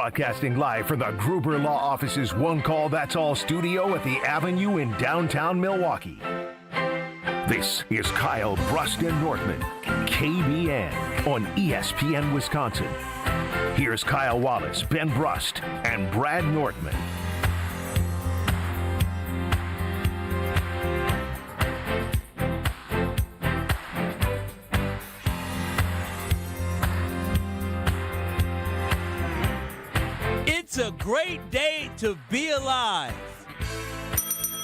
Broadcasting live from the Gruber Law Office's One Call That's All studio at the Avenue in downtown Milwaukee. This is Kyle, Brust, and Nortman, KBN on ESPN Wisconsin. Here's Kyle Wallace, Ben Brust, and Brad Nortman. It's a great day to be alive.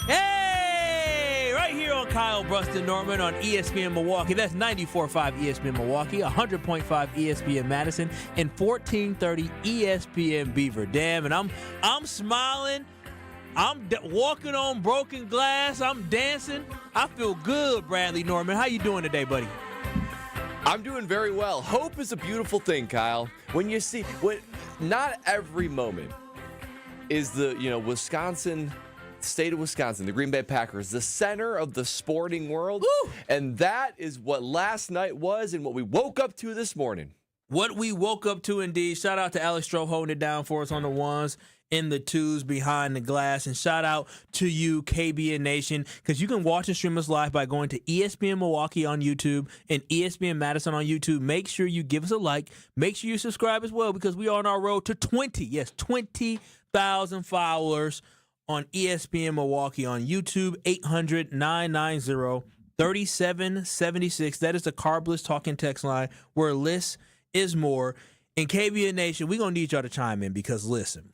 Hey! Right here on Kyle, Brust, and Nortman on ESPN Milwaukee. That's 94.5 ESPN Milwaukee, 100.5 ESPN Madison, and 1430 ESPN Beaver Dam. And I'm smiling. I'm walking on broken glass. I'm dancing. I feel good, Bradley Nortman. How you doing today, buddy? I'm doing very well. Hope is a beautiful thing, Kyle. When you see not every moment is the, Wisconsin, state of Wisconsin, the Green Bay Packers, the center of the sporting world. Woo! And that is what last night was and what we woke up to this morning. What we woke up to, indeed. Shout out to Alex Stroh holding it down for us on the ones and the twos behind the glass. And shout out to you, KBN Nation, because you can watch and stream us live by going to ESPN Milwaukee on YouTube and ESPN Madison on YouTube. Make sure you give us a like. Make sure you subscribe as well, because we are on our road to 20,000 followers on ESPN Milwaukee on YouTube. 800-990-3776. That is the Carbless talking text line where less is more. In KBN Nation, we're going to need y'all to chime in, because listen,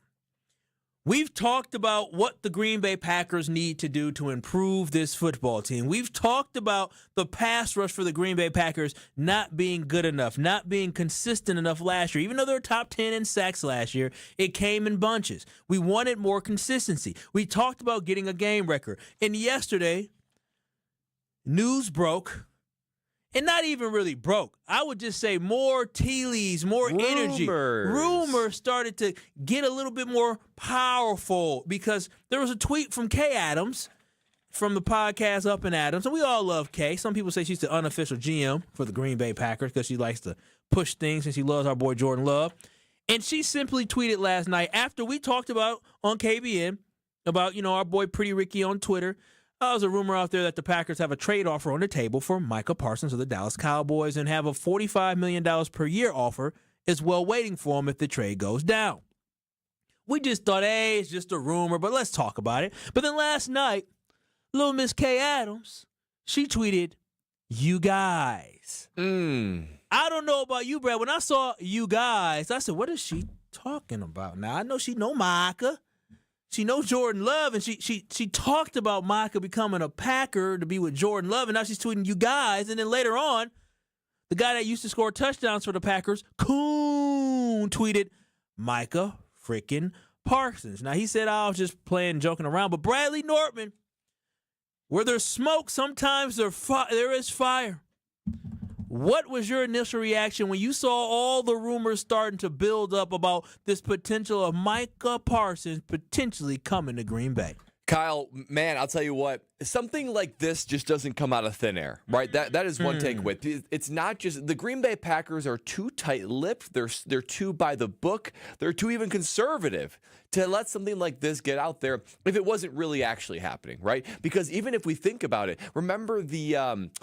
we've talked about what the Green Bay Packers need to do to improve this football team. We've talked about the pass rush for the Green Bay Packers not being good enough, not being consistent enough last year. Even though they're top 10 in sacks last year, it came in bunches. We wanted more consistency. We talked about getting a game record. And yesterday, news broke. And not even really broke. I would just say more tea leaves, more energy. Rumors started to get a little bit more powerful, because there was a tweet from Kay Adams from the podcast Up and Adams. And we all love Kay. Some people say she's the unofficial GM for the Green Bay Packers because she likes to push things and she loves our boy Jordan Love. And she simply tweeted last night, after we talked about on KBN about, our boy Pretty Ricky on Twitter. There's a rumor out there that the Packers have a trade offer on the table for Micah Parsons of the Dallas Cowboys and have a $45 million per year offer as well waiting for him if the trade goes down. We just thought, hey, it's just a rumor, but let's talk about it. But then last night, little Miss Kay Adams, she tweeted, "You guys." I don't know about you, Brad. When I saw "you guys," I said, what is she talking about? Now, I know she know Micah. She knows Jordan Love, and she talked about Micah becoming a Packer to be with Jordan Love, and now she's tweeting "you guys." And then later on, the guy that used to score touchdowns for the Packers, Coon, tweeted Micah freaking Parsons. Now, he said, I was just playing, joking around. But Bradley Nortman, where there's smoke, sometimes there is fire. What was your initial reaction when you saw all the rumors starting to build up about this potential of Micah Parsons potentially coming to Green Bay? Kyle, man, I'll tell you what, something like this just doesn't come out of thin air, right? That is one takeaway. It's not just the Green Bay Packers are too tight-lipped. They're too by the book. They're too even conservative to let something like this get out there if it wasn't really actually happening, right? Because even if we think about it, remember the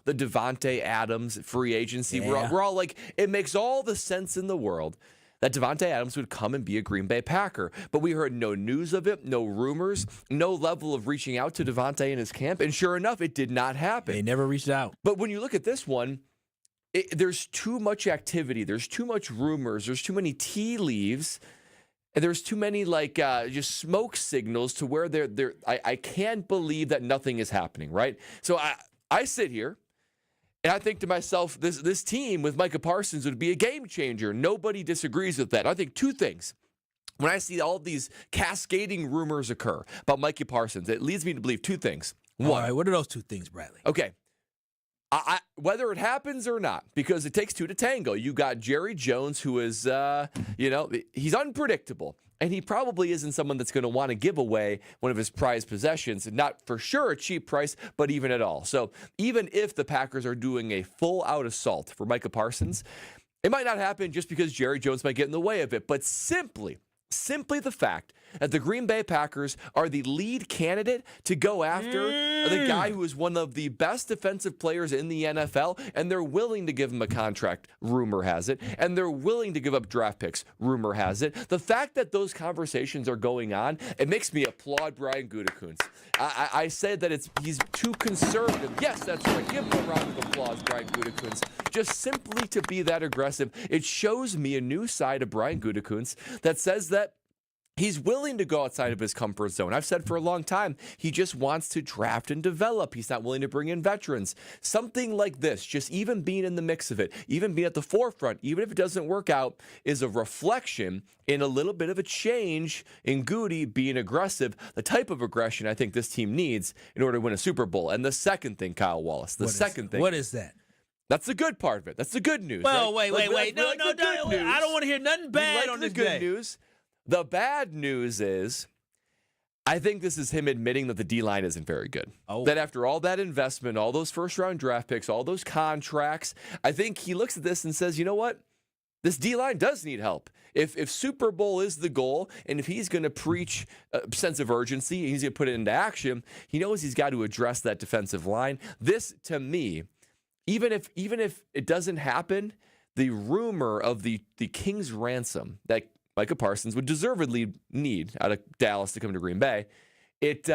Davante Adams free agency? Yeah. We're all like, it makes all the sense in the world that Davante Adams would come and be a Green Bay Packer. But we heard no news of it, no rumors, no level of reaching out to Davante in his camp. And sure enough, it did not happen. They never reached out. But when you look at this one, there's too much activity. There's too much rumors. There's too many tea leaves. And there's too many just smoke signals to where I can't believe that nothing is happening, right? So I sit here, and I think to myself, this team with Micah Parsons would be a game changer. Nobody disagrees with that. I think two things. When I see all these cascading rumors occur about Micah Parsons, it leads me to believe two things. One, all right, what are those two things, Bradley? Okay. Whether it happens or not, because it takes two to tango. You got Jerry Jones, who is, he's unpredictable. And he probably isn't someone that's going to want to give away one of his prized possessions, not for sure a cheap price, but even at all. So even if the Packers are doing a full-out assault for Micah Parsons, it might not happen just because Jerry Jones might get in the way of it, but simply simply the fact that the Green Bay Packers are the lead candidate to go after the guy who is one of the best defensive players in the NFL, and they're willing to give him a contract, rumor has it, and they're willing to give up draft picks, rumor has it. The fact that those conversations are going on, it makes me applaud Brian Gutekunst. I said that he's too conservative. Yes, that's right. Give him a round of applause, Brian Gutekunst. Just simply to be that aggressive, it shows me a new side of Brian Gutekunst that says that he's willing to go outside of his comfort zone. I've said for a long time, he just wants to draft and develop. He's not willing to bring in veterans. Something like this, just even being in the mix of it, even being at the forefront, even if it doesn't work out, is a reflection in a little bit of a change in Goody being aggressive, the type of aggression I think this team needs in order to win a Super Bowl. And the second thing, Kyle Wallace, what is that? That's the good part of it. That's the good news. Well, right? wait. No. I don't want to hear nothing bad on this good news. The bad news is, I think this is him admitting that the D-line isn't very good. Oh. That after all that investment, all those first-round draft picks, all those contracts, I think he looks at this and says, you know what? This D-line does need help. If Super Bowl is the goal, and if he's going to preach a sense of urgency, and he's going to put it into action, he knows he's got to address that defensive line. This, to me, even if it doesn't happen, the rumor of the King's ransom that Micah Parsons would deservedly need out of Dallas to come to Green Bay, it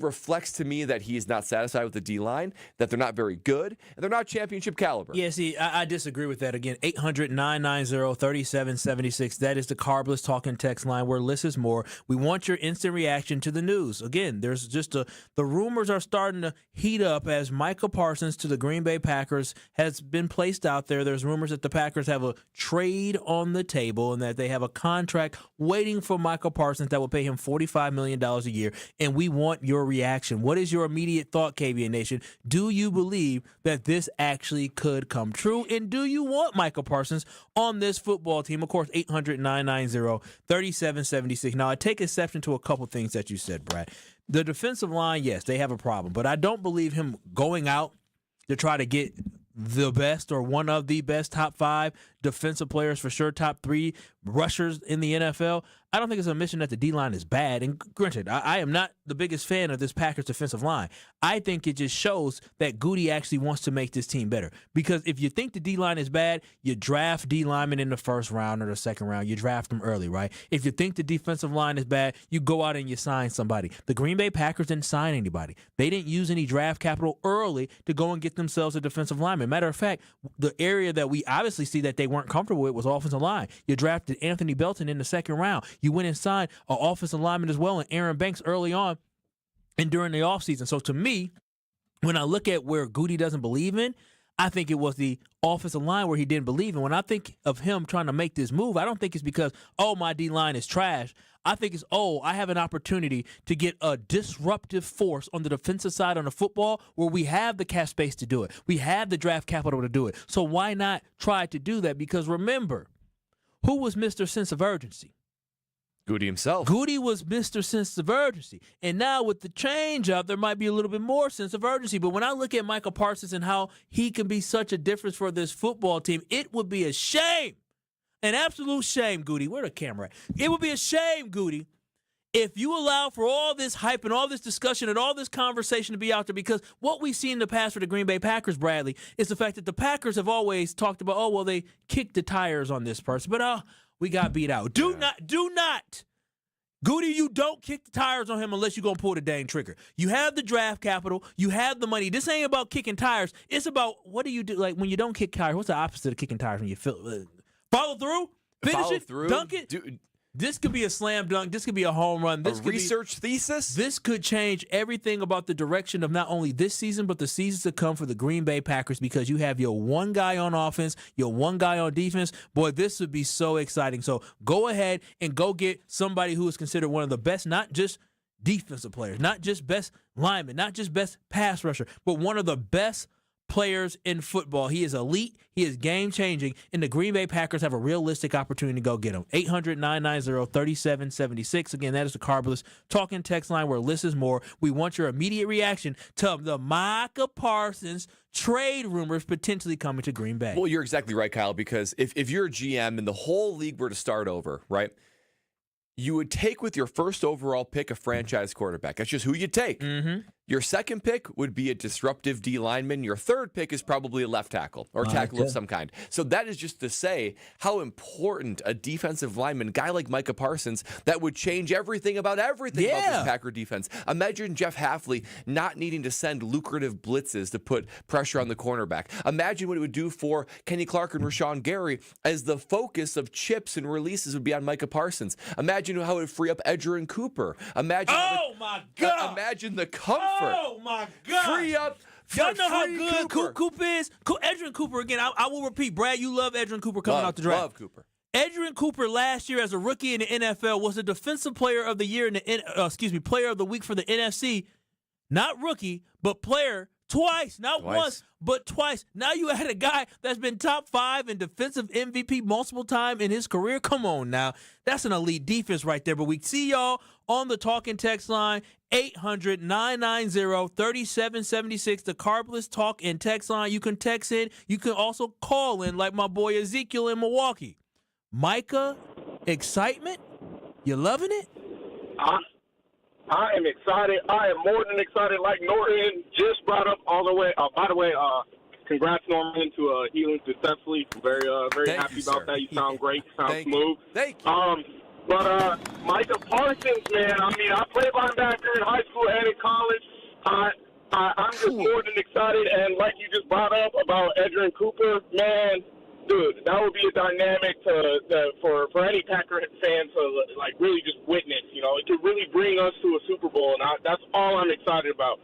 reflects to me that he is not satisfied with the D-line, that they're not very good, and they're not championship caliber. Yeah, see, I disagree with that. Again, 800-990-3776. That is the Carbless talking text line where less is more. We want your instant reaction to the news. Again, there's just the rumors are starting to heat up as Micah Parsons to the Green Bay Packers has been placed out there. There's rumors that the Packers have a trade on the table and that they have a contract waiting for Micah Parsons that will pay him $45 million a year. And we want your reaction. What is your immediate thought, KBN Nation? Do you believe that this actually could come true? And do you want Micah Parsons on this football team? Of course, 800-990-3776. Now, I take exception to a couple things that you said, Brad. The defensive line, yes, they have a problem. But I don't believe him going out to try to get the best or one of the best top 5 defensive players, for sure, top 3 rushers in the NFL. I don't think it's a mission that the D-line is bad. And granted, I am not the biggest fan of this Packers defensive line. I think it just shows that Goody actually wants to make this team better. Because if you think the D-line is bad, you draft D-linemen in the first round or the second round. You draft them early, right? If you think the defensive line is bad, you go out and you sign somebody. The Green Bay Packers didn't sign anybody. They didn't use any draft capital early to go and get themselves a defensive lineman. Matter of fact, the area that we obviously see that they weren't comfortable with was offensive line. You drafted Anthony Belton in the second round. You went and signed an offensive lineman as well, and Aaron Banks early on and during the offseason. So to me, when I look at where Goody doesn't believe in, I think it was the offensive line where he didn't believe in. When I think of him trying to make this move, I don't think it's because, my D-line is trash. I think it's, I have an opportunity to get a disruptive force on the defensive side on the football where we have the cap space to do it. We have the draft capital to do it. So why not try to do that? Because remember, who was Mr. Sense of Urgency? Goody himself. Goody was Mr. Sense of Urgency. And now with the change up, there might be a little bit more sense of urgency. But when I look at Micah Parsons and how he can be such a difference for this football team, it would be a shame, an absolute shame, Goody. Where the camera at? It would be a shame, Goody, if you allow for all this hype and all this discussion and all this conversation to be out there, because what we've seen in the past for the Green Bay Packers, Bradley, is the fact that the Packers have always talked about, they kicked the tires on this person. But, we got beat out. Do not. Goody, you don't kick the tires on him unless you're going to pull the dang trigger. You have the draft capital. You have the money. This ain't about kicking tires. It's about what do you do? Like when you don't kick tires, what's the opposite of kicking tires when you follow through? Finish it? Dunk it? This could be a slam dunk. This could be a home run. This could research thesis? This could change everything about the direction of not only this season, but the seasons to come for the Green Bay Packers, because you have your one guy on offense, your one guy on defense. Boy, this would be so exciting. So go ahead and go get somebody who is considered one of the best, not just defensive players, not just best lineman, not just best pass rusher, but one of the best players in football. He is elite. He is game-changing, and the Green Bay Packers have a realistic opportunity to go get him. 800-990-3776. Again, that is the Carbless talking text line where less is more. We want your immediate reaction to the Micah Parsons trade rumors potentially coming to Green Bay. Well, you're exactly right, Kyle, because if you're a GM and the whole league were to start over, right, you would take with your first overall pick a franchise quarterback. That's just who you take. Mm-hmm. Your second pick would be a disruptive D lineman. Your third pick is probably a left tackle or tackle of some kind. So that is just to say how important a defensive lineman, guy like Micah Parsons, that would change everything about this Packer defense. Imagine Jeff Hafley not needing to send lucrative blitzes to put pressure on the cornerback. Imagine what it would do for Kenny Clark and Rashawn Gary as the focus of chips and releases would be on Micah Parsons. Imagine how it would free up Edgerrin Cooper. Imagine imagine the comfort. Oh, my God. Free up. Y'all know how good Cooper is? Edgerrin Cooper, again, I will repeat. Brad, you love Edgerrin Cooper coming out the draft. Love Cooper. Edgerrin Cooper last year as a rookie in the NFL was the defensive player of the year player of the week for the NFC. Not rookie, but player twice. Not once, but twice. Now you had a guy that's been top 5 in defensive MVP multiple times in his career. Come on now. That's an elite defense right there. But we see y'all on the talking text line, 800-990-3776, the Carbless talk and text line. You can text in. You can also call in like my boy Ezekiel in Milwaukee. Micah, excitement? You loving it? I am excited. I am more than excited. Like Norton just brought up all the way. By the way, congrats, Norman, to healing successfully. Very happy about that. You sound great. You sound smooth. Thank you. But Micah Parsons, man. I mean, I played linebacker in high school and in college. I'm just more than excited. And like you just brought up about Edgerrin Cooper, man. Dude, that would be a dynamic for any Packer fan to like really just witness. You know, it could really bring us to a Super Bowl, and that's all I'm excited about.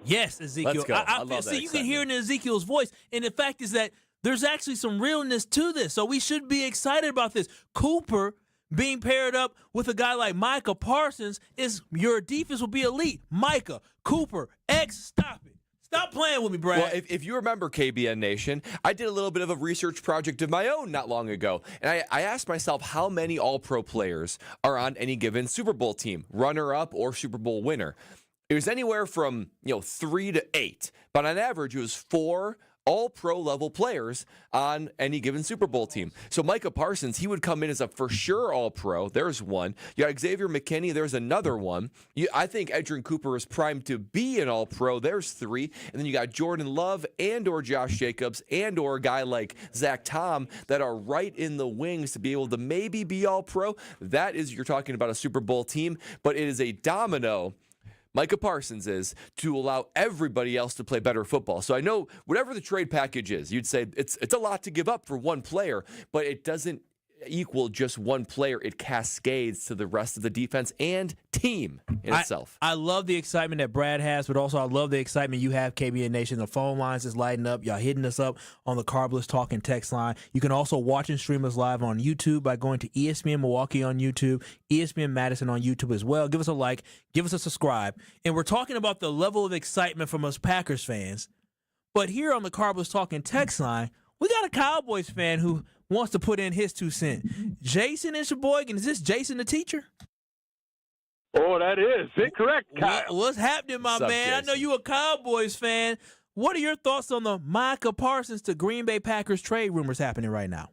Yes, Ezekiel. Let's go. I love that. You can hear it in Ezekiel's voice, and the fact is that there's actually some realness to this, so we should be excited about this. Cooper being paired up with a guy like Micah Parsons is your defense will be elite. Micah, Cooper, stop it. Stop playing with me, Brad. Well, if you remember KBN Nation, I did a little bit of a research project of my own not long ago. And I asked myself how many All-Pro players are on any given Super Bowl team, runner-up or Super Bowl winner. It was anywhere from 3 to 8. But on average, it was 4 All-Pro level players on any given Super Bowl team. So Micah Parsons, he would come in as a for sure All-Pro. There's one. You got Xavier McKinney. There's another one. I think Edgerrin Cooper is primed to be an All-Pro. There's 3. And then you got Jordan Love and or Josh Jacobs and or a guy like Zach Tom that are right in the wings to be able to maybe be All-Pro. That is, you're talking about a Super Bowl team, but it is a domino. Micah Parsons is to allow everybody else to play better football. So I know whatever the trade package is, you'd say it's a lot to give up for one player, but it doesn't equal just one player. It cascades to the rest of the defense and team in itself. I love the excitement that Brad has, but also I love the excitement you have, KBN Nation. The phone lines is lighting up. Y'all hitting us up on the Carbless Talk and text line. You can also watch and stream us live on YouTube by going to ESPN Milwaukee on YouTube, ESPN Madison on YouTube as well. Give us a like, give us a subscribe. And we're talking about the level of excitement from us Packers fans. But here on the Carbless Talk and text line, we got a Cowboys fan who wants to put in his 2 cents. Jason in Sheboygan. Is this Jason the teacher? Oh, that is incorrect, Kyle. What's happening, my man? Jason? I know you a Cowboys fan. What are your thoughts on the Micah Parsons to Green Bay Packers trade rumors happening right now?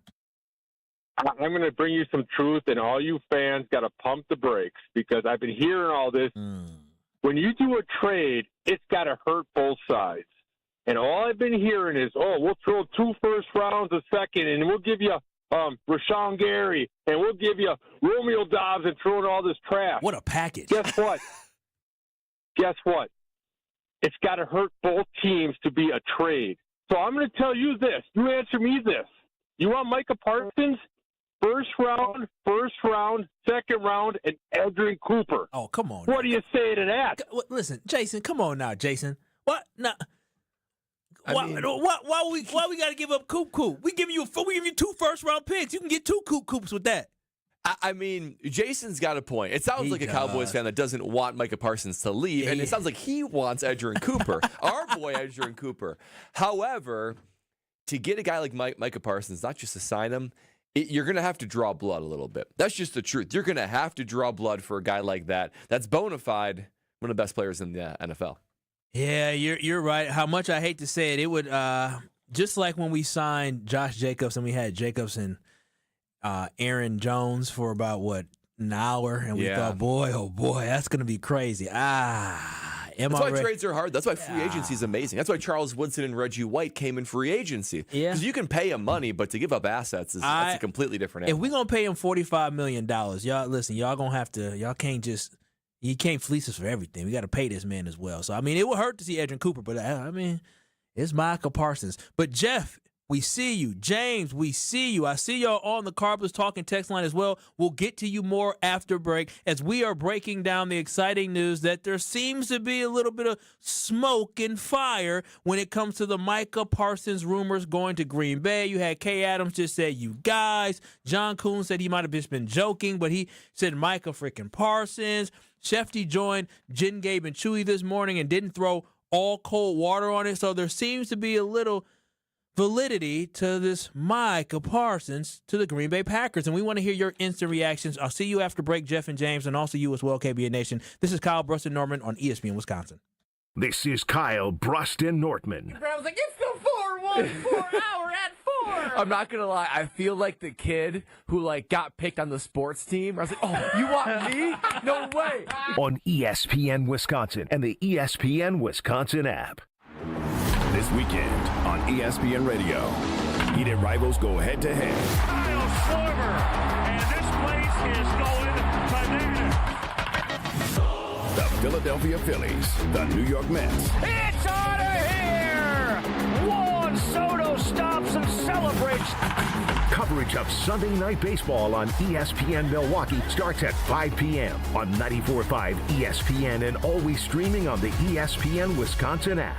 I'm going to bring you some truth, and all you fans got to pump the brakes because I've been hearing all this. When you do a trade, it's got to hurt both sides. And all I've been hearing is, we'll throw 2 first rounds, a second, and we'll give you Rashawn Gary, and we'll give you Romeo Dobbs and throw in all this trash. What a package. Guess what? It's got to hurt both teams to be a trade. So I'm going to tell you this. You answer me this. You want Micah Parsons? First round, second round, and Edgerrin Cooper. Oh, come on. What do you say to that? Listen, Jason, come on now, Jason. What? Now, why we got to give up Coop? We give you 2 first round picks. You can get 2 Coops with that. I mean, Jason's got a point. It sounds like a Cowboys fan that doesn't want Micah Parsons to leave, and it sounds like he wants Edgerrin Cooper, our boy Edgerrin Cooper. However, to get a guy like Micah Parsons, not just to sign him, you're going to have to draw blood a little bit. That's just the truth. You're going to have to draw blood for a guy like that. That's bona fide, one of the best players in the NFL. Yeah, you're right. How much I hate to say it, it would just like when we signed Josh Jacobs and we had Jacobs and Aaron Jones for about an hour, and we thought, boy, oh boy, that's going to be crazy. That's why trades are hard. That's why free agency is amazing. That's why Charles Woodson and Reggie White came in free agency. Yeah. Because you can pay him money, but to give up assets that's a completely different animal. If we're going to pay him $45 million, y'all, listen, y'all going to have to, you can't fleece us for everything. We got to pay this man as well. So, I mean, it would hurt to see Edrin Cooper, but I mean, it's Micah Parsons. But Jeff, we see you. James, we see you. I see y'all on the Carbless Talking text line as well. We'll get to you more after break as we are breaking down the exciting news that there seems to be a little bit of smoke and fire when it comes to the Micah Parsons rumors going to Green Bay. You had Kay Adams just say, you guys. John Kuhn said he might have just been joking, but he said Micah freaking Parsons. Shefty joined Jen, Gabe, and Chewy this morning and didn't throw all cold water on it. So there seems to be a little validity to this Micah Parsons to the Green Bay Packers. And we want to hear your instant reactions. I'll see you after break, Jeff and James, and also you as well, KBN Nation. This is Kyle, Brust, and Nortman on ESPN Wisconsin. This is Kyle, Brust, and Nortman. I was like, it's the 4-1-4 hour at 4. I'm not going to lie. I feel like the kid who, got picked on the sports team. I was like, oh, you want me? No way. On ESPN Wisconsin and the ESPN Wisconsin app. This weekend on ESPN Radio, heated rivals go head-to-head. Kyle Schwarber, and this place is going bananas. The Philadelphia Phillies, the New York Mets. It's out of here! Juan Soto stops and celebrates. Coverage of Sunday Night Baseball on ESPN Milwaukee starts at 5 p.m. on 94.5 ESPN and always streaming on the ESPN Wisconsin app.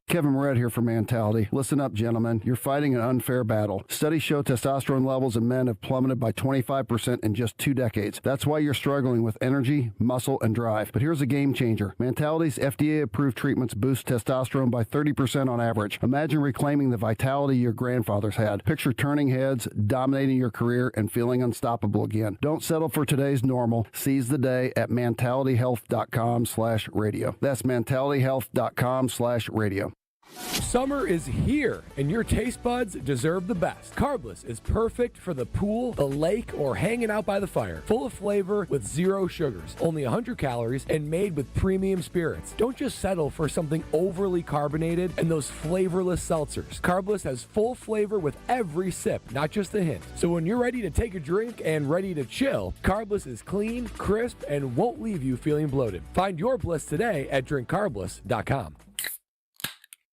Kevin Moret here for Mentality. Listen up, gentlemen. You're fighting an unfair battle. Studies show testosterone levels in men have plummeted by 25% in just 2 decades. That's why you're struggling with energy, muscle, and drive. But here's a game changer. Mentality's FDA-approved treatments boost testosterone by 30% on average. Imagine reclaiming the vitality your grandfathers had. Picture turning heads, dominating your career, and feeling unstoppable again. Don't settle for today's normal. Seize the day at mentalityhealth.com/radio. That's mentalityhealth.com/radio. Summer is here, and your taste buds deserve the best. Carbless is perfect for the pool, the lake, or hanging out by the fire. Full of flavor with 0 sugars, only 100 calories, and made with premium spirits. Don't just settle for something overly carbonated and those flavorless seltzers. Carbless has full flavor with every sip, not just a hint. So when you're ready to take a drink and ready to chill, Carbless is clean, crisp, and won't leave you feeling bloated. Find your bliss today at drinkcarbless.com.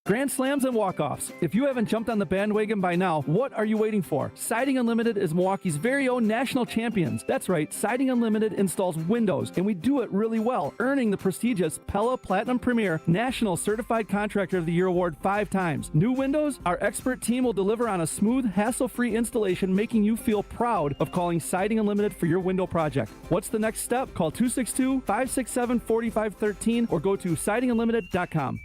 Grand slams and walk-offs. If you haven't jumped on the bandwagon by now, what are you waiting for? Siding Unlimited is Milwaukee's very own national champions. That's right, Siding Unlimited installs windows, and we do it really well, earning the prestigious Pella Platinum Premier National Certified Contractor of the Year award 5 times. New windows? Our expert team will deliver on a smooth, hassle-free installation, making you feel proud of calling Siding Unlimited for your window project. What's the next step? Call 262-567-4513 or go to sidingunlimited.com.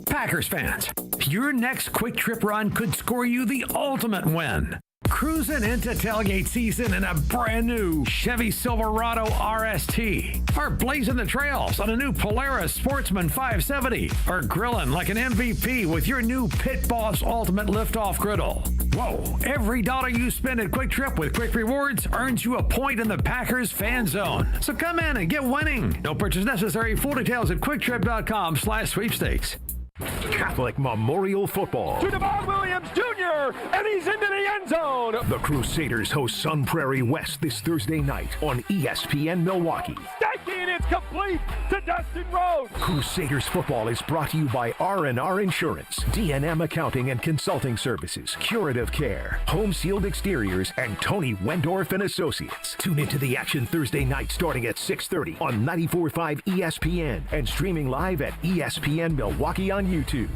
Packers fans, your next quick trip run could score you the ultimate win. Cruising into tailgate season in a brand new Chevy Silverado RST, or blazing the trails on a new Polaris Sportsman 570, or grilling like an MVP with your new Pit Boss Ultimate Liftoff Griddle. Whoa, every dollar you spend at Quick Trip with Quick Rewards earns you a point in the Packers fan zone. So come in and get winning. No purchase necessary. Full details at quicktrip.com/sweepstakes. Catholic Memorial Football. To DeVon Williams Jr., and he's into the end zone. The Crusaders host Sun Prairie West this Thursday night on ESPN Milwaukee. Stacking is complete to Dustin Rhodes. Crusaders football is brought to you by R&R Insurance, D&M Accounting and Consulting Services, Curative Care, Home Sealed Exteriors, and Tony Wendorf and Associates. Tune into the action Thursday night starting at 6:30 on 94.5 ESPN and streaming live at ESPN Milwaukee on YouTube.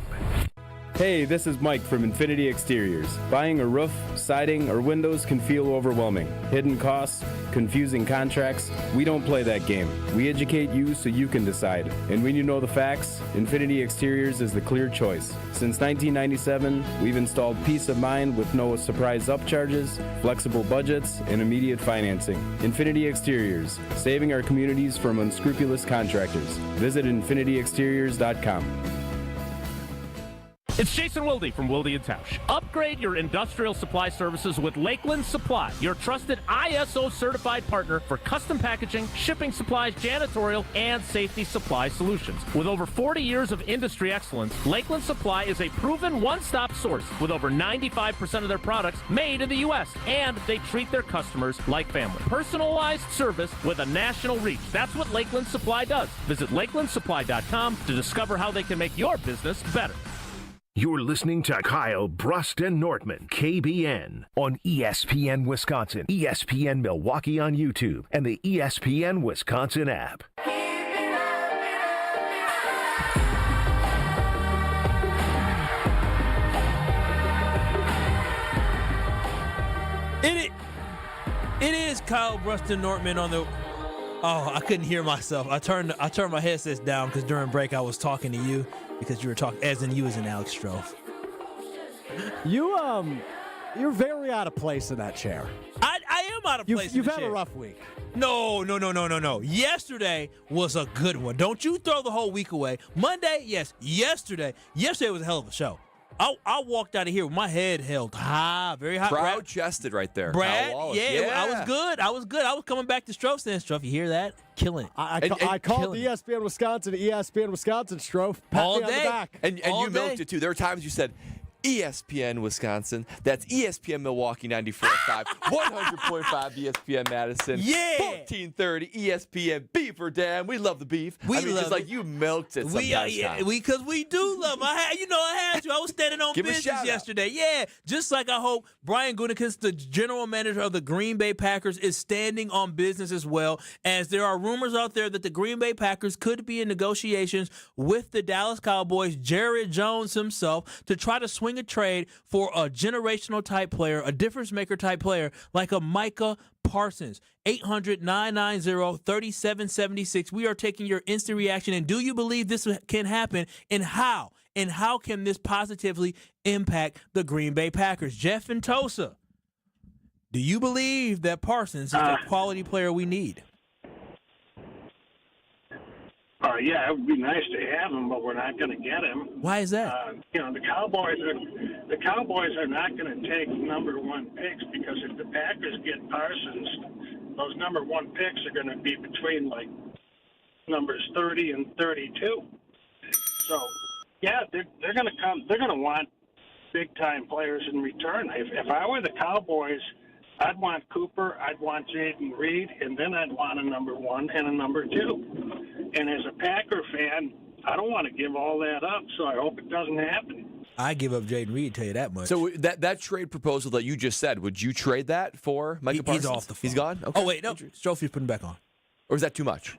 Hey, this is Mike from Infinity Exteriors. Buying a roof, siding, or windows can feel overwhelming. Hidden costs, confusing contracts. We don't play that game. We educate you so you can decide. And when you know the facts, Infinity Exteriors is the clear choice. Since 1997, we've installed peace of mind with no surprise upcharges, flexible budgets, and immediate financing. Infinity Exteriors, saving our communities from unscrupulous contractors. Visit infinityexteriors.com. It's Jason Wilde from Wilde & Tausch. Upgrade your industrial supply services with Lakeland Supply, your trusted ISO-certified partner for custom packaging, shipping supplies, janitorial, and safety supply solutions. With over 40 years of industry excellence, Lakeland Supply is a proven one-stop source with over 95% of their products made in the U.S., and they treat their customers like family. Personalized service with a national reach. That's what Lakeland Supply does. Visit lakelandsupply.com to discover how they can make your business better. You're listening to Kyle, Brust, and Nortman, KBN, on ESPN Wisconsin, ESPN Milwaukee on YouTube, and the ESPN Wisconsin app. It is Kyle, Brust, and Nortman on the... Oh, I couldn't hear myself. I turned my headsets down because during break I was talking to you because you were talking as in Alex Strofe. You're very out of place in that chair. I am out of place. You've had a rough week. No. Yesterday was a good one. Don't you throw the whole week away. Monday, yes. Yesterday was a hell of a show. I walked out of here with my head held high, very high. Proud-chested right there. Brad, yeah, I was good. I was coming back to Strofe saying, Strofe, you hear that? Killing it. I called the ESPN Wisconsin, Strofe. Pat all me on the day. back. And you milked it, too. There were times you said, ESPN Wisconsin. That's ESPN Milwaukee 94.5, 100.5 ESPN Madison. Yeah. 1430 ESPN Beaver Dam. We love the beef. Just like you milked it sometimes. Because we do love them. I had to. I was standing on business yesterday. Yeah. Just like I hope Brian Gutekunst, the general manager of the Green Bay Packers, is standing on business as well, as there are rumors out there that the Green Bay Packers could be in negotiations with the Dallas Cowboys, Jared Jones himself, to try to swing a trade for a generational type player, a difference maker type player like a Micah Parsons. 800-990-3776. We are taking your instant reaction. And do you believe this can happen? And how? And how can this positively impact the Green Bay Packers? Jeff and Tosa, do you believe that Parsons is a quality player we need? Yeah, it would be nice to have him, but we're not going to get him. Why is that? The Cowboys are not going to take number one picks, because if the Packers get Parsons, those number one picks are going to be between like numbers 30 and 32. So, yeah, they're going to come. They're going to want big time players in return. If I were the Cowboys, I'd want Cooper, I'd want Jaden Reed, and then I'd want a number one and a number two. And as a Packer fan, I don't want to give all that up, so I hope it doesn't happen. I give up Jaden Reed, tell you that much. So that trade proposal that you just said, would you trade that for Micah Parsons? He's off the phone. He's gone? Okay. Oh, wait, no. Strofe, putting back on. Or is that too much?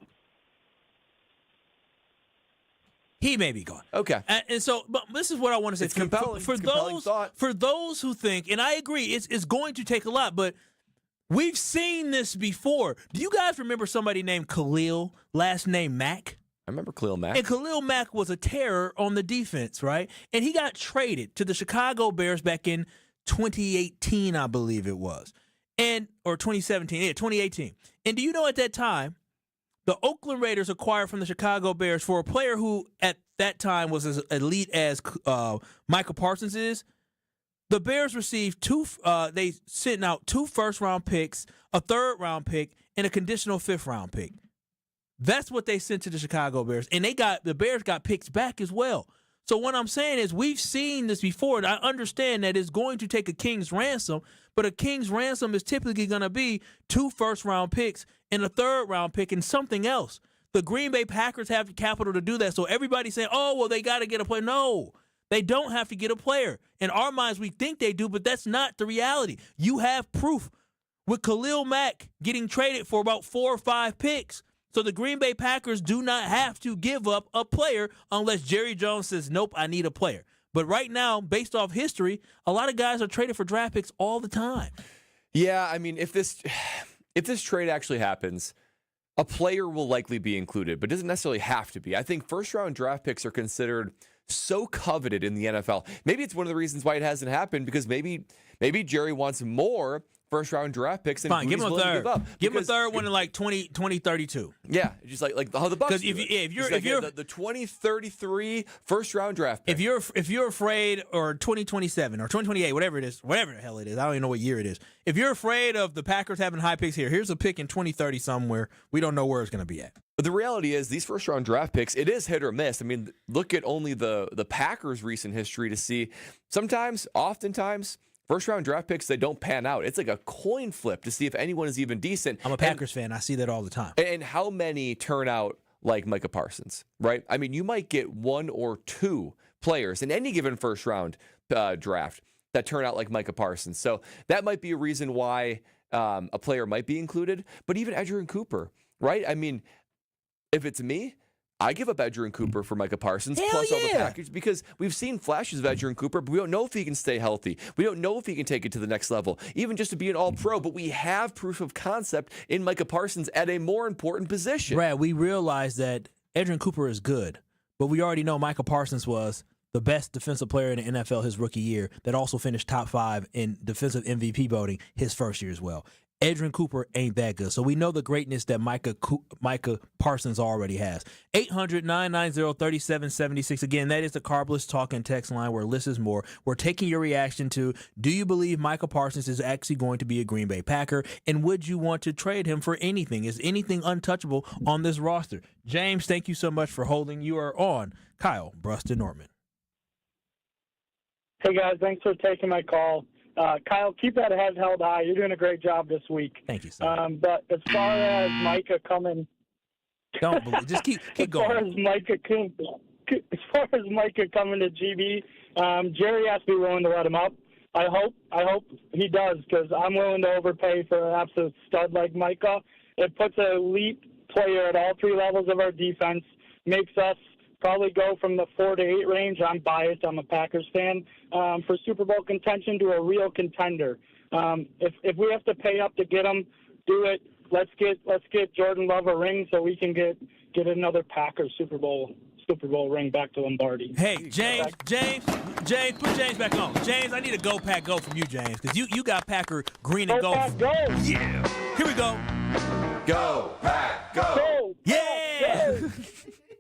He may be gone. Okay. And so, but this is what I want to say. It's compelling. For those who think, and I agree, it's going to take a lot, but we've seen this before. Do you guys remember somebody named Khalil, last name Mack? I remember Khalil Mack. And Khalil Mack was a terror on the defense, right? And he got traded to the Chicago Bears back in 2018, I believe it was. Or 2017. Yeah, 2018. And do you know at that time, the Oakland Raiders acquired from the Chicago Bears for a player who at that time was as elite as Micah Parsons is? The Bears received they sent out 2 first-round picks, a third-round pick, and a conditional 5th-round pick. That's what they sent to the Chicago Bears. And the Bears got picks back as well. So what I'm saying is we've seen this before, and I understand that it's going to take a king's ransom, but a king's ransom is typically going to be 2 first-round picks and a third-round pick and something else. The Green Bay Packers have the capital to do that. So everybody's saying, oh, well, they got to get a player. No, they don't have to get a player. In our minds, we think they do, but that's not the reality. You have proof with Khalil Mack getting traded for about 4 or 5 picks. So the Green Bay Packers do not have to give up a player unless Jerry Jones says, nope, I need a player. But right now, based off history, a lot of guys are traded for draft picks all the time. Yeah, I mean, if this trade actually happens, a player will likely be included, but it doesn't necessarily have to be. I think first-round draft picks are considered so coveted in the NFL. Maybe it's one of the reasons why it hasn't happened, because maybe Jerry wants more first-round draft picks. And fine, give him a third. Give him a third one in like 2032. Yeah, just like how the Bucks. Because if you're the 2033 first-round draft pick. If you're afraid, or 2027 or 2028, whatever the hell it is, I don't even know what year it is. If you're afraid of the Packers having high picks here's a pick in 2030 somewhere. We don't know where it's going to be at. But the reality is, these first-round draft picks, it is hit or miss. I mean, look at only the Packers' recent history to see. Oftentimes, first-round draft picks, they don't pan out. It's like a coin flip to see if anyone is even decent. I'm a Packers fan. I see that all the time. And how many turn out like Micah Parsons, right? I mean, you might get one or two players in any given first-round draft that turn out like Micah Parsons. So that might be a reason why a player might be included. But even Edgerrin Cooper, right? I mean, if it's me, I give up Edgerrin Cooper for Micah Parsons plus all the package, because we've seen flashes of Edgerrin Cooper, but we don't know if he can stay healthy. We don't know if he can take it to the next level, even just to be an all-pro. But we have proof of concept in Micah Parsons at a more important position. Brad, we realize that Edgerrin Cooper is good, but we already know Micah Parsons was the best defensive player in the NFL his rookie year, that also finished top 5 in defensive MVP voting his first year as well. Edgerrin Cooper ain't that good. So we know the greatness that Micah Parsons already has. 800-990-3776. Again, that is the Carbless Talk and Text line where less is more. We're taking your reaction to, do you believe Micah Parsons is actually going to be a Green Bay Packer? And would you want to trade him for anything? Is anything untouchable on this roster? James, thank you so much for holding. You are on Kyle, Brust, and Nortman. Hey, guys. Thanks for taking my call. Kyle, keep that head held high. You're doing a great job this week. Thank you, sir. But as far as Micah coming, just keep going. As far as Micah coming to GB, Jerry has to be willing to let him up. I hope he does, because I'm willing to overpay for an absolute stud like Micah. It puts an elite player at all 3 levels of our defense, makes us probably go from the 4 to 8 range. I'm biased. I'm a Packers fan. For Super Bowl contention to a real contender. If we have to pay up to get him, do it. Let's get Jordan Love a ring so we can get another Packers Super Bowl ring back to Lombardi. Hey, James, put James back on. James, I need a Go Pack Go from you, James, because you got Packer green and gold. Go. Yeah. Here we go. Go Pack Go. Yeah.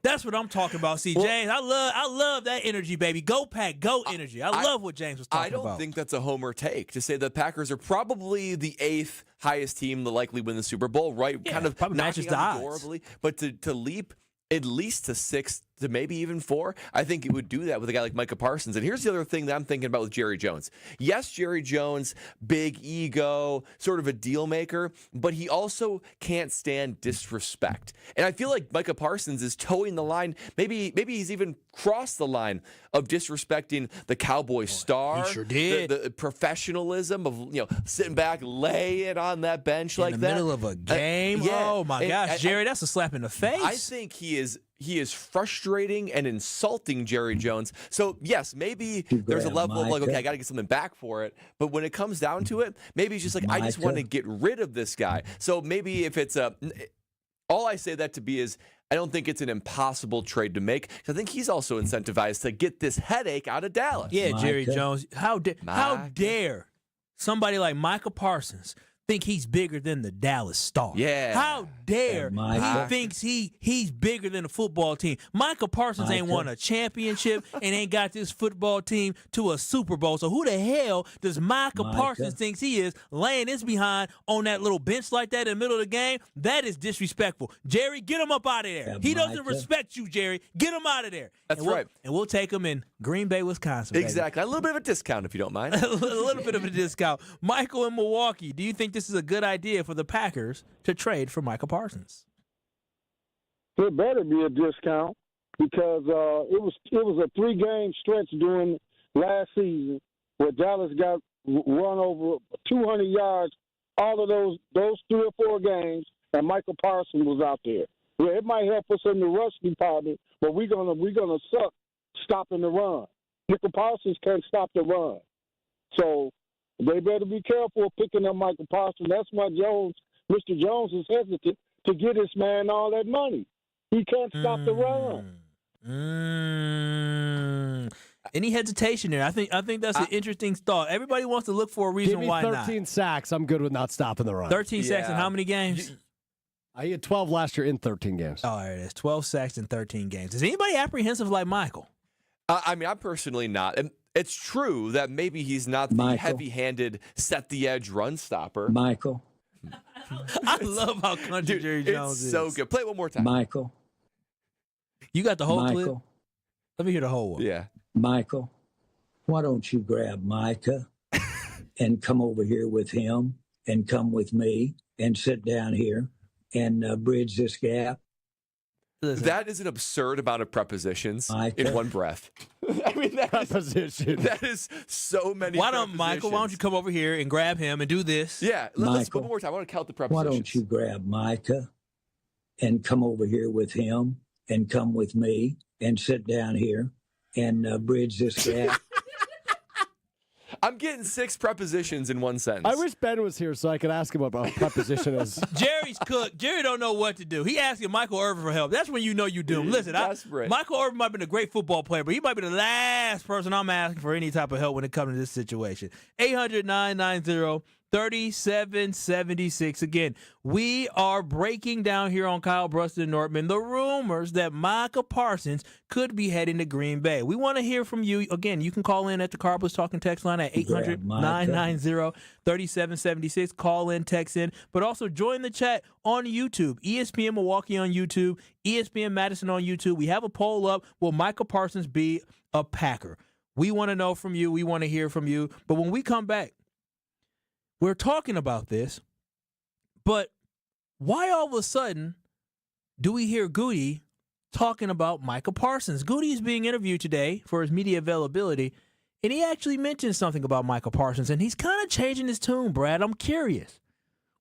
That's what I'm talking about. See, James, I love that energy, baby. Go Pack, go energy. I love what James was talking about. I don't think that's a homer take to say the Packers are probably the 8th highest team to likely win the Super Bowl, right? Yeah, kind of probably matches the odds. But to leap at least to 6th to maybe even 4, I think it would do that with a guy like Micah Parsons. And here's the other thing that I'm thinking about with Jerry Jones. Yes, Jerry Jones, big ego, sort of a deal maker, but he also can't stand disrespect. And I feel like Micah Parsons is towing the line. Maybe he's even crossed the line of disrespecting the Cowboy star. He sure did. The professionalism of sitting back, lay it on that bench like that. In the middle of a game? Oh, my gosh, Jerry, that's a slap in the face. I think he is frustrating and insulting Jerry Jones. So, yes, maybe there's a level of okay, I got to get something back for it. But when it comes down to it, maybe he's just like, I just want to get rid of this guy. So maybe if it's all I say that to be is, I don't think it's an impossible trade to make. I think he's also incentivized to get this headache out of Dallas. Yeah, Jerry Jones. How dare somebody like Micah Parsons think he's bigger than the Dallas Stars? Yeah. How dare he thinks he's bigger than the football team? Micah Parsons ain't won a championship and ain't got this football team to a Super Bowl. So who the hell does Micah Parsons thinks he is, laying his behind on that little bench like that in the middle of the game? That is disrespectful. Jerry, get him up out of there. He doesn't respect you, Jerry. Get him out of there. That's right. And we'll take him in Green Bay, Wisconsin. Baby. Exactly. A little bit of a discount if you don't mind. A little bit of a discount. Michael in Milwaukee, do you think this is a good idea for the Packers to trade for Micah Parsons? It better be a discount because it was a 3-game stretch during last season where Dallas got run over 200 yards all of those 3 or 4 games, and Micah Parsons was out there. Yeah, it might help us in the rush department, but we're gonna suck stopping the run. Micah Parsons can't stop the run, so they better be careful of picking up Micah Parsons. That's why Mr. Jones is hesitant to get this man all that money. He can't stop the run. Any hesitation there? I think that's an interesting thought. Everybody wants to look for a reason why not. Give me 13 sacks. I'm good with not stopping the run. 13 sacks in how many games? I had 12 last year in 13 games. Oh, there it is. 12 sacks in 13 games. Is anybody apprehensive like Michael? I mean, I'm personally not. And it's true that maybe he's not the heavy-handed, set-the-edge run stopper. Michael. I love how country Jerry Jones is. It's so good. Play it one more time. Michael. You got the whole clip? Let me hear the whole one. Yeah. Michael, why don't you grab Micah and come over here with him and come with me and sit down here and bridge this gap? Listen. That is an absurd amount of prepositions in one breath. I mean, that is so many Why don't you come over here and grab him and do this? Yeah, let's go one more time. I want to count the prepositions. Why don't you grab Micah and come over here with him and come with me and sit down here and bridge this gap? I'm getting 6 prepositions in one sentence. I wish Ben was here so I could ask him what a preposition is. Jerry's cooked. Jerry don't know what to do. He asking Michael Irvin for help. That's when you know you do. Listen, Michael Irvin might have been a great football player, but he might be the last person I'm asking for any type of help when it comes to this situation. 800-990-3776. Again, we are breaking down here on Kyle Brust and Nortman the rumors that Micah Parsons could be heading to Green Bay. We want to hear from you. Again, you can call in at the Carbless Talking text line at 800-990-3776. Call in, text in, but also join the chat on YouTube. ESPN Milwaukee on YouTube, ESPN Madison on YouTube. We have a poll up. Will Micah Parsons be a Packer? We want to know from you. We want to hear from you. But when we come back, we're talking about this, but why all of a sudden do we hear Goody talking about Micah Parsons? Goody is being interviewed today for his media availability, and he actually mentioned something about Micah Parsons, and he's kind of changing his tune, Brad. I'm curious.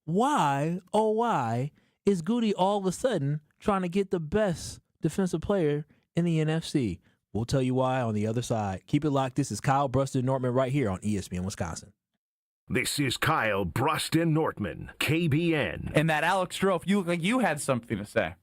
Why, oh why, is Goody all of a sudden trying to get the best defensive player in the NFC? We'll tell you why on the other side. Keep it locked. This is Kyle Brust and Nortman right here on ESPN Wisconsin. This is Kyle Brust and Nortman, KBN. And that Alex Strofe, you look like you had something to say.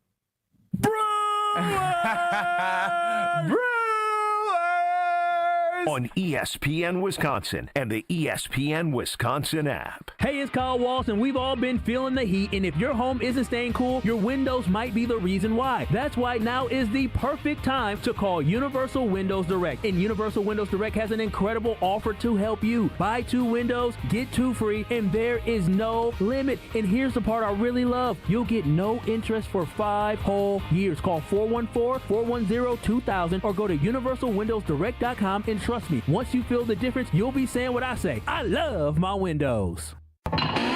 On ESPN Wisconsin and the ESPN Wisconsin app. Hey, it's Kyle Walsh, and we've all been feeling the heat, and if your home isn't staying cool, your windows might be the reason why. That's why now is the perfect time to call Universal Windows Direct. And Universal Windows Direct has an incredible offer to help you. Buy 2 windows, get 2 free, and there is no limit. And here's the part I really love. You'll get no interest for 5 whole years. Call 414-410-2000 or go to universalwindowsdirect.com and trust me, once you feel the difference, you'll be saying what I say. I love my windows.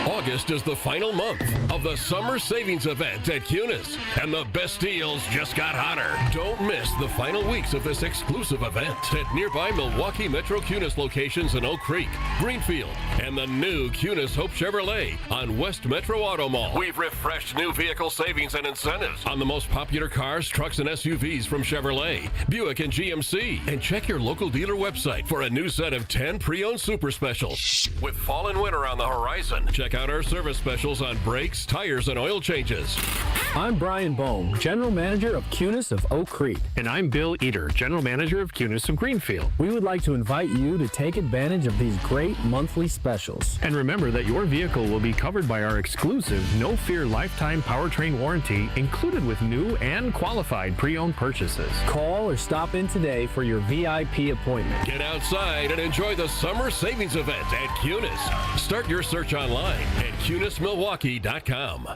August is the final month of the summer savings event at Cunis, and the best deals just got hotter. Don't miss the final weeks of this exclusive event at nearby Milwaukee Metro Cunis locations in Oak Creek, Greenfield, and the new Cunis Hope Chevrolet on West Metro Auto Mall. We've refreshed new vehicle savings and incentives on the most popular cars, trucks, and SUVs from Chevrolet, Buick, and GMC. And check your local dealer website for a new set of 10 pre-owned super specials. With fall and winter on the horizon, check out our service specials on brakes, tires, and oil changes. I'm Brian Bohm, General Manager of Cunis of Oak Creek. And I'm Bill Eater, General Manager of Cunis of Greenfield. We would like to invite you to take advantage of these great monthly specials. And remember that your vehicle will be covered by our exclusive No Fear Lifetime Powertrain Warranty, included with new and qualified pre-owned purchases. Call or stop in today for your VIP appointment. Get outside and enjoy the summer savings event at Cunis. Start your search online at CunisMilwaukee.com.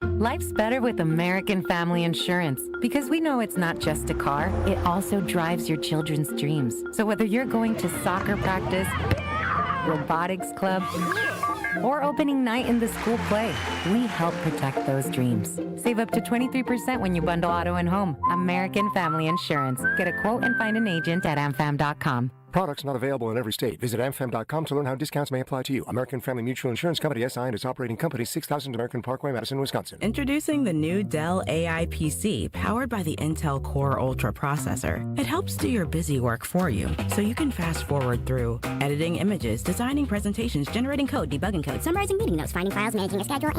Life's better with American Family Insurance because we know it's not just a car, it also drives your children's dreams. So whether you're going to soccer practice, robotics club, or opening night in the school play, we help protect those dreams. Save up to 23% when you bundle auto and home. American Family Insurance. Get a quote and find an agent at amfam.com. Products not available in every state. Visit amfam.com to learn how discounts may apply to you. American Family Mutual Insurance Company, SI, and its operating company, 6000 American Parkway, Madison, Wisconsin. Introducing the new Dell AI PC, powered by the Intel Core Ultra processor. It helps do your busy work for you, so you can fast forward through editing images, designing presentations, generating code, debugging code, summarizing meeting notes, finding files, managing a schedule,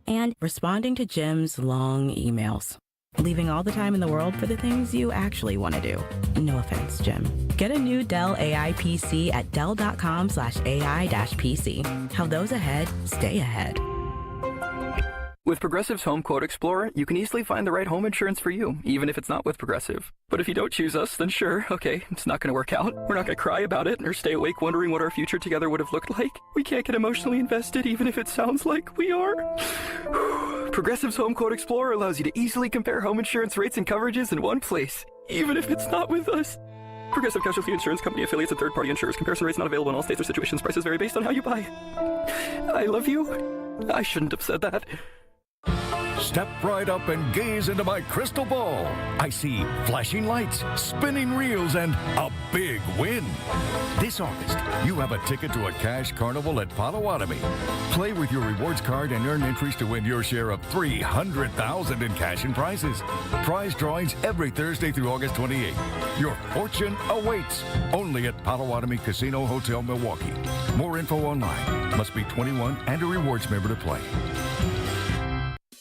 and responding to Jim's long emails. leaving all the time in the world for the things you actually want to do. No offense, Jim. Get a new Dell AI PC at dell.com/AI-PC. How those ahead stay ahead. With Progressive's Home Quote Explorer, you can easily find the right home insurance for you, even if it's not with Progressive. But if you don't choose us, then sure, okay, it's not going to work out. We're not going to cry about it or stay awake wondering what our future together would have looked like. We can't get emotionally invested even if it sounds like we are. Progressive's Home Quote Explorer allows you to easily compare home insurance rates and coverages in one place, even if it's not with us. Progressive Casualty Insurance Company affiliates and third-party insurers. Comparison rates not available in all states or situations. Prices vary based on how you buy. I love you. I shouldn't have said that. Step right up and gaze into my crystal ball. I see flashing lights, spinning reels, and a big win. This August, you have a ticket to a cash carnival at Potawatomi. Play with your rewards card and earn entries to win your share of $300,000 in cash and prizes. Prize drawings every Thursday through August 28th. Your fortune awaits only at Potawatomi Casino Hotel, Milwaukee. More info online. Must be 21 and a rewards member to play.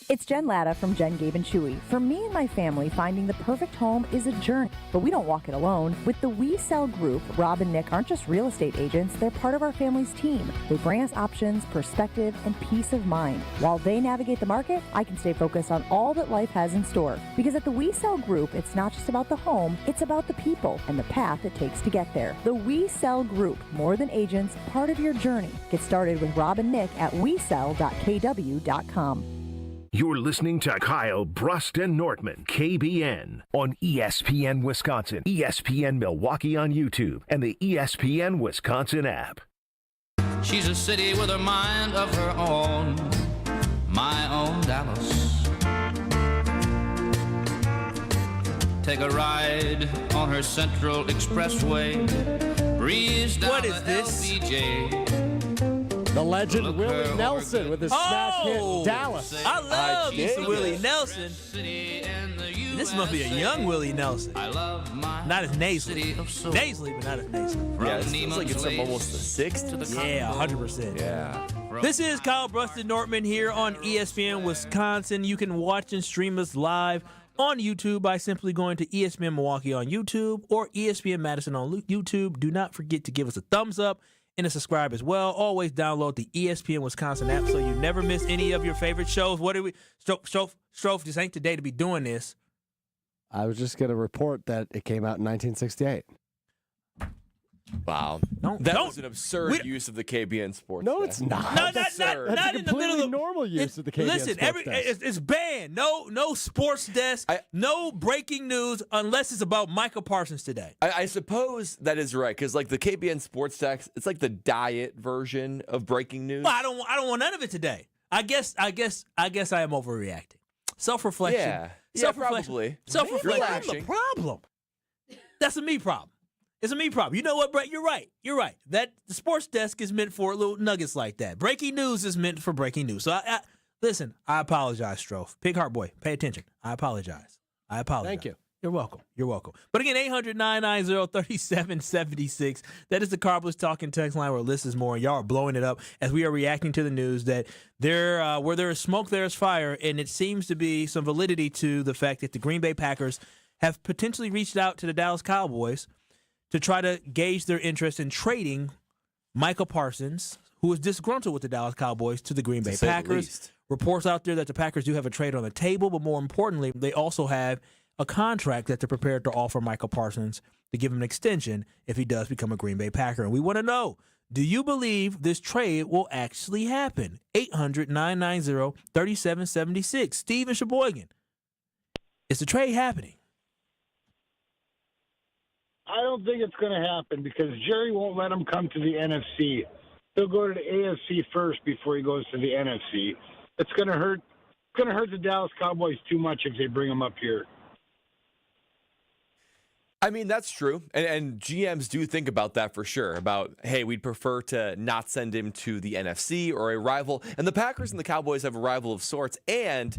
It's Jen Latta from Jen, Gabe, and Chewy. For me and my family, finding the perfect home is a journey, but we don't walk it alone. With the We Sell Group, Rob and Nick aren't just real estate agents, they're part of our family's team. They bring us options, perspective, and peace of mind. While they navigate the market, I can stay focused on all that life has in store. Because at the We Sell Group, it's not just about the home, it's about the people and the path it takes to get there. The We Sell Group, more than agents, part of your journey. Get started with Rob and Nick at wesell.kw.com. You're listening to Kyle, Brust, and Nortman, KBN, on ESPN Wisconsin, ESPN Milwaukee on YouTube, and the ESPN Wisconsin app. She's a city with a mind of her own, my own Dallas. Take a ride on her Central Expressway, breeze down the LBJ. The legend Willie Nelson with his smash hit Dallas. I love Mr. Willie Nelson. This must be a young Willie Nelson. Not as nasally. Nasally, but not as nasally. Yeah, it feels like it's almost the sixth. Yeah, 100%. Yeah. This is Kyle, Brust, and Nortman here on ESPN Wisconsin. You can watch and stream us live on YouTube by simply going to ESPN Milwaukee on YouTube or ESPN Madison on YouTube. Do not forget to give us a thumbs up and to subscribe as well. Always download the ESPN Wisconsin app so you never miss any of your favorite shows. What do we, Strofe, this ain't the day to be doing this. I was just going to report that it came out in 1968. Wow. That was an absurd use of the KBN Sports No, Desk. it's not. No, That's not in the middle of the normal use of the KBN Listen, Sports Desk. it's banned. No sports desk, no breaking news unless it's about Micah Parsons today. I suppose that is right, because like the KBN Sports Desk, it's like the diet version of breaking news. Well, I don't want none of it today. I guess I am overreacting. Self-reflection. Yeah, probably. Self-reflection. That's the problem. That's a me problem. It's a me problem. You know what, Brett? You're right. That the sports desk is meant for little nuggets like that. Breaking news is meant for breaking news. So listen, I apologize, Strofe. Pig Heart Boy, pay attention. I apologize. Thank you. You're welcome. But again, 800-990-3776. That is the Carbless Talking text line where Liz is more. Y'all are blowing it up as we are reacting to the news that where there is smoke, there is fire. And it seems to be some validity to the fact that the Green Bay Packers have potentially reached out to the Dallas Cowboys to try to gauge their interest in trading Micah Parsons, who is disgruntled with the Dallas Cowboys, to the Green Bay Packers. Reports out there that the Packers do have a trade on the table, but more importantly, they also have a contract that they're prepared to offer Micah Parsons to give him an extension if he does become a Green Bay Packer. And we want to know, do you believe this trade will actually happen? 800-990-3776. Steve in Sheboygan. Is the trade happening? I don't think it's going to happen because Jerry won't let him come to the NFC. He'll go to the AFC first before he goes to the NFC. It's going to hurt. It's going to hurt the Dallas Cowboys too much if they bring him up here. I mean, that's true. And GMs do think about that for sure. About, hey, we'd prefer to not send him to the NFC or a rival. And the Packers and the Cowboys have a rival of sorts. And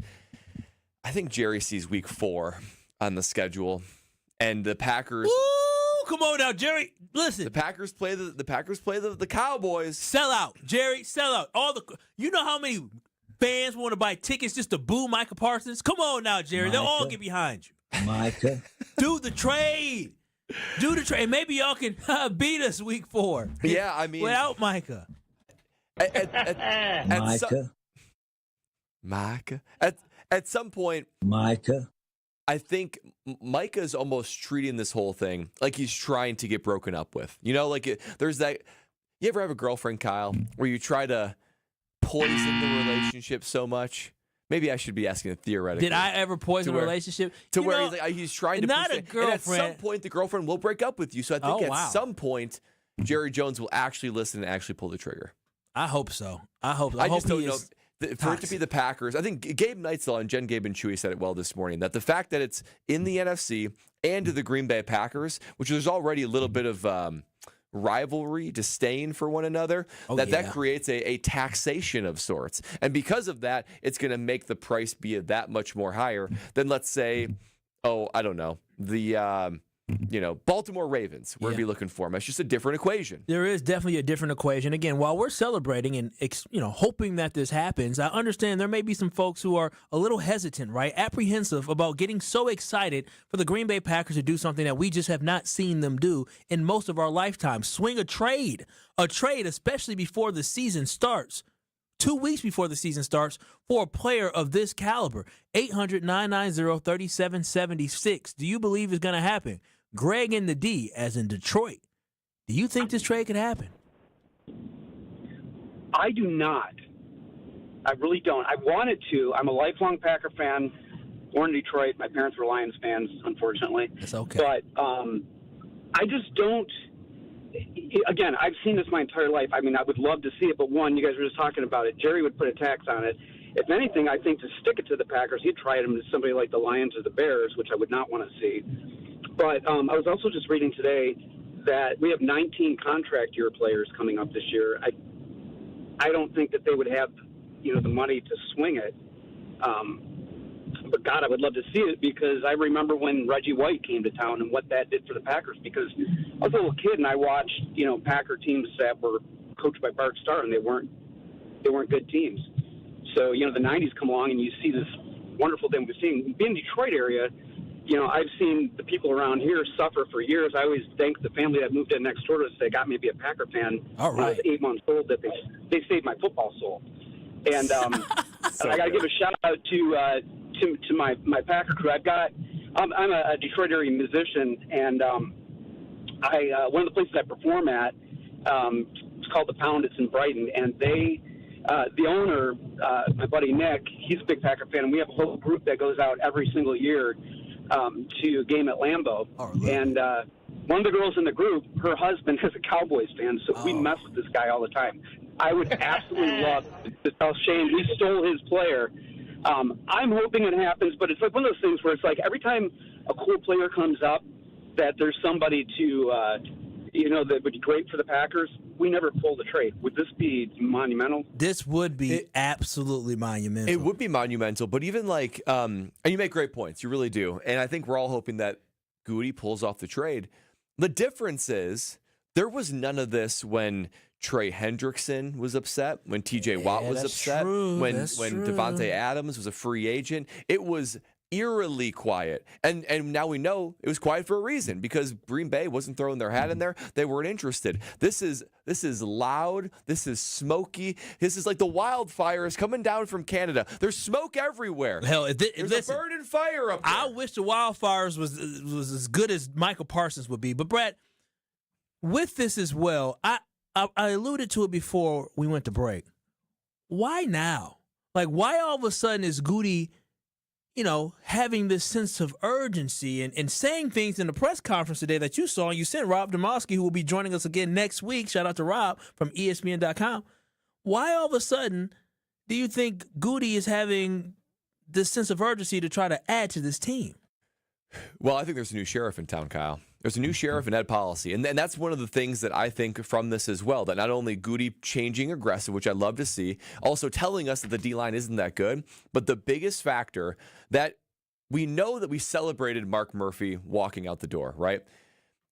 I think Jerry sees week 4 on the schedule. And the Packers... Come on now, Jerry. Listen. The Packers play the Cowboys. Sell out, Jerry. Sell out. You know how many fans want to buy tickets just to boo Micah Parsons? Come on now, Jerry. They'll all get behind you. Micah. Do the trade. Do the trade. Maybe y'all can beat us week 4. Yeah, I mean. Without Micah. Micah. At some point. Micah. I think Micah's almost treating this whole thing like he's trying to get broken up with. You know, like there's that. You ever have a girlfriend, Kyle, where you try to poison the relationship so much? Maybe I should be asking it theoretically. Did I ever poison a relationship? To where he's trying to not push a it. girlfriend. And at some point, the girlfriend will break up with you. So I think at some point, Jerry Jones will actually listen and actually pull the trigger. I hope so. I hope I just don't know. For it to be the Packers, I think Gabe Neitzel and Jen, Gabe, and Chewy said it well this morning, that the fact that it's in the NFC and to the Green Bay Packers, which there's already a little bit of rivalry, disdain for one another, that creates a taxation of sorts. And because of that, it's going to make the price be that much more higher than, let's say, I don't know, the Baltimore Ravens. We're going to be looking for them. It's just a different equation. There is definitely a different equation. Again, while we're celebrating and hoping that this happens, I understand there may be some folks who are a little hesitant, right? Apprehensive about getting so excited for the Green Bay Packers to do something that we just have not seen them do in most of our lifetime. Swing a trade, especially before the season starts. 2 weeks before the season starts for a player of this caliber. 800-990-3776. Do you believe it's going to happen? Greg in the D, as in Detroit. Do you think this trade could happen? I do not. I really don't. I wanted to. I'm a lifelong Packer fan, born in Detroit. My parents were Lions fans, unfortunately. That's okay. But I just don't. Again, I've seen this my entire life. I mean, I would love to see it, but one, you guys were just talking about it. Jerry would put a tax on it. If anything, I think to stick it to the Packers, he'd try them to somebody like the Lions or the Bears, which I would not want to see. But I was also just reading today that we have 19 contract year players coming up this year. I don't think that they would have, the money to swing it. But, God, I would love to see it because I remember when Reggie White came to town and what that did for the Packers because I was a little kid and I watched, Packer teams that were coached by Bart Starr and they weren't good teams. So, the 90s come along and you see this wonderful thing we're seeing. Being in the Detroit area, I've seen the people around here suffer for years. I always thank the family that moved in next door to us that got me to be a Packer fan when I was 8 months old that they saved my football soul. And I got to give a shout out to my Packer crew. I'm a Detroit area musician, and one of the places I perform at, it's called The Pound. It's in Brighton, and the owner, my buddy Nick, he's a big Packer fan, and we have a whole group that goes out every single year to a game at Lambeau. And one of the girls in the group, her husband is a Cowboys fan, so we mess with this guy all the time. I would absolutely love to tell Shane we stole his player. I'm hoping it happens, but it's like one of those things where it's like every time a cool player comes up that there's somebody to, that would be great for the Packers, we never pull the trade. Would this be monumental? This would be absolutely monumental. It would be monumental, but even like, and you make great points. You really do. And I think we're all hoping that Goody pulls off the trade. The difference is there was none of this when Trey Hendrickson was upset, when TJ Watt was upset, when Devontae Adams was a free agent. It was eerily quiet. And now we know it was quiet for a reason because Green Bay wasn't throwing their hat in there. They weren't interested. This is loud. This is smoky. This is like the wildfires coming down from Canada. There's smoke everywhere. Hell, there's a burning fire up there. I wish the wildfires was as good as Micah Parsons would be. But Brett, with this as well, I alluded to it before we went to break. Why now? Like, why all of a sudden is Goody, having this sense of urgency and saying things in the press conference today that you saw? And you sent Rob Demoski, who will be joining us again next week. Shout out to Rob from ESPN.com. Why all of a sudden do you think Goody is having this sense of urgency to try to add to this team? Well, I think there's a new sheriff in town, Kyle. There's a new sheriff in Ed Policy. And that's one of the things that I think from this as well, that not only Goody changing aggressive, which I love to see, also telling us that the D-line isn't that good, but the biggest factor that we know that we celebrated Mark Murphy walking out the door, right?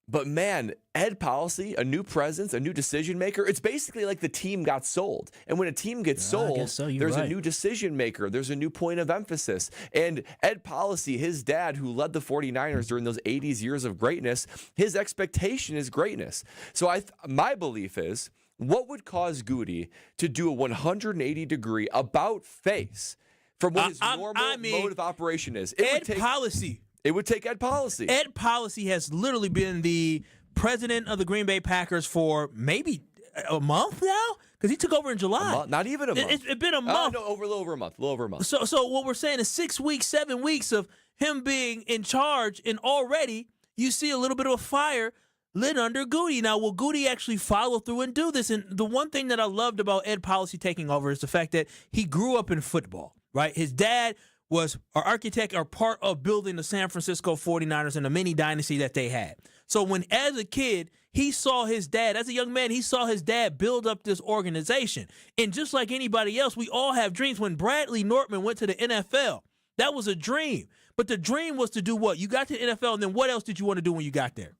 But man, Ed Policy, a new presence, a new decision maker, it's basically like the team got sold. And when a team gets sold, there's a new decision maker. There's a new point of emphasis. And Ed Policy, his dad, who led the 49ers during those 80s years of greatness, his expectation is greatness. So my belief is, what would cause Goody to do a 180-degree about-face from what his normal mode of operation is? Policy. It would take Ed Policy. Ed Policy has literally been the president of the Green Bay Packers for maybe a month now, because he took over in July. Not even a month. It's been a month. No, a little over a month. So what we're saying is 6 weeks, 7 weeks of him being in charge, and already you see a little bit of a fire lit under Goody. Now, will Goody actually follow through and do this? And the one thing that I loved about Ed Policy taking over is the fact that he grew up in football, right? His dad was our architect or part of building the San Francisco 49ers and the mini dynasty that they had. So when, as a kid, he saw his dad, as a young man, he saw his dad build up this organization. And just like anybody else, we all have dreams. When Bradley Nortman went to the NFL, that was a dream. But the dream was to do what? You got to the NFL, and then what else did you want to do when you got there?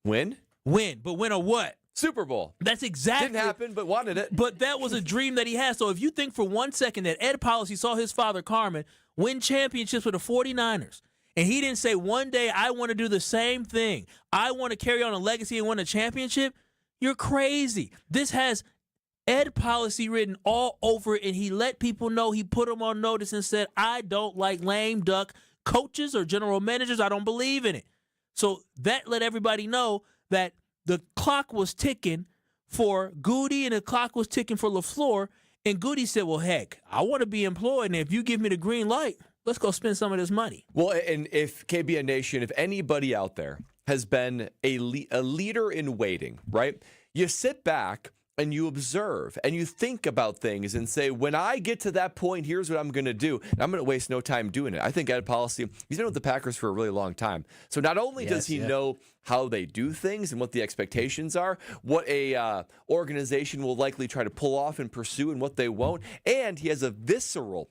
Win. But win or what? Super Bowl. That's exactly. Didn't happen, but wanted it. But that was a dream that he had. So if you think for 1 second that Ed Policy saw his father, Carmen, win championships with the 49ers, and he didn't say one day, I want to do the same thing, I want to carry on a legacy and win a championship, you're crazy. This has Ed Policy written all over it, and he let people know, he put them on notice and said, I don't like lame duck coaches or general managers. I don't believe in it. So that let everybody know that the clock was ticking for Goody and the clock was ticking for LaFleur. And Goody said, well, heck, I want to be employed. And if you give me the green light, let's go spend some of this money. Well, and if KBN Nation, if anybody out there has been a leader in waiting, right? You sit back and you observe and you think about things and say, when I get to that point, here's what I'm going to do. And I'm going to waste no time doing it. I think Ed Policy, he's been with the Packers for a really long time. So not only does he know how they do things and what the expectations are, what a organization will likely try to pull off and pursue and what they won't, and he has a visceral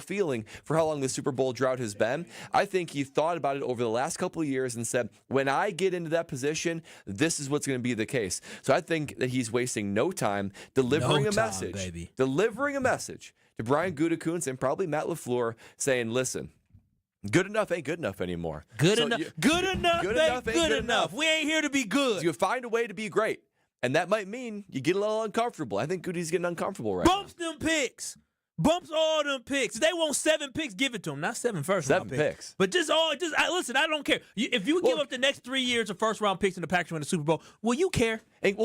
feeling for how long the Super Bowl drought has been. I think he thought about it over the last couple of years and said, when I get into that position, this is what's going to be the case. So I think that he's wasting no time delivering a message to Brian Gutekunst and probably Matt LaFleur saying, listen, good enough ain't good enough anymore. Good enough ain't good enough. We ain't here to be good. So you find a way to be great. And that might mean you get a little uncomfortable. I think Goody's getting uncomfortable right now. Bumps them picks. Bumps all them picks. If they want 7 picks, give it to them. Not 7 first-round picks. 7 picks. But listen, I don't care. If you give up the next 3 years of first-round picks in the Packers win the Super Bowl, will you care?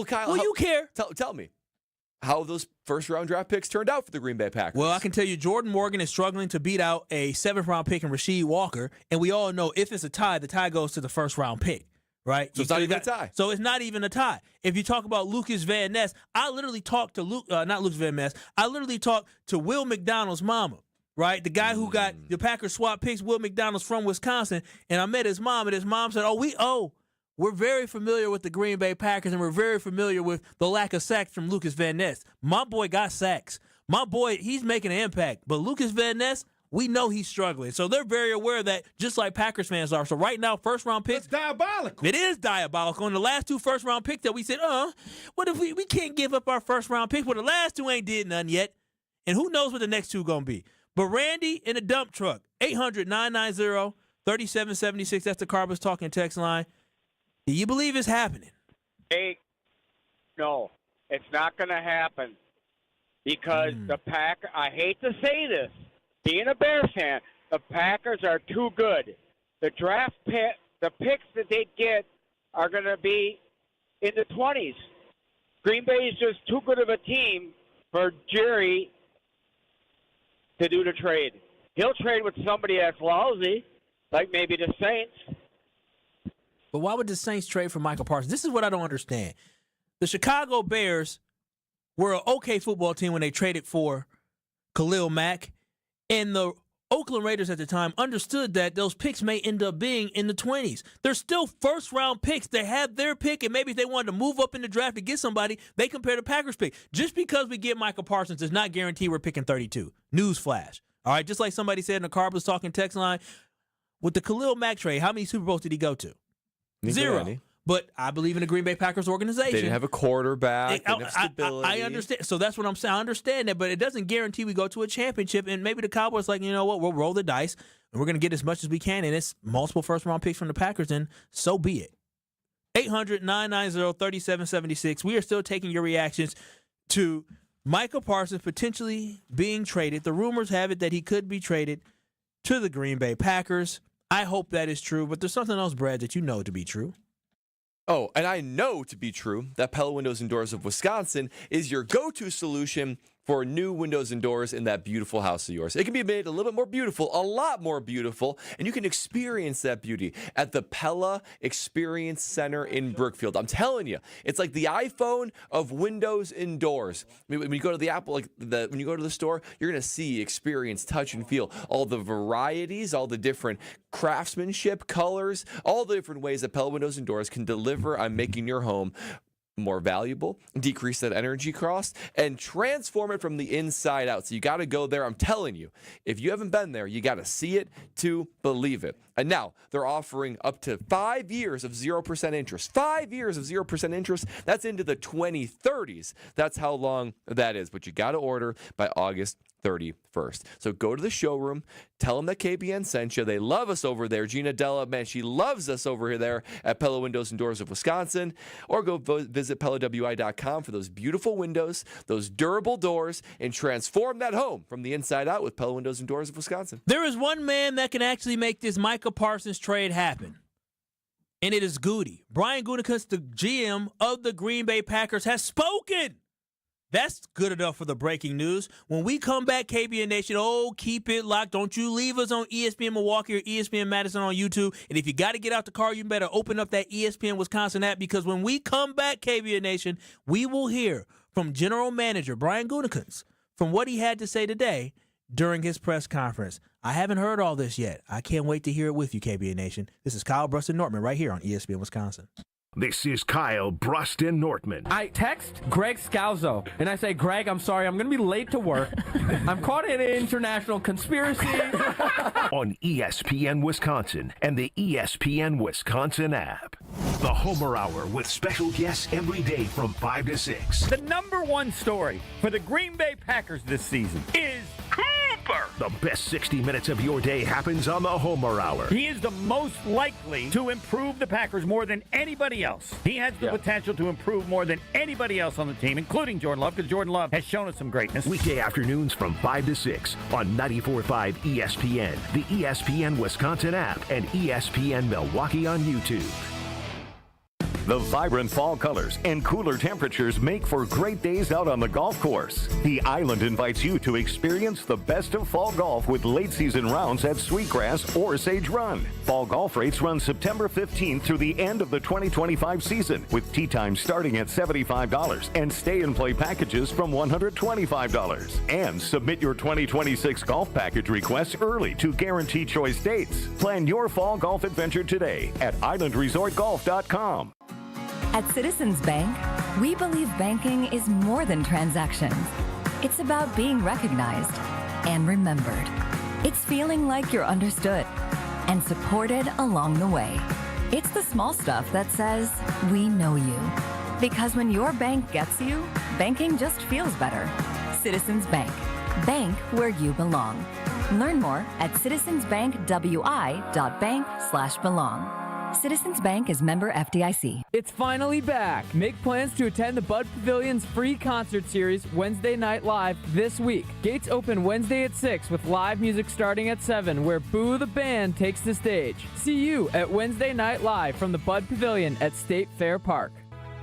Kyle, will you care? Tell me how those first-round draft picks turned out for the Green Bay Packers. Well, I can tell you Jordan Morgan is struggling to beat out a 7th-round pick in Rasheed Walker, and we all know if it's a tie, the tie goes to the first-round pick, right? So it's not even a tie. So it's not even a tie. If you talk about Lucas Van Ness, I literally talked to not Lucas Van Ness, I literally talked to Will McDonald's mama, right? The guy who got the Packers swap picks, Will McDonald's from Wisconsin, and I met his mom, and his mom said, we're very familiar with the Green Bay Packers, and we're very familiar with the lack of sacks from Lucas Van Ness. My boy got sacks. My boy, he's making an impact. But Lucas Van Ness, we know he's struggling. So they're very aware of that, just like Packers fans are. So right now, first-round picks. It's diabolical. It is diabolical. And the last 2 first-round picks that we said, what if we can't give up our first-round picks? Well, the last 2 ain't did none yet. And who knows what the next 2 going to be. But Randy in a dump truck, 800-990-3776. That's the Carbus Talking text line. Do you believe it's happening? Hey, no, it's not going to happen because the Packers, I hate to say this, being a Bears fan, the Packers are too good. The draft pick, the picks that they get are going to be in the 20s. Green Bay is just too good of a team for Jerry to do the trade. He'll trade with somebody that's lousy, like maybe the Saints. But why would the Saints trade for Micah Parsons? This is what I don't understand. The Chicago Bears were an okay football team when they traded for Khalil Mack, and the Oakland Raiders at the time understood that those picks may end up being in the 20s. They're still first-round picks. They have their pick, and maybe if they wanted to move up in the draft to get somebody, they compare the Packers pick. Just because we get Micah Parsons does not guarantee we're picking 32. Newsflash. All right, just like somebody said in the Carbus Talking text line, with the Khalil Mack trade, how many Super Bowls did he go to? Zero. But I believe in the Green Bay Packers organization. They didn't have a quarterback. They didn't have stability. I understand. So that's what I'm saying. I understand that, but it doesn't guarantee we go to a championship. And maybe the Cowboys like, you know what, we'll roll the dice, and we're going to get as much as we can, and it's multiple first-round picks from the Packers, and so be it. 800-990-3776. We are still taking your reactions to Micah Parsons potentially being traded. The rumors have it that he could be traded to the Green Bay Packers. I hope that is true, but there's something else, Brad, that you know to be true. Oh, and I know to be true that Pella Windows and Doors of Wisconsin is your go-to solution for new windows and doors in that beautiful house of yours. It can be made a little bit more beautiful, a lot more beautiful, and you can experience that beauty at the Pella Experience Center in Brookfield. I'm telling you, it's like the iPhone of windows and doors. I mean, when you go to the Apple, when you go to the store, you're going to see, experience, touch, and feel all the varieties, all the different craftsmanship, colors, all the different ways that Pella Windows and Doors can deliver on making your home more valuable, decrease that energy cost, and transform it from the inside out. So you got to go there. I'm telling you, if you haven't been there, you got to see it to believe it. And now they're offering up to 5 years of 0% interest. 5 years of 0% interest. That's into the 2030s. That's how long that is. But you got to order by August 31st. So go to the showroom, tell them that KBN sent you. They love us over there. Gina Della, man, she loves us over there at Pella Windows and Doors of Wisconsin. Or go visit PellaWI.com for those beautiful windows, those durable doors, and transform that home from the inside out with Pella Windows and Doors of Wisconsin. There is one man that can actually make this Micah Parsons trade happen, and it is Goody. Brian Gutekunst, the GM of the Green Bay Packers, has spoken. That's good enough for the breaking news. When we come back, KBN Nation, keep it locked. Don't you leave us on ESPN Milwaukee or ESPN Madison on YouTube. And if you got to get out the car, you better open up that ESPN Wisconsin app, because when we come back, KBN Nation, we will hear from General Manager Brian Gutekunst from what he had to say today during his press conference. I haven't heard all this yet. I can't wait to hear it with you, KBN Nation. This is Kyle, Brust, and Nortman right here on ESPN Wisconsin. This is Kyle, Brust, and Nortman. I text Greg Scalzo, and I say, Greg, I'm sorry, I'm going to be late to work. I'm caught in an international conspiracy. On ESPN Wisconsin and the ESPN Wisconsin app. The Homer Hour with special guests every day from 5 to 6. The number one story for the Green Bay Packers this season is Cooper. The best 60 minutes of your day happens on the Homer Hour. He is the most likely to improve the Packers more than anybody else. He has the potential to improve more than anybody else on the team, including Jordan Love, because Jordan Love has shown us some greatness. Weekday afternoons from 5 to 6 on 94.5 ESPN, the ESPN Wisconsin app, and ESPN Milwaukee on YouTube. The vibrant fall colors and cooler temperatures make for great days out on the golf course. The Island invites you to experience the best of fall golf with late season rounds at Sweetgrass or Sage Run. Fall golf rates run September 15th through the end of the 2025 season, with tee times starting at $75 and stay and play packages from $125. And submit your 2026 golf package requests early to guarantee choice dates. Plan your fall golf adventure today at islandresortgolf.com. At Citizens Bank, we believe banking is more than transactions. It's about being recognized and remembered. It's feeling like you're understood and supported along the way. It's the small stuff that says, we know you. Because when your bank gets you, banking just feels better. Citizens Bank. Bank where you belong. Learn more at citizensbankwi.bank/belong. Citizens Bank is member FDIC. It's finally back. Make plans to attend the Bud Pavilion's free concert series Wednesday Night Live this week. Gates open Wednesday at 6 with live music starting at 7, where Boo the Band takes the stage. See you at Wednesday Night Live from the Bud Pavilion at State Fair Park.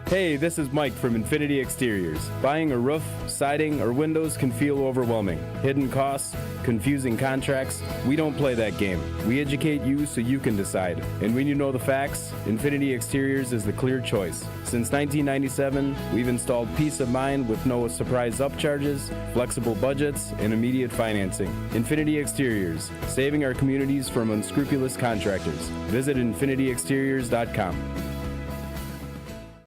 Hey, this is Mike from Infinity Exteriors. Buying a roof, siding, or windows can feel overwhelming. Hidden costs, confusing contracts. We don't play that game. We educate you so you can decide. And when you know the facts, Infinity Exteriors is the clear choice. Since 1997, we've installed peace of mind with no surprise upcharges, flexible budgets, and immediate financing. Infinity Exteriors, saving our communities from unscrupulous contractors. Visit infinityexteriors.com.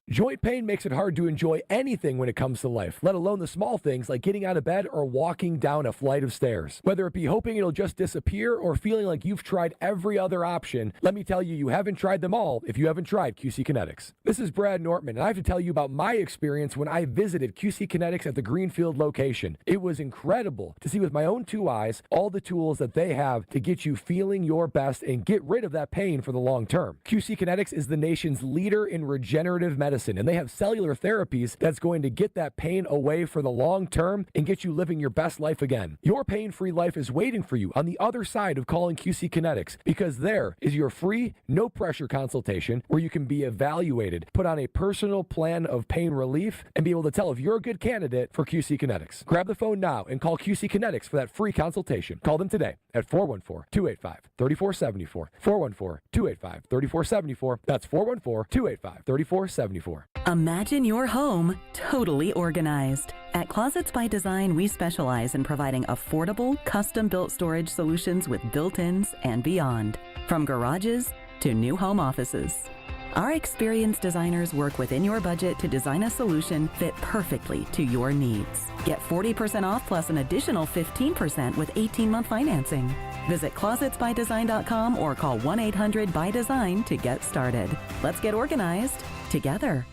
Joint pain makes it hard to enjoy anything when it comes to life, let alone the small things like getting out of bed or walking down a flight of stairs. Whether it be hoping it'll just disappear or feeling like you've tried every other option, let me tell you haven't tried them all if you haven't tried QC Kinetics. This is Brad Nortman, and I have to tell you about my experience when I visited QC Kinetics at the Greenfield location. It was incredible to see with my own two eyes all the tools that they have to get you feeling your best and get rid of that pain for the long term. QC Kinetics is the nation's leader in regenerative medicine, and they have cellular therapies that's going to get that pain away for the long term and get you living your best life again. Your pain-free life is waiting for you on the other side of calling QC Kinetics, because there is your free, no-pressure consultation where you can be evaluated, put on a personal plan of pain relief, and be able to tell if you're a good candidate for QC Kinetics. Grab the phone now and call QC Kinetics for that free consultation. Call them today at 414-285-3474. 414-285-3474. That's 414-285-3474. Imagine your home totally organized. At Closets by Design, we specialize in providing affordable, custom-built storage solutions with built-ins and beyond, from garages to new home offices. Our experienced designers work within your budget to design a solution fit perfectly to your needs. Get 40% off plus an additional 15% with 18-month financing. Visit closetsbydesign.com or call 1-800-BY-DESIGN to get started. Let's get organized together.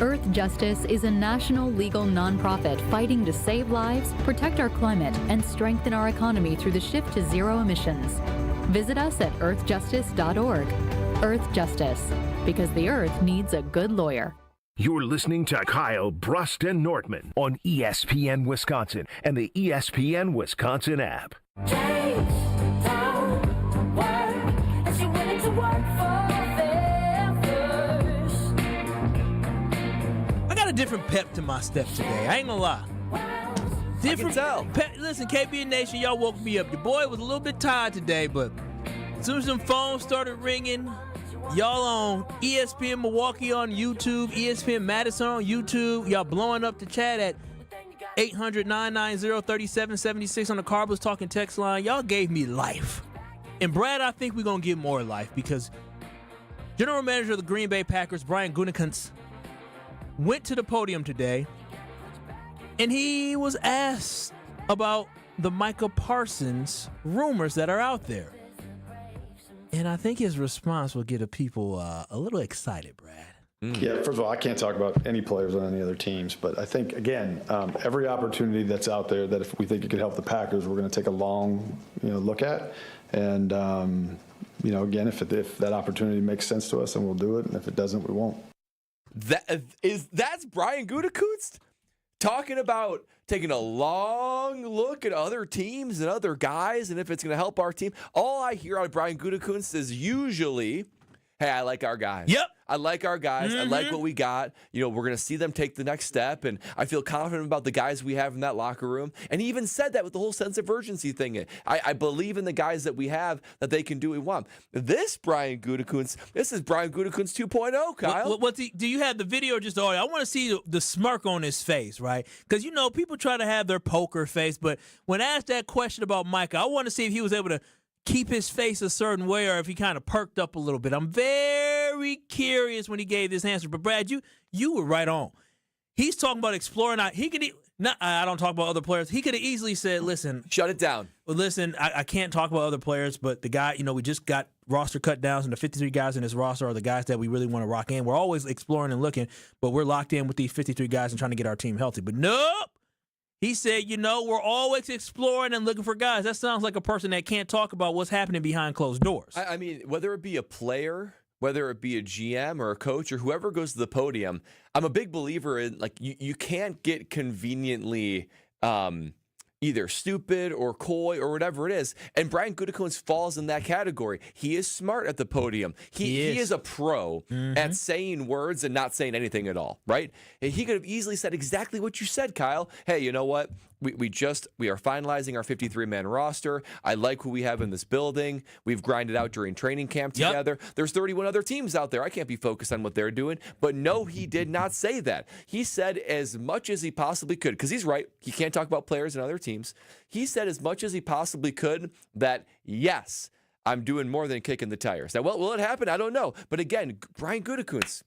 Earth Justice is a national legal nonprofit fighting to save lives, protect our climate, and strengthen our economy through the shift to zero emissions. Visit us at earthjustice.org. Earth Justice, because the earth needs a good lawyer. You're listening to Kyle, Brust, and Nortman on ESPN Wisconsin and the ESPN Wisconsin app. I got a different pep to my step today. I ain't gonna lie. Different pep. Listen, KBN Nation, y'all woke me up. Your boy was a little bit tired today, but as soon as them phones started ringing, y'all on ESPN Milwaukee on YouTube, ESPN Madison on YouTube, y'all blowing up the chat at 800-990-3776 on the Carbless Talking text line. Y'all gave me life. And Brad, I think we're going to get more life because General Manager of the Green Bay Packers, Brian Gutekunst, went to the podium today and he was asked about the Micah Parsons rumors that are out there. And I think his response will get the people a little excited, Brad. Yeah, first of all, I can't talk about any players on any other teams, but I think, again, every opportunity that's out there that if we think it could help the Packers, we're going to take a long look at. And, again, if that opportunity makes sense to us, then we'll do it. And if it doesn't, we won't. That's Brian Gutekunst talking about taking a long look at other teams and other guys and if it's going to help our team. All I hear out of Brian Gutekunst is usually, hey, I like our guys. Yep. I like our guys. I like what we got. We're going to see them take the next step, and I feel confident about the guys we have in that locker room. And he even said that with the whole sense of urgency thing. I believe in the guys that we have, that they can do what we want. This is Brian Gutekunst 2.0, Kyle. Do you have the video or just audio? I want to see the smirk on his face, right? Because, people try to have their poker face, but when asked that question about Micah, I want to see if he was able to keep his face a certain way or if he kind of perked up a little bit. I'm very curious when he gave this answer. But, Brad, you were right on. He's talking about exploring. I don't talk about other players. He could have easily said, listen. Shut it down. Well, listen, I can't talk about other players, but the guy, we just got roster cut downs, and the 53 guys in this roster are the guys that we really want to rock in. We're always exploring and looking, but we're locked in with these 53 guys and trying to get our team healthy. But nope. He said, we're always exploring and looking for guys. That sounds like a person that can't talk about what's happening behind closed doors. I mean, whether it be a player, whether it be a GM or a coach or whoever goes to the podium, I'm a big believer in, you can't get conveniently either stupid or coy or whatever it is. And Brian Gutekunst falls in that category. He is smart at the podium. He is a pro at saying words and not saying anything at all, right? And he could have easily said exactly what you said, Kyle. Hey, you know what? We are finalizing our 53-man roster. I like who we have in this building. We've grinded out during training camp together. Yep. There's 31 other teams out there. I can't be focused on what they're doing. But no, he did not say that. He said as much as he possibly could, because he's right. He can't talk about players and other teams. He said as much as he possibly could that, yes, I'm doing more than kicking the tires. Now, will it happen? I don't know. But again, Brian Gutekunst,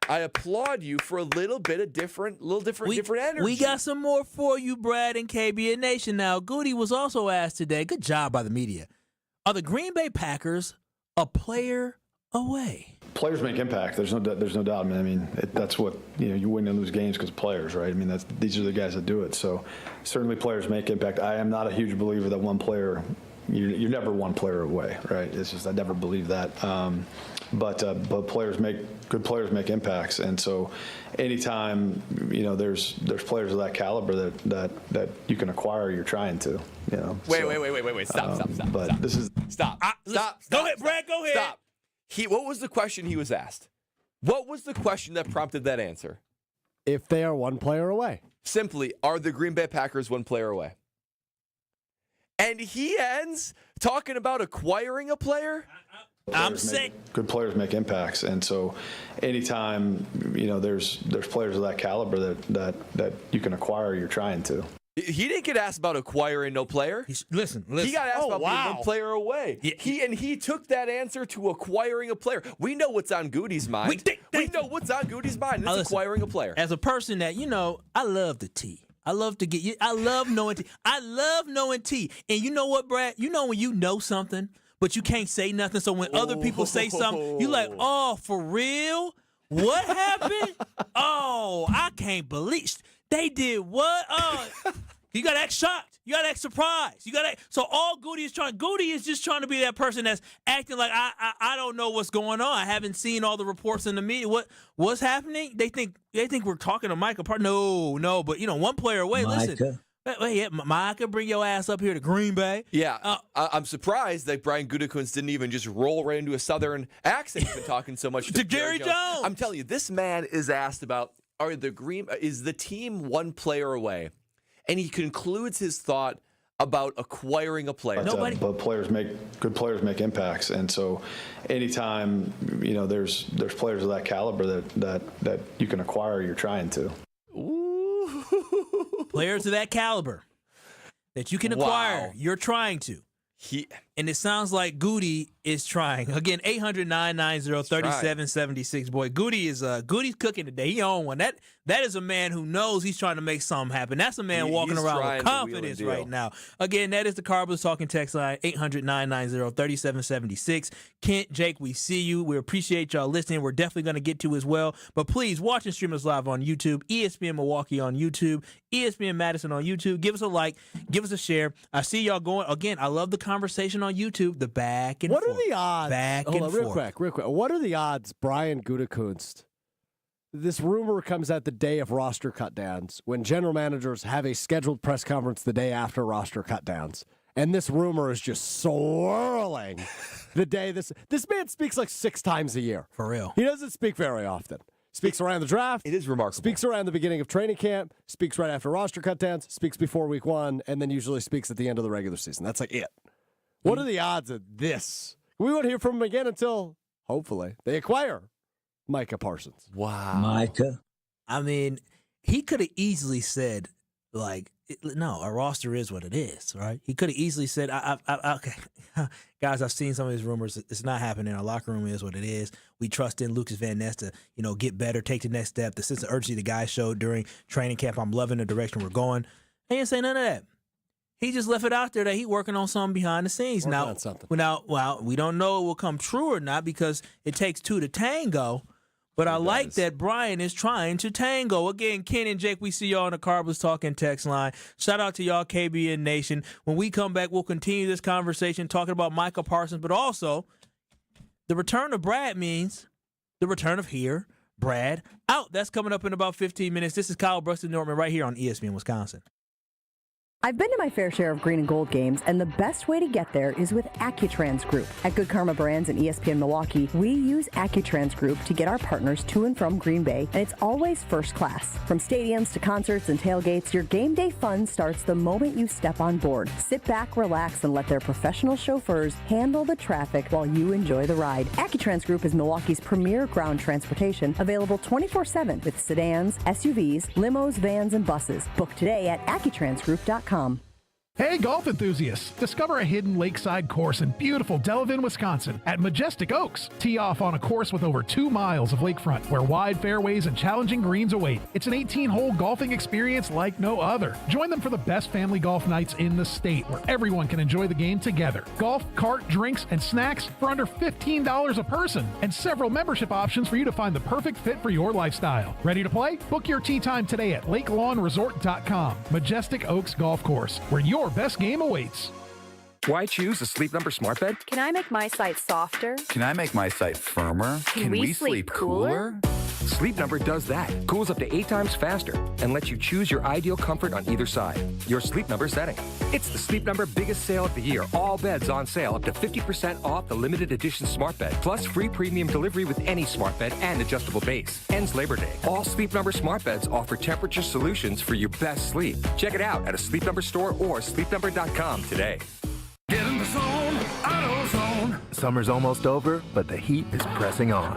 I applaud you for a little bit of different energy. We got some more for you, Brad and KBN Nation. Now, Goody was also asked today, good job by the media, are the Green Bay Packers a player away? Players make impact. There's no doubt. I mean, that's what you win and lose games because of players, right? I mean, these are the guys that do it. So certainly players make impact. I am not a huge believer that one player. You're never one player away, right? It's just I never believe that. But good players make impacts, and so anytime there's players of that caliber that you can acquire, you're trying to. Wait. Stop. But this is stop. Go ahead, Brad. Go ahead. Stop. What was the question he was asked? What was the question that prompted that answer? If they are one player away. Simply, are the Green Bay Packers one player away? And he ends talking about acquiring a player? I'm sick. Good players make impacts, and so anytime there's players of that caliber that you can acquire, you're trying to. He didn't get asked about acquiring no player. Listen. He got asked about being one player away. Yeah. He took that answer to acquiring a player. We know what's on Goody's mind. We know what's on Goody's mind. It's acquiring a player. As a person that I love the tea. I love to get you. I love knowing tea. I love knowing tea. And you know what, Brad? You know when you know something, but you can't say nothing. So when other people say something, you like, oh, for real? What happened? Oh, I can't believe they did what? Oh, you got to act shocked. You got to act surprised. So all Goody is just trying to be that person that's acting like I don't know what's going on. I haven't seen all the reports in the media. What's happening? They think we're talking to Micah Parsons. No. But one player away. Micah. Listen. Wait, Micah, bring your ass up here to Green Bay. Yeah, I'm surprised that Brian Gutekunst didn't even just roll right into a Southern accent. He's been talking so much to Jerry Jones. I'm telling you, this man is asked about is the team one player away, and he concludes his thought about acquiring a player. But good players make impacts, and so anytime there's players of that caliber that you can acquire, you're trying to. Players of that caliber that you can acquire, you're trying to. And it sounds like Goody is trying. Again, 800-990-3776. Boy, Goody's cooking today. He on one. That is a man who knows he's trying to make something happen. That's a man walking around with confidence right now. Again, that is the Carbless Talking text line, 800-990-3776. Kent, Jake, we see you. We appreciate y'all listening. We're definitely going to get to as well. But please watch and stream us live on YouTube, ESPN Milwaukee on YouTube, ESPN Madison on YouTube. Give us a like. Give us a share. I see y'all going. Again, I love the conversation on YouTube, the back and forth. What are the odds? Hold on, real quick. What are the odds Brian Gutekunst, this rumor comes at the day of roster cutdowns, when general managers have a scheduled press conference the day after roster cutdowns, and this rumor is just swirling the day this man speaks like 6 times a year. For real. He doesn't speak very often. Speaks around the draft. It is remarkable. Speaks around the beginning of training camp. Speaks right after roster cutdowns. Speaks before week 1, and then usually speaks at the end of the regular season. That's like it. What are the odds of this? We won't hear from him again until, hopefully, they acquire Micah Parsons. Wow. Micah. I mean, he could have easily said, no, our roster is what it is, right? He could have easily said, okay, guys, I've seen some of these rumors. It's not happening. Our locker room is what it is. We trust in Lucas Van Ness to, get better, take the next step. The sense of urgency the guy showed during training camp, I'm loving the direction we're going. He didn't say none of that. He just left it out there that he's working on something behind the scenes. We don't know it will come true or not because it takes 2 to tango. But I like that Brian is trying to tango. Again, Ken and Jake, we see y'all on the Carbless Talking text line. Shout out to y'all, KBN Nation. When we come back, we'll continue this conversation talking about Micah Parsons, but also the return of Brad means the return of Brad out. That's coming up in about 15 minutes. This is Kyle Brust and Nortman right here on ESPN Wisconsin. I've been to my fair share of green and gold games, and the best way to get there is with Accutrans Group. At Good Karma Brands and ESPN Milwaukee, we use Accutrans Group to get our partners to and from Green Bay, and it's always first class. From stadiums to concerts and tailgates, your game day fun starts the moment you step on board. Sit back, relax, and let their professional chauffeurs handle the traffic while you enjoy the ride. Accutrans Group is Milwaukee's premier ground transportation, available 24/7 with sedans, SUVs, limos, vans, and buses. Book today at AccuTransGroup.com. Hey, golf enthusiasts! Discover a hidden lakeside course in beautiful Delavan, Wisconsin at Majestic Oaks. Tee off on a course with over 2 miles of lakefront where wide fairways and challenging greens await. It's an 18-hole golfing experience like no other. Join them for the best family golf nights in the state where everyone can enjoy the game together. Golf, cart, drinks, and snacks for under $15 a person and several membership options for you to find the perfect fit for your lifestyle. Ready to play? Book your tee time today at lakelawnresort.com. Majestic Oaks Golf Course, where your best game awaits. Why choose a Sleep Number smart bed? Can I make my site softer? Can I make my site firmer? Can we sleep cooler? Sleep Number does that. Cools up to 8 times faster and lets you choose your ideal comfort on either side. Your Sleep Number setting. It's the Sleep Number biggest sale of the year. All beds on sale up to 50% off the limited edition smart bed. Plus free premium delivery with any smart bed and adjustable base. Ends Labor Day. All Sleep Number smart beds offer temperature solutions for your best sleep. Check it out at a Sleep Number store or sleepnumber.com today. Get in the zone, AutoZone. Summer's almost over, but the heat is pressing on.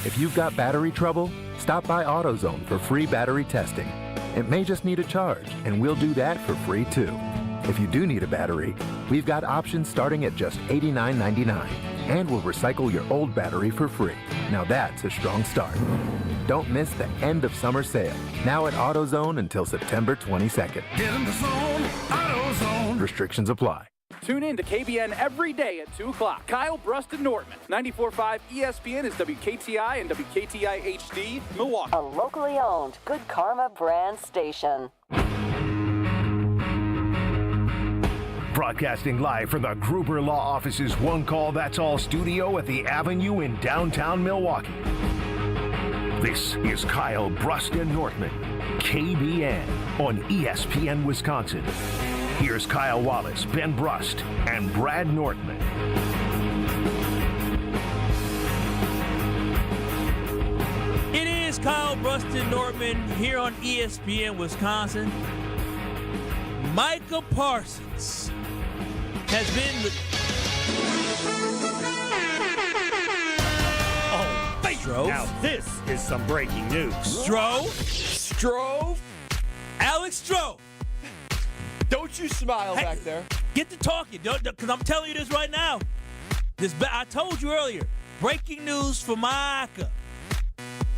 If you've got battery trouble, stop by AutoZone for free battery testing. It may just need a charge, and we'll do that for free too. If you do need a battery, we've got options starting at just $89.99, and we'll recycle your old battery for free. Now that's a strong start. Don't miss the end of summer sale, now at AutoZone until September 22nd. Get in the zone, AutoZone. Restrictions apply. Tune in to KBN every day at 2 o'clock. Kyle, Brust, and Nortman. 94.5 ESPN is WKTI and WKTI HD, Milwaukee. A locally owned Good Karma brand station. Broadcasting live from the Gruber Law Office's One Call That's All studio at the Avenue in downtown Milwaukee. This is Kyle, Brust, and Nortman, KBN on ESPN Wisconsin. Here's Kyle Wallace, Ben Brust, and Brad Nortman. It is Kyle, Brust, and Nortman here on ESPN Wisconsin. Micah Parsons has been Strove. Now this is some breaking news. Strove? Alex Strove. Don't you smile back there. Get to talking, because I'm telling you this right now. I told you earlier, breaking news for Micah.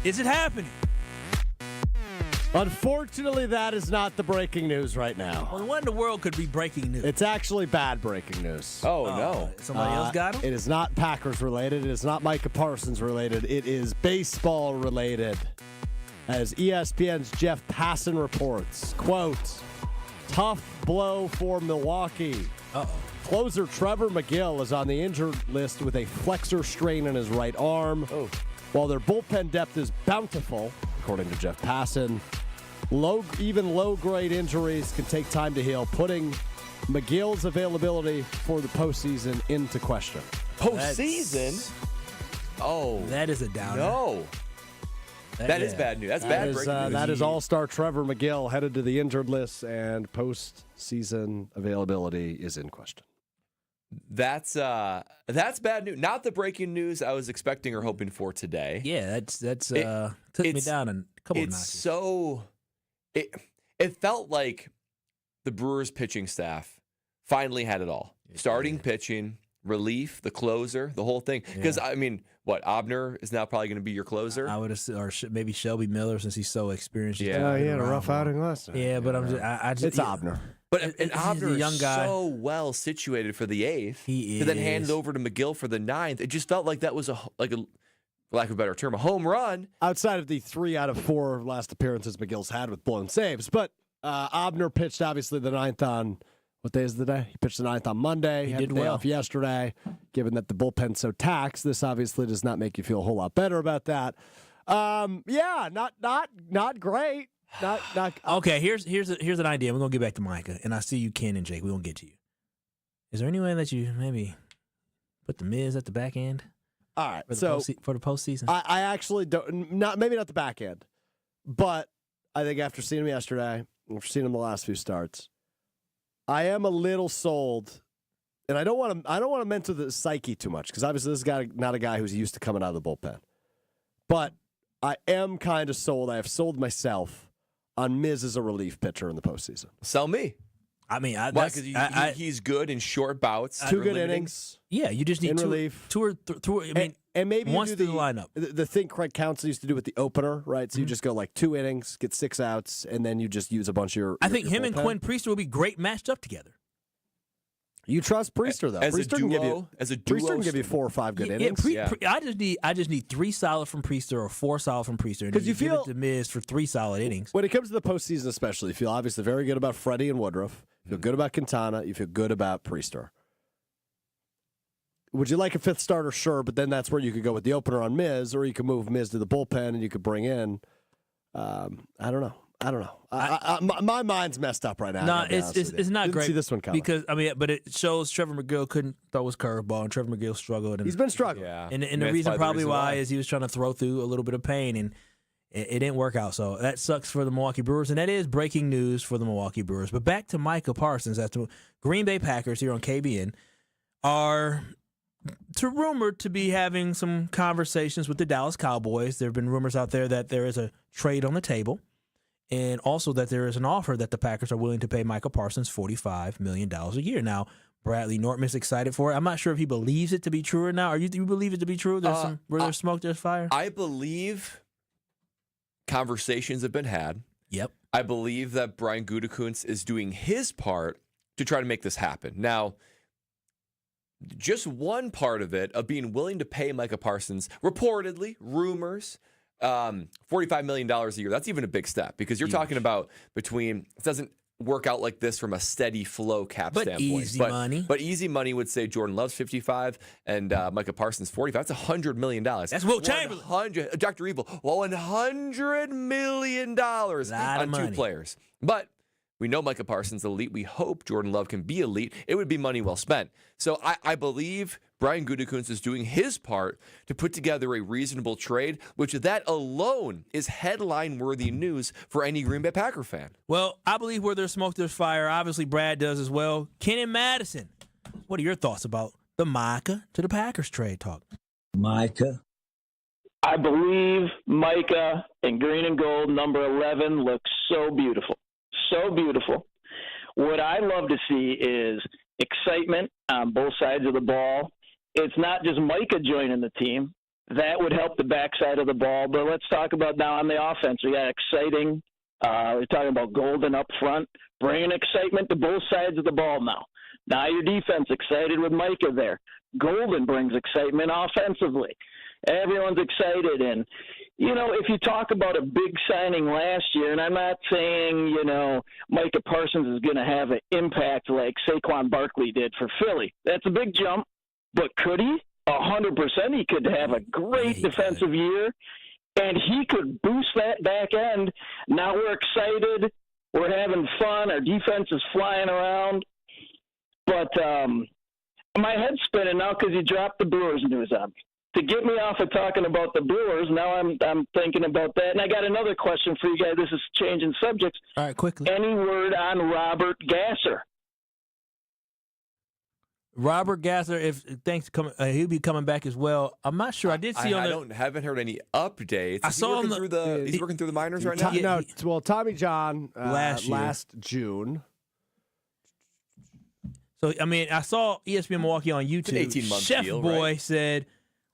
Is it happening? Unfortunately, that is not the breaking news right now. Well, what in the world could be breaking news? It's actually bad breaking news. Oh, no. Somebody else got him? It is not Packers related. It is not Micah Parsons related. It is baseball related. As ESPN's Jeff Passan reports, quote, tough blow for Milwaukee. Closer Trevor McGill is on the injured list with a flexor strain in his right arm. While their bullpen depth is bountiful, according to Jeff Passan, even low-grade injuries can take time to heal, putting McGill's availability for the postseason into question. Postseason? That is a downer. No. That is bad news. That's bad breaking news. That is all-star Trevor McGill headed to the injured list, and postseason availability is in question. That's bad news. Not the breaking news I was expecting or hoping for today. Yeah, that's took me down a couple of notches. It felt like the Brewers pitching staff finally had it all. Starting pitching, relief, the closer, the whole thing. Because I mean, Obner is now probably going to be your closer. I would assume, or maybe Shelby Miller, since he's so experienced. He had a rough outing last night. Yeah, but it's Obner. But Obner a young guy, is so well situated for the 8th. He to then hand it over to McGill for the 9th. It just felt like that was for lack of a better term, a home run. Outside of the 3 out of 4 last appearances McGill's had with blown saves. But Obner pitched, obviously, the 9th on, what day is the day? He pitched the 9th on Monday. He had did the day well. off yesterday. Given that the bullpen's so taxed, this obviously does not make you feel a whole lot better about that. Not great. Not okay. Here's an idea. We're gonna get back to Micah, and I see you, Ken and Jake. We're gonna get to you. Is there any way that you maybe put the Miz at the back end? All right. For the postseason, I actually don't. Maybe not the back end, but I think after seeing him yesterday, after seeing him the last few starts, I am a little sold. And I don't want to mentor the psyche too much because obviously this is not a guy who's used to coming out of the bullpen. But I am kind of sold. I have sold myself on Miz as a relief pitcher in the postseason. Sell me. I mean, because he's good in short bouts. Two good innings. Yeah, you just need in two relief. I mean, and maybe once you do through the lineup. The thing Craig Counsell used to do with the opener, right? So you just go like 2 innings, get 6 outs, and then you just use a bunch of your. I think your him and bullpen. Quinn Priester will be great matched up together. You trust Priester though. As Priester a duo, can give you, as a duo, Priester can give you 4 or 5 good innings. I just need 3 solid from Priester or 4 solid from Priester, and you give feel it to Miz for 3 solid innings. When it comes to the postseason, especially, you feel obviously very good about Freddie and Woodruff. You feel good about Quintana. You feel good about Priester. Would you like a 5th starter? Sure, but then that's where you could go with the opener on Miz, or you could move Miz to the bullpen and you could bring in. I don't know. My mind's messed up right now. No, it's not Didn't great. See this one coming because but it shows Trevor McGill couldn't throw his curveball, and Trevor McGill struggled. And he's been struggling. Yeah, and the reason probably why is he was trying to throw through a little bit of pain, and it didn't work out. So that sucks for the Milwaukee Brewers, and that is breaking news for the Milwaukee Brewers. But back to Micah Parsons, as the Green Bay Packers here on KBN are rumored to be having some conversations with the Dallas Cowboys. There have been rumors out there that there is a trade on the table, and also that there is an offer that the Packers are willing to pay Micah Parsons $45 million a year. Now, Bradley Nortman is excited for it. I'm not sure if he believes it to be true or not. Are you believe it to be true? Where there's smoke, there's fire? I believe conversations have been had. Yep. I believe that Brian Gutekunst is doing his part to try to make this happen. Now, just one part of it, of being willing to pay Micah Parsons, reportedly, rumors, $45 million a year. That's even a big step because you're talking about it doesn't work out like this from a steady flow cap standpoint. Easy money. But easy money would say Jordan Love's 55 and Micah Parsons 45. That's $100 million. That's Wilt Chamberlain. Dr. Evil. Well, $100 million on money. 2 players. But we know Micah Parsons is elite. We hope Jordan Love can be elite. It would be money well spent. So I believe Brian Gutekunst is doing his part to put together a reasonable trade, which that alone is headline-worthy news for any Green Bay Packer fan. Well, I believe where there's smoke, there's fire. Obviously, Brad does as well. Kenny Madison, what are your thoughts about the Micah to the Packers trade talk? Micah. I believe Micah in green and gold, number 11, looks so beautiful. So beautiful. What I love to see is excitement on both sides of the ball. It's not just Micah joining the team. That would help the backside of the ball. But let's talk about now on the offense. We got exciting. We're talking about Golden up front, bringing excitement to both sides of the ball now. Now your defense excited with Micah there. Golden brings excitement offensively. Everyone's excited. And, if you talk about a big signing last year, and I'm not saying, Micah Parsons is going to have an impact like Saquon Barkley did for Philly. That's a big jump. But could he? 100%. He could have a great defensive year, and he could boost that back end. Now we're excited. We're having fun. Our defense is flying around. But my head's spinning now because you dropped the Brewers news on me. To get me off of talking about the Brewers, now I'm thinking about that. And I got another question for you guys. This is changing subjects. All right, quickly. Any word on Robert Gasser? Robert Gasser, he'll be coming back as well. I'm not sure. I did see haven't heard any updates. I saw him. He's working through the minors right now. Well, Tommy John last June. So I saw ESPN Milwaukee on YouTube. It's an 18-month Chef deal, Boy right? said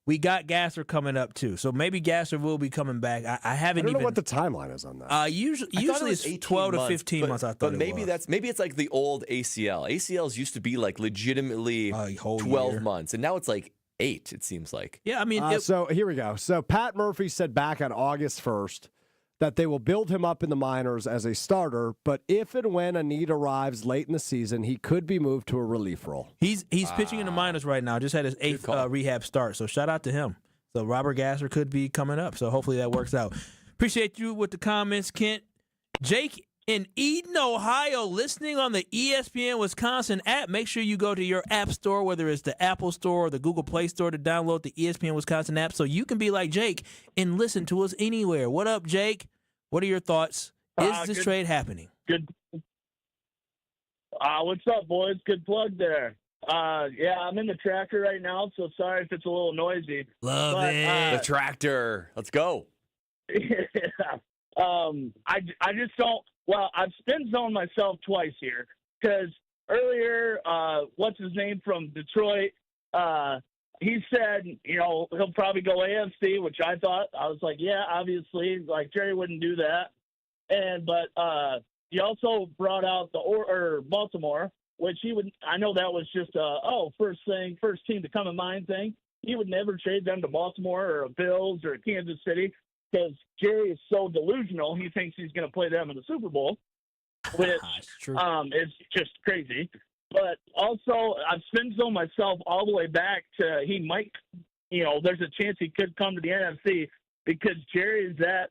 we got Gasser coming up too. So maybe Gasser will be coming back. I don't know what the timeline is on that. Usually it's 12 to 15 months. I thought, maybe it's like the old ACL. ACLs used to be like legitimately 12 months, and now it's like 8. It seems like. Yeah, so here we go. So Pat Murphy said back on August 1st that they will build him up in the minors as a starter, but if and when a need arrives late in the season, he could be moved to a relief role. He's pitching in the minors right now. Just had his 8th rehab start, so shout out to him. So Robert Gasser could be coming up, so hopefully that works out. Appreciate you with the comments, Kent. Jake in Eden, Ohio, listening on the ESPN Wisconsin app. Make sure you go to your app store, whether it's the Apple Store or the Google Play Store, to download the ESPN Wisconsin app so you can be like Jake and listen to us anywhere. What up, Jake? What are your thoughts? Is this trade happening? Good. What's up, boys? Good plug there. Yeah, I'm in the tractor right now, so sorry if it's a little noisy. Love it. The tractor. Let's go. Yeah. I just don't. Well, I've spin zoned myself twice here. because earlier, what's his name from Detroit? He said, he'll probably go AFC, which I was like, yeah, obviously, like Jerry wouldn't do that. But he also brought out the Baltimore, which he would. I know that was just first team to come in mind thing. He would never trade them to Baltimore or a Bills or a Kansas City because Jerry is so delusional. He thinks he's going to play them in the Super Bowl, which is just crazy. But also, I've spin zoned myself all the way back to he might, there's a chance he could come to the NFC because Jerry is that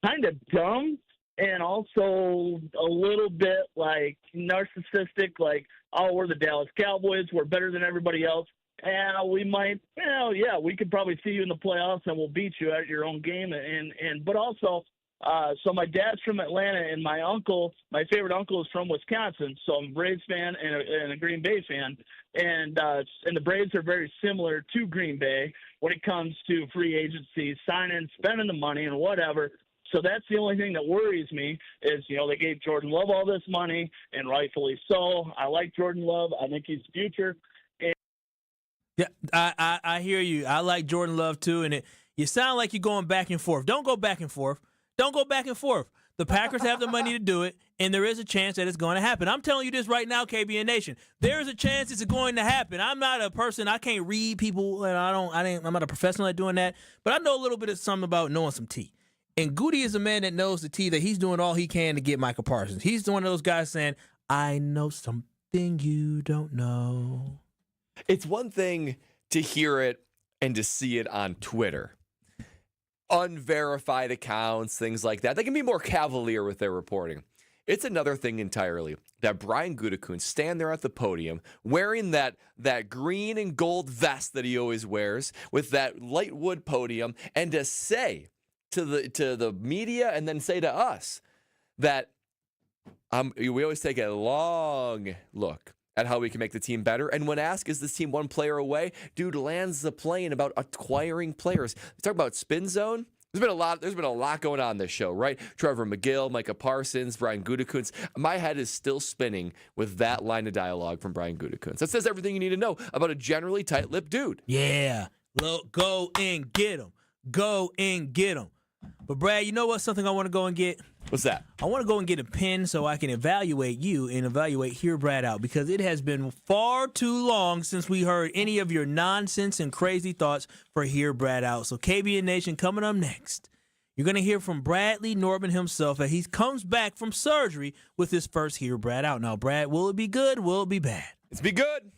kind of dumb and also a little bit like narcissistic, like, we're the Dallas Cowboys, we're better than everybody else. And we might, we could probably see you in the playoffs and we'll beat you at your own game. But also, so my dad's from Atlanta and my favorite uncle is from Wisconsin. So I'm a Braves fan and a Green Bay fan. And the Braves are very similar to Green Bay when it comes to free agency, signing, spending the money and whatever. So that's the only thing that worries me is, they gave Jordan Love all this money and rightfully so. I like Jordan Love. I think he's the future. Yeah, I hear you. I like Jordan Love too, and you sound like you're going back and forth. Don't go back and forth. Don't go back and forth. The Packers have the money to do it, and there is a chance that it's going to happen. I'm telling you this right now, KBN Nation. There is a chance it's going to happen. I'm not a person. I can't read people, and I'm not a professional at doing that. But I know a little bit of something about knowing some tea. And Goody is a man that knows the tea that he's doing all he can to get Micah Parsons. He's one of those guys saying, "I know something you don't know." It's one thing to hear it and to see it on Twitter. Unverified accounts, things like that. They can be more cavalier with their reporting. It's another thing entirely that Brian Gutekunst stand there at the podium wearing that green and gold vest that he always wears with that light wood podium and to say to the media and then say to us that we always take a long look at how we can make the team better. And when asked, is this team one player away? Dude lands the plane about acquiring players. Talk about spin zone. There's been a lot going on this show, right? Trevor McGill, Micah Parsons, Brian Gutekunst. My head is still spinning with that line of dialogue from Brian Gutekunst. That says everything you need to know about a generally tight-lipped dude. Yeah. Go and get him. Go and get him. But, Brad, you know what? Something I want to go and get? What's that? I want to go and get a pen so I can evaluate you and evaluate Hear Brad Out because it has been far too long since we heard any of your nonsense and crazy thoughts for Hear Brad Out. So, KBN Nation, coming up next, you're going to hear from Bradley Nortman himself as he comes back from surgery with his first Hear Brad Out. Now, Brad, will it be good? Will it be bad? It's be good.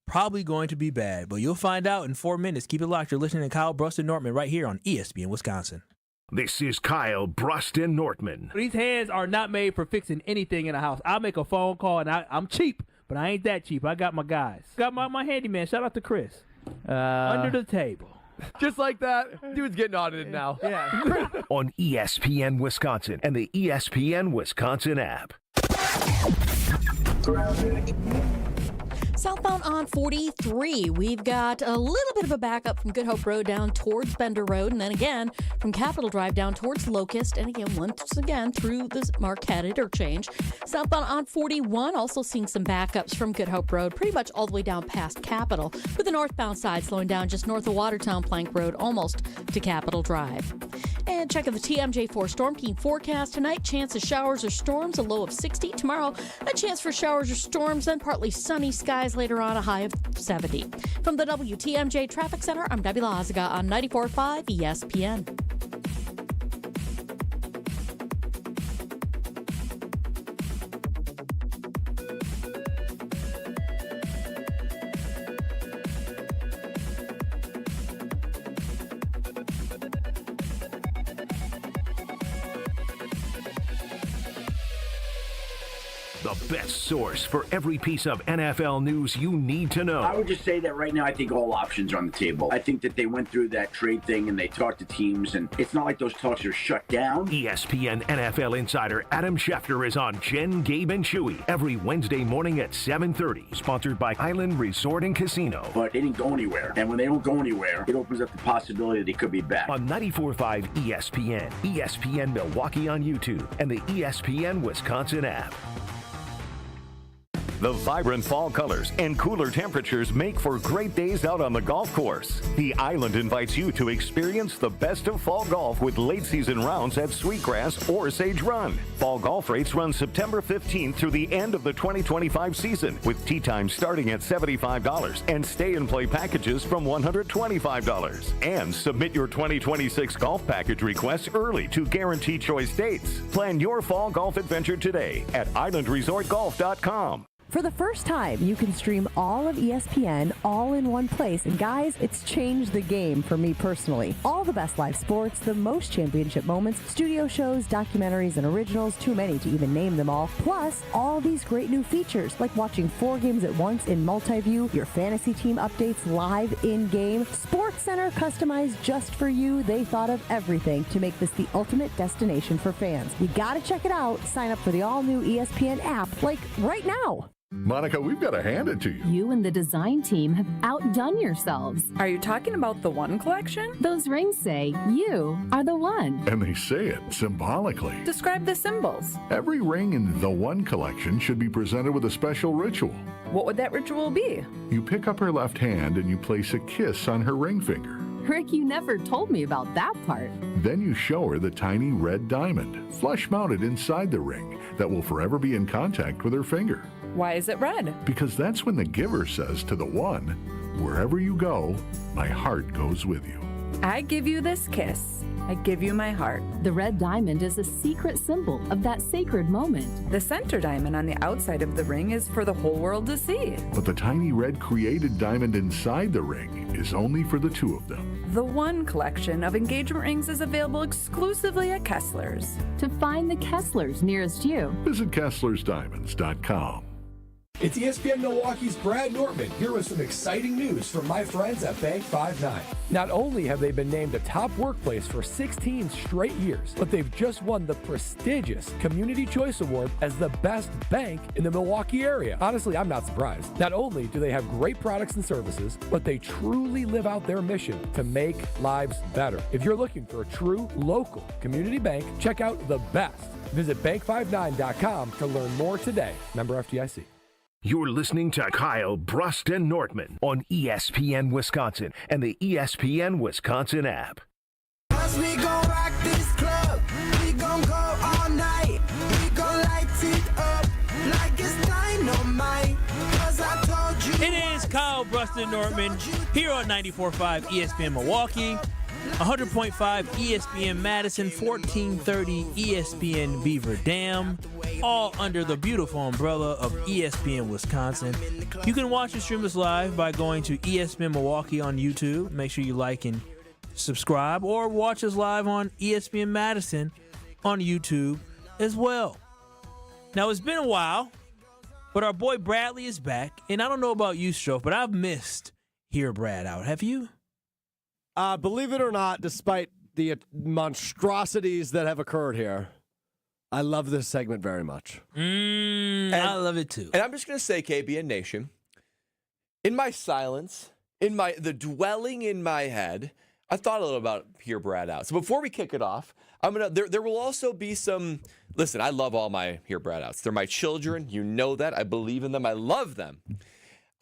Probably going to be bad, but you'll find out in 4 minutes. Keep it locked. You're listening to Kyle, Brust, and Nortman right here on ESPN Wisconsin. This is Kyle, Brust, and Nortman. These hands are not made for fixing anything in a house. I'll make a phone call, and I'm cheap, but I ain't that cheap. I got my guys. Got my handyman. Shout out to Chris. Under the table. Just like that, dude's getting audited now. Yeah. On ESPN Wisconsin and the ESPN Wisconsin app. Southbound on 43, we've got a little bit of a backup from Good Hope Road down towards Bender Road, and then again from Capitol Drive down towards Locust, and again, once again through the Marquette interchange. Southbound on 41, also seeing some backups from Good Hope Road, pretty much all the way down past Capitol, with the northbound side slowing down just north of Watertown Plank Road, almost to Capitol Drive. And checking the TMJ4 Storm Team forecast tonight, chance of showers or storms, a low of 60. Tomorrow, a chance for showers or storms, then partly sunny skies later on, a high of 70. From the WTMJ Traffic Center, I'm Debbie Lazaga on 94.5 ESPN. The best source for every piece of NFL news you need to know. I would just say that right now I think all options are on the table. I think that they went through that trade thing and they talked to teams, and it's not like those talks are shut down. ESPN NFL insider Adam Schefter is on Jen, Gabe, and Chewy every Wednesday morning at 7:30. Sponsored by Island Resort and Casino. But they didn't go anywhere. And when they don't go anywhere, it opens up the possibility that they could be back. On 94.5 ESPN, ESPN Milwaukee on YouTube, and the ESPN Wisconsin app. The vibrant fall colors and cooler temperatures make for great days out on the golf course. The Island invites you to experience the best of fall golf with late season rounds at Sweetgrass or Sage Run. Fall golf rates run September 15th through the end of the 2025 season, with tee times starting at $75 and stay and play packages from $125. And submit your 2026 golf package requests early to guarantee choice dates. Plan your fall golf adventure today at islandresortgolf.com. For the first time, you can stream all of ESPN all in one place. And guys, it's changed the game for me personally. All the best live sports, the most championship moments, studio shows, documentaries, and originals, too many to even name them all. Plus, all these great new features, like watching 4 games at once in multi-view, your fantasy team updates live in-game, Sports Center customized just for you. They thought of everything to make this the ultimate destination for fans. You gotta check it out. Sign up for the all-new ESPN app, like right now. Monica, we've got to hand it to you. You and the design team have outdone yourselves. Are you talking about the One collection? Those rings say you are the one. And they say it symbolically. Describe the symbols. Every ring in the One collection should be presented with a special ritual. What would that ritual be? You pick up her left hand and you place a kiss on her ring finger. Rick, you never told me about that part. Then you show her the tiny red diamond, flush mounted inside the ring, that will forever be in contact with her finger. Why is it red? Because that's when the giver says to the one, wherever you go, my heart goes with you. I give you this kiss. I give you my heart. The red diamond is a secret symbol of that sacred moment. The center diamond on the outside of the ring is for the whole world to see. But the tiny red created diamond inside the ring is only for the two of them. The One collection of engagement rings is available exclusively at Kessler's. To find the Kessler's nearest you, visit KesslersDiamonds.com. It's ESPN Milwaukee's Brad Nortman here with some exciting news from my friends at Bank 5-9. Not only have they been named a top workplace for 16 straight years, but they've just won the prestigious Community Choice Award as the best bank in the Milwaukee area. Honestly, I'm not surprised. Not only do they have great products and services, but they truly live out their mission to make lives better. If you're looking for a true local community bank, check out the best. Visit bank59.com to learn more today. Member FDIC. You're listening to Kyle, Brust, and Nortman on ESPN Wisconsin and the ESPN Wisconsin app. We gon' rock this club. We gon' go all night. We gon' light it up like it's dynamite. 'Cause I told you. It is Kyle, Brust, and Nortman here on 94.5 ESPN Milwaukee, 100.5 ESPN Madison, 1430 ESPN Beaver Dam, all under the beautiful umbrella of ESPN Wisconsin. You can watch and stream us live by going to ESPN Milwaukee on YouTube. Make sure you like and subscribe, or watch us live on ESPN Madison on YouTube as well. Now, it's been a while, but our boy Bradley is back, and I don't know about you, Stroke, but I've missed Hear Brad Out. Have you? Believe it or not, despite the monstrosities that have occurred here, I love this segment very much. I love it too. And I'm just going to say, KBN Nation, in my silence, the dwelling in my head, I thought a little about Hear Brad Out. So before we kick it off, there will also be some. Listen, I love all my Hear Brad Outs. They're my children. You know that. I believe in them. I love them.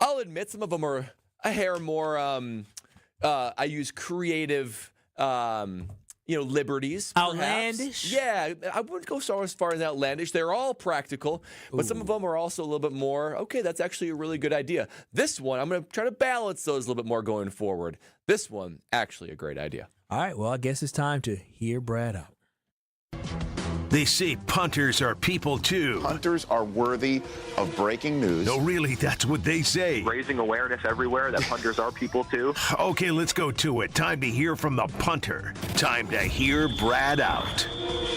I'll admit some of them are a hair more. I use creative, liberties. Outlandish? Perhaps. Yeah, I wouldn't go so as far as outlandish. They're all practical, but some of them are also a little bit more, okay, that's actually a really good idea. This one, I'm going to try to balance those a little bit more going forward. This one, actually a great idea. All right, well, I guess it's time to Hear Brad Out. They say punters are people too. Punters are worthy of breaking news. No, really, that's what they say. Raising awareness everywhere that punters are people too. Okay, let's go to it. Time to hear from the punter. Time to Hear Brad Out.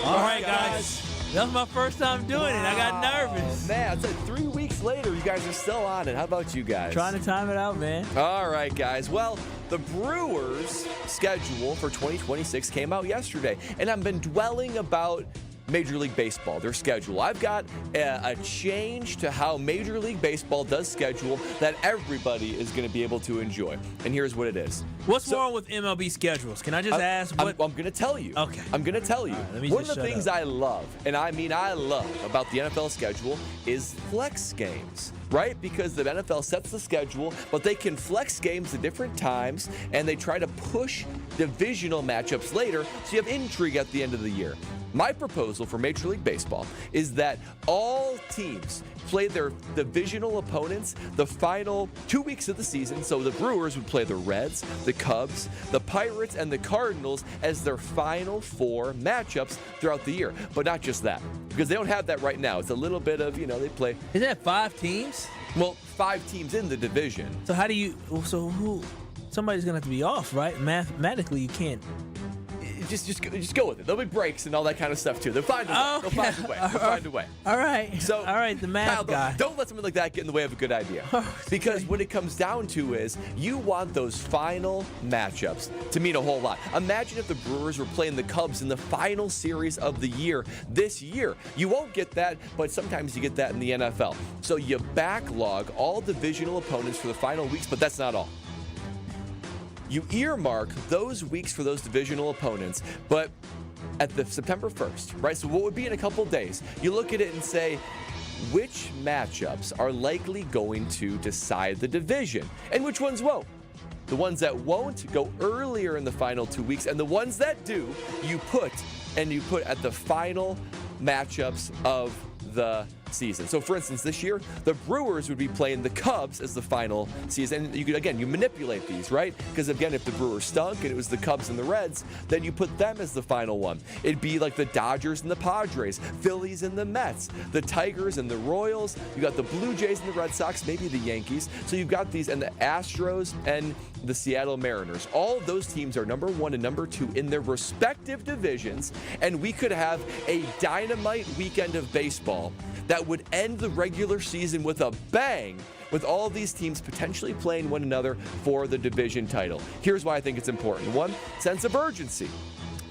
All right, guys. That was my first time doing it. I got nervous. Man, it's like 3 weeks later, you guys are still on it. How about you guys? Trying to time it out, man. All right, guys. Well, the Brewers' schedule for 2026 came out yesterday, and I've been dwelling about Major League Baseball, their schedule. I've got a change to how Major League Baseball does schedule that everybody is going to be able to enjoy. And here's what it is. What's wrong with MLB schedules? Can I just ask what? I'm going to tell you. Okay. I'm going to tell you. Right, one of the things I love, and I mean I love about the NFL schedule is flex games. right? Because the NFL sets the schedule, but they can flex games at different times, and they try to push divisional matchups later, so you have intrigue at the end of the year. My proposal for Major League Baseball is that all teams play their divisional opponents the final 2 weeks of the season. So the Brewers would play the Reds, the Cubs, the Pirates, and the Cardinals as their final 4 matchups throughout the year. But not just that, because they don't have that right now. It's a little bit of, they play. Is that 5 teams? Well, 5 teams in the division. So how do you, somebody's going to have to be off, right? Mathematically, you can't. Just go with it. There'll be breaks and all that kind of stuff too. They'll find a way. They'll find a way. They'll find a way. All right. So, all right, the math Kyle, guy. Don't let something like that get in the way of a good idea. Because what it comes down to is you want those final matchups to mean a whole lot. Imagine if the Brewers were playing the Cubs in the final series of the year this year. You won't get that, but sometimes you get that in the NFL. So you backlog all divisional opponents for the final weeks, but that's not all. You earmark those weeks for those divisional opponents, but at the September 1st, right? So what would be in a couple days? You look at it and say, which matchups are likely going to decide the division and which ones won't? The ones that won't go earlier in the final 2 weeks, and the ones that do, you put at the final matchups of the season. So for instance, this year, the Brewers would be playing the Cubs as the final season. And you manipulate these, right? Because again, if the Brewers stunk and it was the Cubs and the Reds, then you put them as the final one. It'd be like the Dodgers and the Padres, Phillies and the Mets, the Tigers and the Royals. You got the Blue Jays and the Red Sox, maybe the Yankees. So you've got these, and the Astros and the Seattle Mariners. All of those teams are number 1 and number 2 in their respective divisions, and we could have a dynamite weekend of baseball that would end the regular season with a bang, with all of these teams potentially playing one another for the division title. Here's why I think it's important. 1, sense of urgency.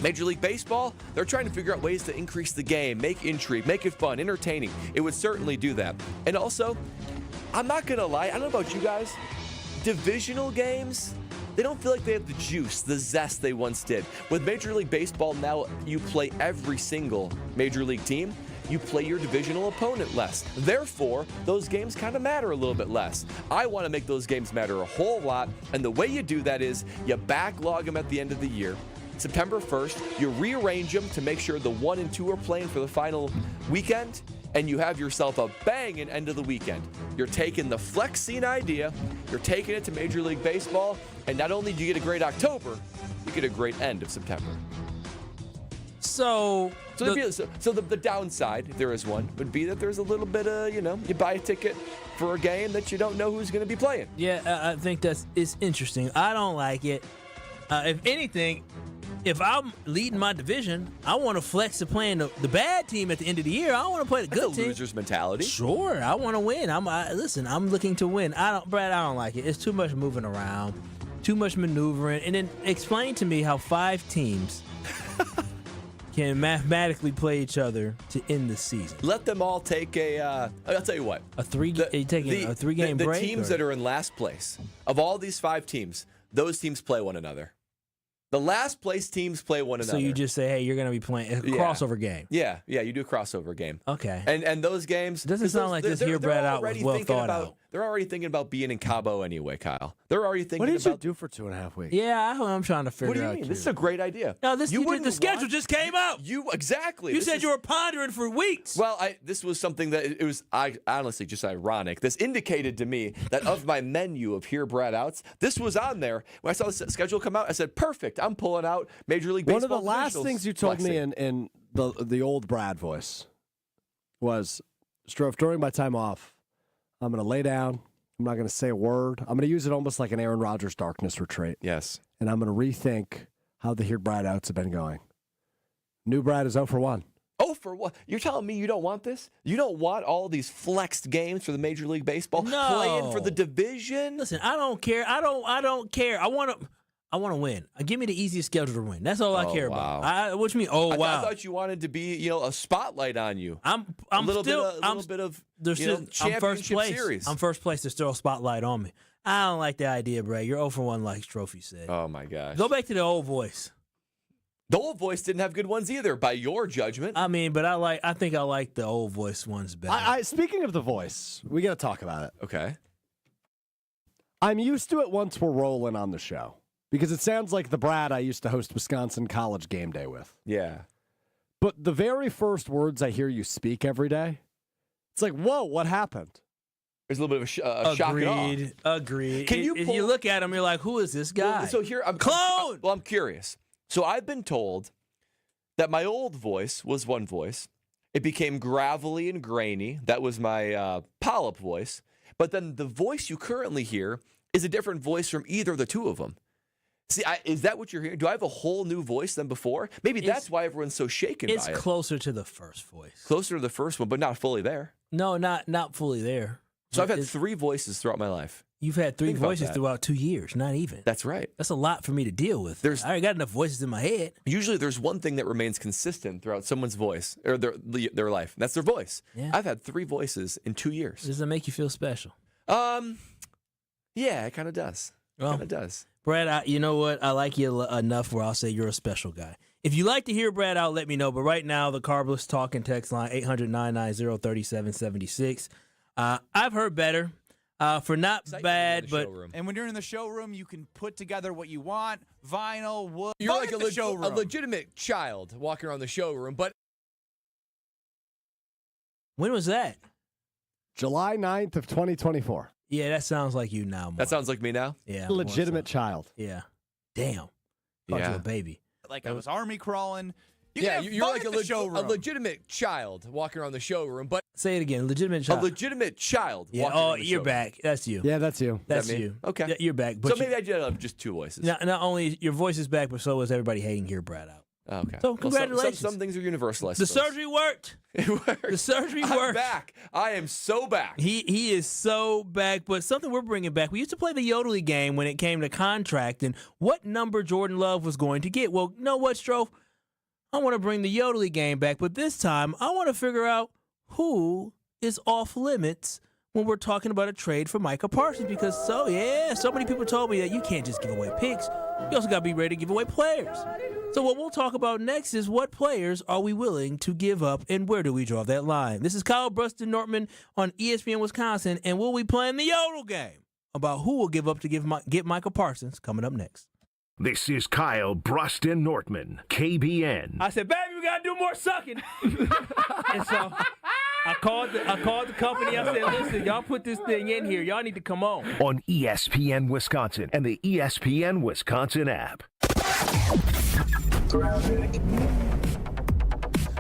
Major League Baseball, they're trying to figure out ways to increase the game, make intrigue, make it fun, entertaining. It would certainly do that. And also, I'm not going to lie, I don't know about you guys, divisional games, they don't feel like they have the juice, the zest they once did. With Major League Baseball, now you play every single Major League team. You play your divisional opponent less. Therefore, those games kind of matter a little bit less. I want to make those games matter a whole lot, and the way you do that is you backlog them at the end of the year. September 1st, you rearrange them to make sure the 1 and 2 are playing for the final weekend, and you have yourself a banging end of the weekend. You're taking the flex scene idea, you're taking it to Major League Baseball, and not only do you get a great October, you get a great end of September. So the downside, if there is one, would be that there's a little bit of, you buy a ticket for a game that you don't know who's going to be playing. Yeah, I think it's interesting. I don't like it. If anything, if I'm leading my division, I want to flex to playing the bad team at the end of the year. I don't want to play the good team. Loser's mentality. Sure, I want to win. Listen, I'm looking to win. Brad, I don't like it. It's too much moving around, too much maneuvering, and then explain to me how 5 teams can mathematically play each other to end the season. Let them all take I'll tell you what. A 3-game break? The teams that are in last place, of all these 5 teams, those teams play one another. The last place teams play one another. So you just say, hey, you're going to be playing a crossover game. Yeah, you do a crossover game. Okay. And those games... Doesn't sound like this here Brad out was well thought out. They're already thinking about being in Cabo anyway, Kyle. They're already thinking about... What did you do for 2.5 weeks? Yeah, I'm trying to figure out. What do you mean? This is a great idea. No, the schedule just came out. Exactly. You said you were pondering for weeks. Well, this was something that it was honestly just ironic. This indicated to me that of my menu of here Brad outs, this was on there. When I saw the schedule come out, I said, perfect. I'm pulling out Major League Baseball. One of the last things you told me in the old Brad voice was, Strofe, during my time off, I'm going to lay down. I'm not going to say a word. I'm going to use it almost like an Aaron Rodgers darkness retreat. Yes. And I'm going to rethink how the Here Brad outs have been going. New Brad is 0 for 1. Oh, for what? You're telling me you don't want this? You don't want all these flexed games for the Major League Baseball? No. Playing for the division? Listen, I don't care. I don't care. I want to win. Give me the easiest schedule to win. That's all I care about. What you mean? Oh, wow. I thought you wanted to be, a spotlight on you. I'm first place. Series. I'm first place. There's still a spotlight on me. I don't like the idea, Brad. You're 0 for 1, like Trophy said. Oh my gosh. Go back to the old voice. The old voice didn't have good ones either, by your judgment. I mean, but I think I like the old voice ones better. Speaking of the voice, we got to talk about it. Okay. I'm used to it once we're rolling on the show because it sounds like the Brad I used to host Wisconsin College Game Day with. Yeah. But the very first words I hear you speak every day, it's like, whoa, what happened? There's a little bit of a shock and awe. Agreed. Can you you look at him, you're like, who is this guy? Well, so here, Clone! I'm curious. So I've been told that my old voice was one voice. It became gravelly and grainy. That was my polyp voice. But then the voice you currently hear is a different voice from either of the two of them. See, is that what you're hearing? Do I have a whole new voice than before? Maybe that's why everyone's so shaken by it. It's closer to the first voice. Closer to the first one, but not fully there. No, not fully there. So I've had three voices throughout my life. You've had three voices throughout 2 years, not even. That's right. That's a lot for me to deal with. I already got enough voices in my head. Usually there's one thing that remains consistent throughout someone's voice or their life. And that's their voice. Yeah. I've had three voices in 2 years. Does that make you feel special? Yeah, it kind of does. Kind of does. Brad, you know what? I like you enough where I'll say you're a special guy. If you like to hear Brad out, let me know. But right now, the Carbless talking text line, 800-990-3776. I've heard better. For not bad, but and when you're in the showroom, you can put together what you want: vinyl, wood. You're like a legitimate child walking around the showroom. But when was that? July 9th of 2024. Yeah, that sounds like you now, Mark. That sounds like me now? Yeah. Legitimate child. Yeah. Damn. Thought you a baby. Like I was army crawling. You're like a legitimate child walking around the showroom. But say it again, legitimate child. A legitimate child. Yeah. Walking around the You're showroom. back. That's you. Yeah, that's you. That's that me? you. Okay. Yeah, you're back. But so maybe I did have just two voices. Not only your voice is back, but so is everybody hating here, Brad out. Okay. So congratulations. Some things are universal. I The suppose. surgery worked. It worked. The surgery I'm worked. back. I am so back. He is so back. But something we're bringing back. We used to play the yodeling game when it came to contract and what number Jordan Love was going to get. Well, you know what, Stroh? I want to bring the yodeling game back, but this time I want to figure out who is off limits when we're talking about a trade for Micah Parsons because so many people told me that you can't just give away picks. You also got to be ready to give away players. So what we'll talk about next is what players are we willing to give up and where do we draw that line? This is Kyle Brust and Nortman on ESPN Wisconsin, and we'll be playing the yodel game about who will give up to get Micah Parsons coming up next. This is Kyle Brust and Nortman, KBN. I said, baby, we got to do more sucking. And so I called the company. I said, listen, y'all put this thing in here. Y'all need to come on. On ESPN Wisconsin and the ESPN Wisconsin app.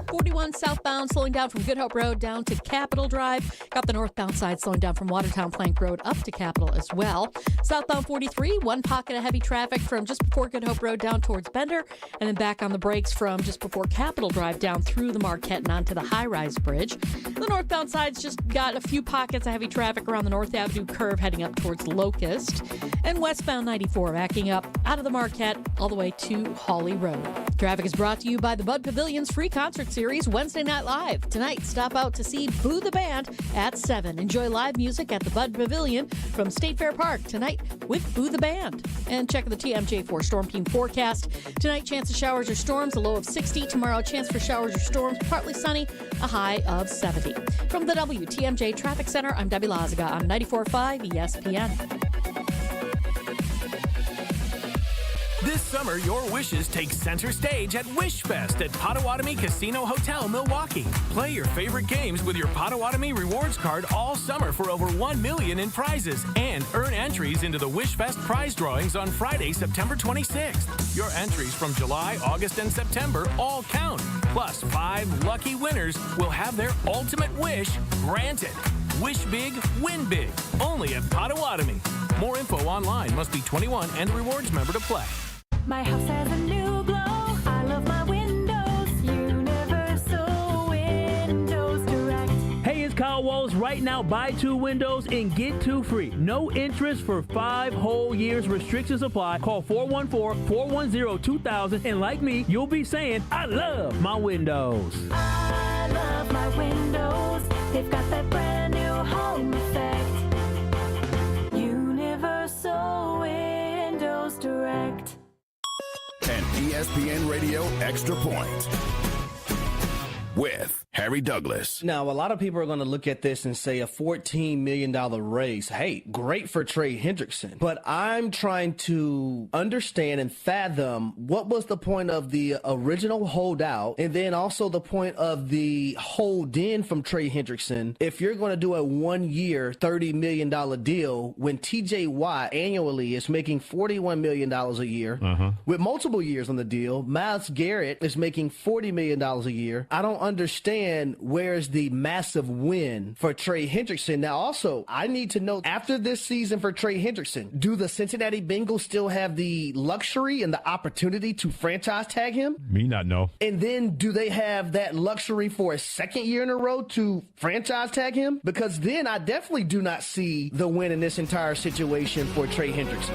41 southbound slowing down from Good Hope Road down to Capitol Drive. Got the northbound side slowing down from Watertown Plank Road up to Capitol as well. Southbound 43, one pocket of heavy traffic from just before Good Hope Road down towards Bender, and then back on the brakes from just before Capitol Drive down through the Marquette and onto the high-rise bridge. The northbound side's just got a few pockets of heavy traffic around the North Avenue curve heading up towards Locust. And westbound 94 backing up out of the Marquette all the way to Hawley Road. Traffic is brought to you by the Bud Pavilion's free concert series Wednesday Night Live. Tonight, stop out to see Boo the Band at 7. Enjoy live music at the Bud Pavilion from State Fair Park tonight with Boo the Band. And check the TMJ4 Storm Team forecast. Tonight, chance of showers or storms, a low of 60. Tomorrow, chance for showers or storms, partly sunny, a high of 70. From the WTMJ Traffic Center, I'm Debbie Lazaga on 94.5 ESPN. This summer, your wishes take center stage at WishFest at Potawatomi Casino Hotel, Milwaukee. Play your favorite games with your Potawatomi Rewards card all summer for over $1 million in prizes and earn entries into the WishFest prize drawings on Friday, September 26th. Your entries from July, August, and September all count. Plus, 5 lucky winners will have their ultimate wish granted. Wish big, win big. Only at Potawatomi. More info online. Must be 21 and a rewards member to play. My house has a new glow. I love my windows. Universal Windows Direct. Hey, it's Kyle Wallace. Right now, buy 2 windows and get 2 free. No interest for 5 whole years. Restrictions apply. Call 414-410-2000. And like me, you'll be saying, I love my windows. I love my windows. They've got that brand new home effect. Universal Windows Direct. And ESPN Radio Extra Point with Harry Douglas. Now, a lot of people are going to look at this and say a $14 million raise. Hey, great for Trey Hendrickson. But I'm trying to understand and fathom what was the point of the original holdout and then also the point of the hold in from Trey Hendrickson if you're going to do a 1-year, $30 million deal when TJ Watt annually is making $41 million a year with multiple years on the deal. Myles Garrett is making $40 million a year. I don't understand where's the massive win for Trey Hendrickson. Now, also, I need to know after this season for Trey Hendrickson, do the Cincinnati Bengals still have the luxury and the opportunity to franchise tag him? Me not know. And then do they have that luxury for a second year in a row to franchise tag him? Because then I definitely do not see the win in this entire situation for Trey Hendrickson.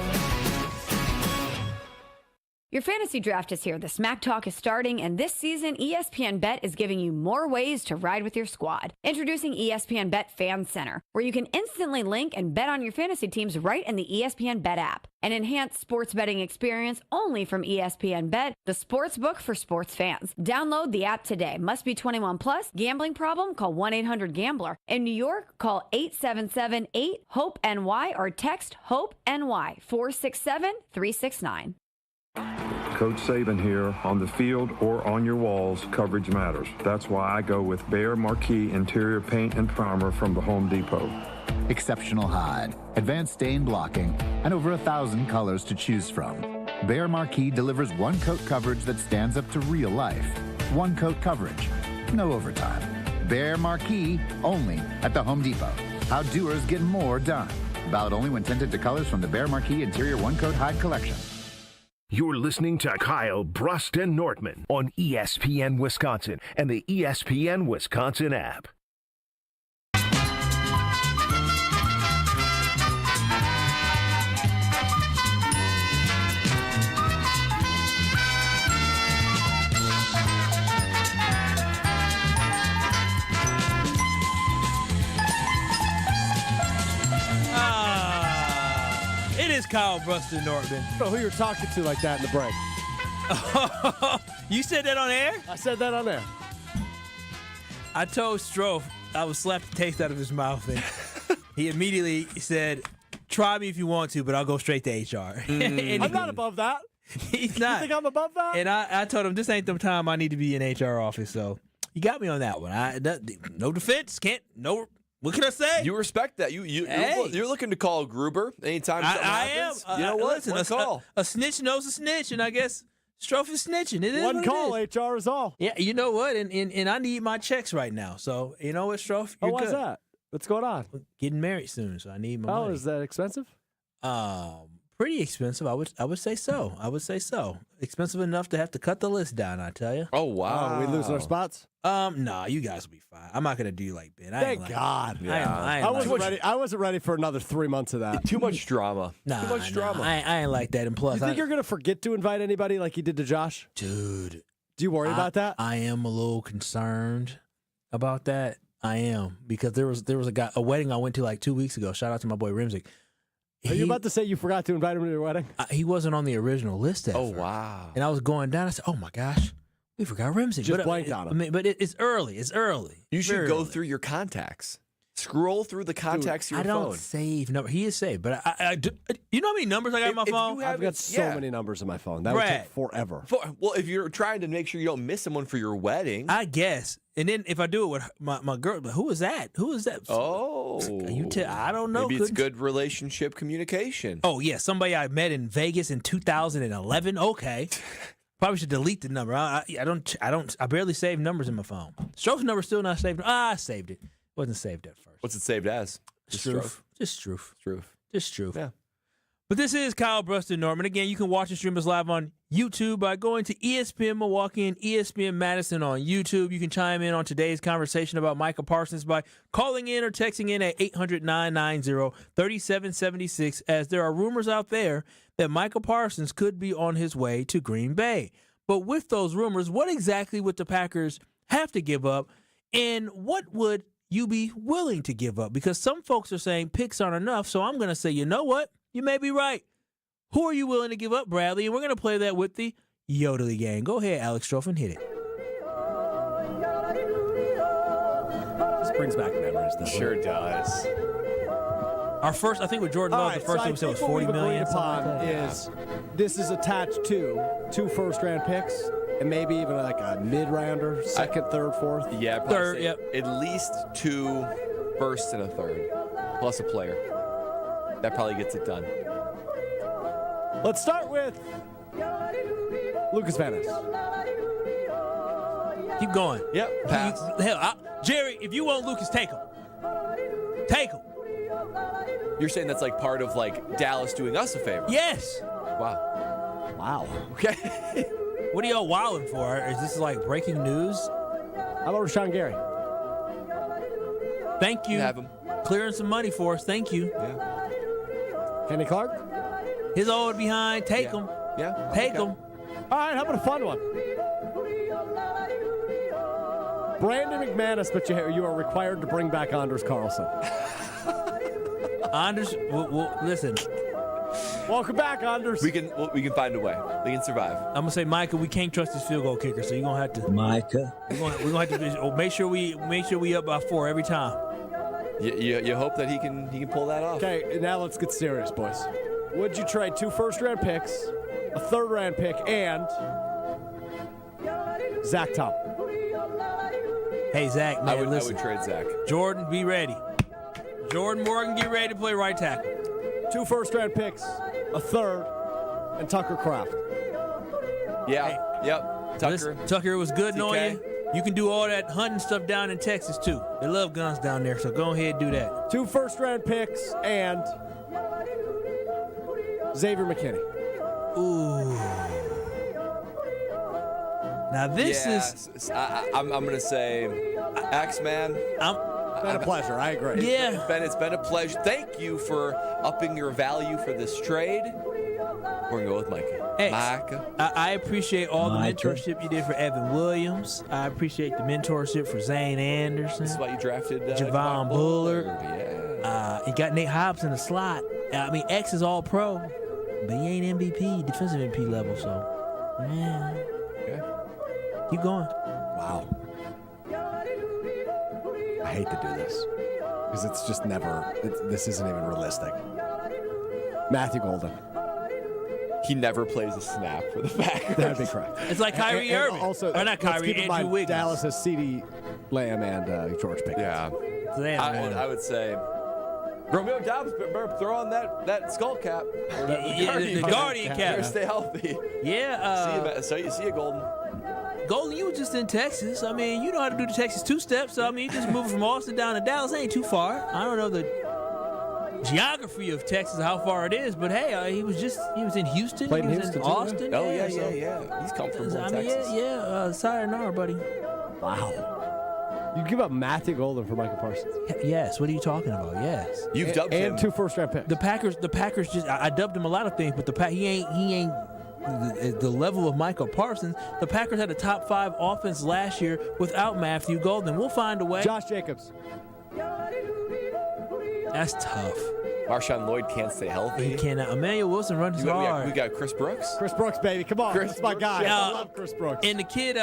Your fantasy draft is here. The Smack Talk is starting, and this season, ESPN Bet is giving you more ways to ride with your squad. Introducing ESPN Bet Fan Center, where you can instantly link and bet on your fantasy teams right in the ESPN Bet app. An enhanced sports betting experience only from ESPN Bet, the sports book for sports fans. Download the app today. Must be 21 plus. Gambling problem? Call 1-800-GAMBLER. In New York, call 877-8-HOPE-NY or text HOPE-NY 467-369. Coach Saban here. On the field or on your walls, coverage matters. That's why I go with Behr Marquee Interior Paint and Primer from the Home Depot. Exceptional hide, advanced stain blocking, and over 1,000 colors to choose from. Behr Marquee delivers one-coat coverage that stands up to real life. One-coat coverage, no overtime. Behr Marquee, only at the Home Depot. How doers get more done. Valid only when tinted to colors from the Behr Marquee Interior One-Coat Hide Collection. You're listening to Kyle, Brust, and Nortman on ESPN Wisconsin and the ESPN Wisconsin app. It is Kyle, Brust, and Nortman. I don't know who you're talking to like that in the break. You said that on air? I said that on air. I told Strofe I would slap the taste out of his mouth, and he immediately said, try me if you want to, but I'll go straight to HR. I'm not above that. He's not. You think I'm above that? And I told him, this ain't the time I need to be in HR office, so you got me on that one. No defense, what can I say? You respect that. You're looking to call Gruber anytime something happens. I am. You know what? Listen, One call. A snitch knows a snitch, and I guess Strofe is snitching. It is one what call, it is. HR is all. Yeah, you know what? And I need my checks right now. So, you know what, Strofe? You're why's good. that? What's going on? We're getting married soon, so I need my money. Oh, is that expensive? Pretty expensive. I would say so. Expensive enough to have to cut the list down, I tell you. Oh, wow. Oh, we losing our spots? No, you guys will be fine. I'm not going to do like Ben. Thank God. I wasn't ready for another 3 months of that. Too much drama. Nah, Too much drama. I ain't like that. And plus, You think you're going to forget to invite anybody like you did to Josh? Dude. Do you worry about that? I am a little concerned about that. I am. Because there was a wedding I went to like 2 weeks ago. Shout out to my boy Rimzik. Are you about to say you forgot to invite him to your wedding? He wasn't on the original list at first. Wow. And I was going down. I said, oh, my gosh. We forgot Rimzik. Just blanked on him. But it's early. It's early. You should Very go early. through your contacts. Scroll through the contacts of your phone. I don't save number. He is saved, but I do, you know how many numbers I got on my phone? I've got so many numbers on my phone. That would take forever. Well, if you're trying to make sure you don't miss someone for your wedding. I guess. And then if I do it with my girl, who is that? Who is that? Oh. I don't know. Maybe it's good relationship communication. Oh, yeah. Somebody I met in Vegas in 2011. Okay. Probably should delete the number. I barely save numbers in my phone. Stroke's number still not saved. I saved it. Wasn't saved at first. What's it saved as? Just Struth. Yeah. But this is Kyle, Brust, and Nortman. Again, you can watch and stream us live on YouTube by going to ESPN Milwaukee and ESPN Madison on YouTube. You can chime in on today's conversation about Micah Parsons by calling in or texting in at 800-990-3776, as there are rumors out there that Micah Parsons could be on his way to Green Bay. But with those rumors, what exactly would the Packers have to give up, and what would you be willing to give up? Because some folks are saying picks aren't enough, so I'm going to say, you know what? You may be right. Who are you willing to give up, Bradley? And we're going to play that with the Yodely gang. Go ahead, Alex Strofen, hit it. This brings back memories, doesn't Sure it? does. Our first, I think with Jordan Love, the first thing we said was 40 million. Is this is attached to 2 first-round picks and maybe even like a mid-rounder, second, third, fourth? Yeah, third, yep. At least 2 firsts and a third, plus a player. That probably gets it done. Let's start with Lucas Van Ness. Keep going. Yep. Pass. Jerry, if you want Lucas, take him. Take him. You're saying that's like part of like Dallas doing us a favor? Yes. Wow. Wow. Okay. What are y'all wilding for? Is this like breaking news? How about Rashawn Gary? Thank you. Have him. Clearing some money for us. Thank you. Yeah. Kenny Clark? His old behind. Take him. Yeah. Take him. All right, how about a fun one? Brandon McManus, but you are required to bring back Anders Carlson. Anders, listen. Welcome back, Anders. We can find a way. We can survive. I'm gonna say, Micah, we can't trust this field goal kicker, so you're gonna have to. Micah. We're gonna have to make sure we up by 4 every time. You hope that he can pull that off. Okay, now let's get serious, boys. Would you trade 2 first-round picks, a third-round pick, and Zach Tom? Hey, Zach, man, I would listen. trade Zach. Jordan, be ready. Jordan Morgan, get ready to play right tackle. 2 first-round picks, a third, and Tucker Kraft. Yeah. Hey. Yep. Tucker. Listen, Tucker, it was good TK. knowing you. You can do all that hunting stuff down in Texas, too. They love guns down there, so go ahead and do that. 2 first-round picks, and Xavier McKinney. Ooh. Now, this is... I'm going to say, Axeman. It's been a pleasure. I agree. Yeah. It's been a pleasure. Thank you for upping your value for this trade. We're going to go with Micah. Hey, Micah. I appreciate all the Micah. mentorship you did for Evan Williams. I appreciate the mentorship for Zane Anderson. This is why you drafted Javon Bullard. Yeah. You got Nate Hobbs in the slot. I mean, X is all pro, but he ain't MVP, defensive MVP level, so, yeah. Okay. Keep going. Wow. I hate to do this because it's just never, this isn't even realistic. Matthew Golden. He never plays a snap for the Packers. That'd be correct. It's like Kyrie And Irving. Also, or not let's Kyrie, keep in Andrew mind, Wiggins. Dallas has CeeDee Lamb and George Pickens. Yeah. Damn, I would say Romeo Dobbs better throw on that skull cap. Or the Guardian cap. Better stay healthy. Yeah. See you, Golden. Golden, you were just in Texas. I mean, you know how to do the Texas 2-step. So, I mean, you just moving from Austin down to Dallas ain't too far. I don't know the geography of Texas, how far it is, but hey, he was in Houston. Played he was in Houston, in Austin. too, Oh, yeah. yeah. He's comfortable in I mean, Texas. sayonara, buddy. Wow. You give up Matthew Golden for Micah Parsons. Yes. What are you talking about? Yes. You've dubbed him. And 2 first-round picks. The Packers just I dubbed him a lot of things, but he ain't the level of Micah Parsons. The Packers had a top 5 offense last year without Matthew Golden. We'll find a way. Josh Jacobs. That's tough. Marshawn Lloyd can't stay healthy. He cannot. Emmanuel Wilson runs hard. We got Chris Brooks. Chris Brooks, baby. Come on. That's my guy. I love Chris Brooks. And the kid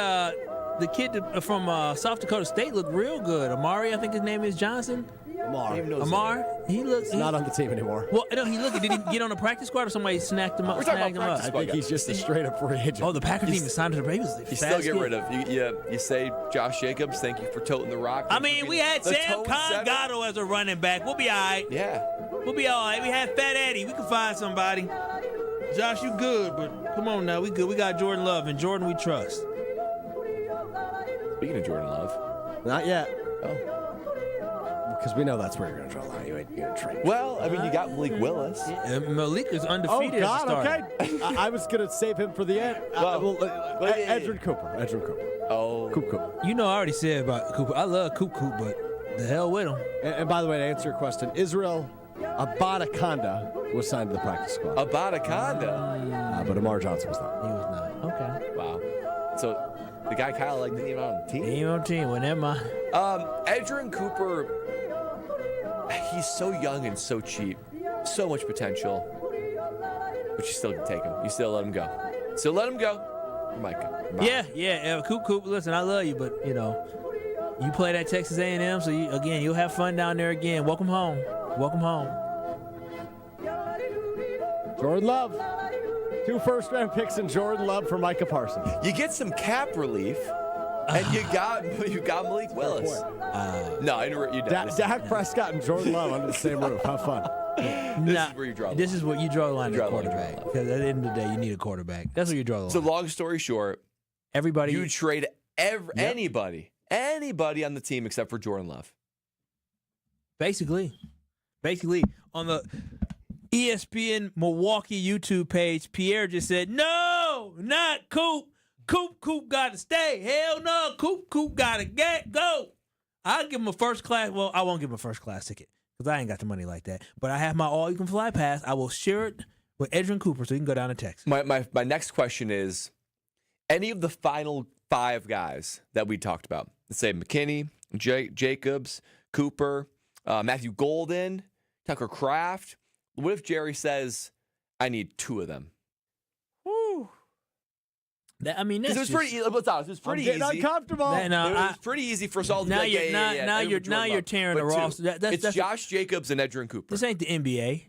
from South Dakota State looked real good. Amari, I think his name is Johnson. Amar. He looks not on the team anymore. Well, no, he looked. Did he get on the practice squad or somebody snagged him up? I think he's just a straight-up free agent. Oh, the Packers didn't even sign to the Ravens. You still get rid of. You say Josh Jacobs, thank you for toting the rock. I mean, we had Sam Congato as a running back. We'll be all right. Yeah. We'll be all right. We had Fat Eddie. We can find somebody. Josh, you good, but come on now. We good. We got Jordan Love, and Jordan we trust. Speaking of Jordan Love. Not yet. Oh. Because we know that's where you're going to draw the line. You ain't going to trade. Well, I mean, you got Malik Willis. Yeah, Malik is undefeated. Oh, God, as a starter. okay. I was going to save him for the end. Edrin Cooper. Oh. Coop. You know, I already said about Cooper. I love Coop, but the hell with him. And by the way, to answer your question, Israel Abadakonda was signed to the practice squad. Abadakonda? But Amar Johnson was not. He was not. Okay. Wow. So the guy Kyle didn't even on the team? He ain't on the team. Well, never mind. Edrin Cooper, he's so young and so cheap. So much potential. But you still can take him. You still let him go. Micah. Yeah. Coop. Listen, I love you, but you play at Texas A&M, so you'll have fun down there again. Welcome home. Jordan Love. 2 first-round picks and Jordan Love for Micah Parsons. You get some cap relief, and you got Malik Willis. No, I know what you did. Dak Prescott and Jordan Love under the same roof. Have fun. This is where you draw the line. This is what you draw the line at quarterback. Because at the end of the day, you need a quarterback. That's where you draw the line. So long story short, you trade anybody on the team except for Jordan Love. Basically, on the ESPN Milwaukee YouTube page, Pierre just said, "No, not Coop. Coop got to stay. Hell no, Coop got to go." I'll give him a first class. Well, I won't give him a first class ticket because I ain't got the money like that. But I have my all-you-can-fly pass. I will share it with Edrin Cooper so he can go down to Texas. My next question is, any of the final 5 guys that we talked about, let's say McKinney, Jacobs, Cooper, Matthew Golden, Tucker Kraft. What if Jerry says, I need 2 of them? Woo. That's it was pretty. Let's honest, it was pretty easy. Uncomfortable. It was pretty easy for us all to now be like, now you're tearing the roster. It's Josh Jacobs and Edrin Cooper. This ain't the NBA.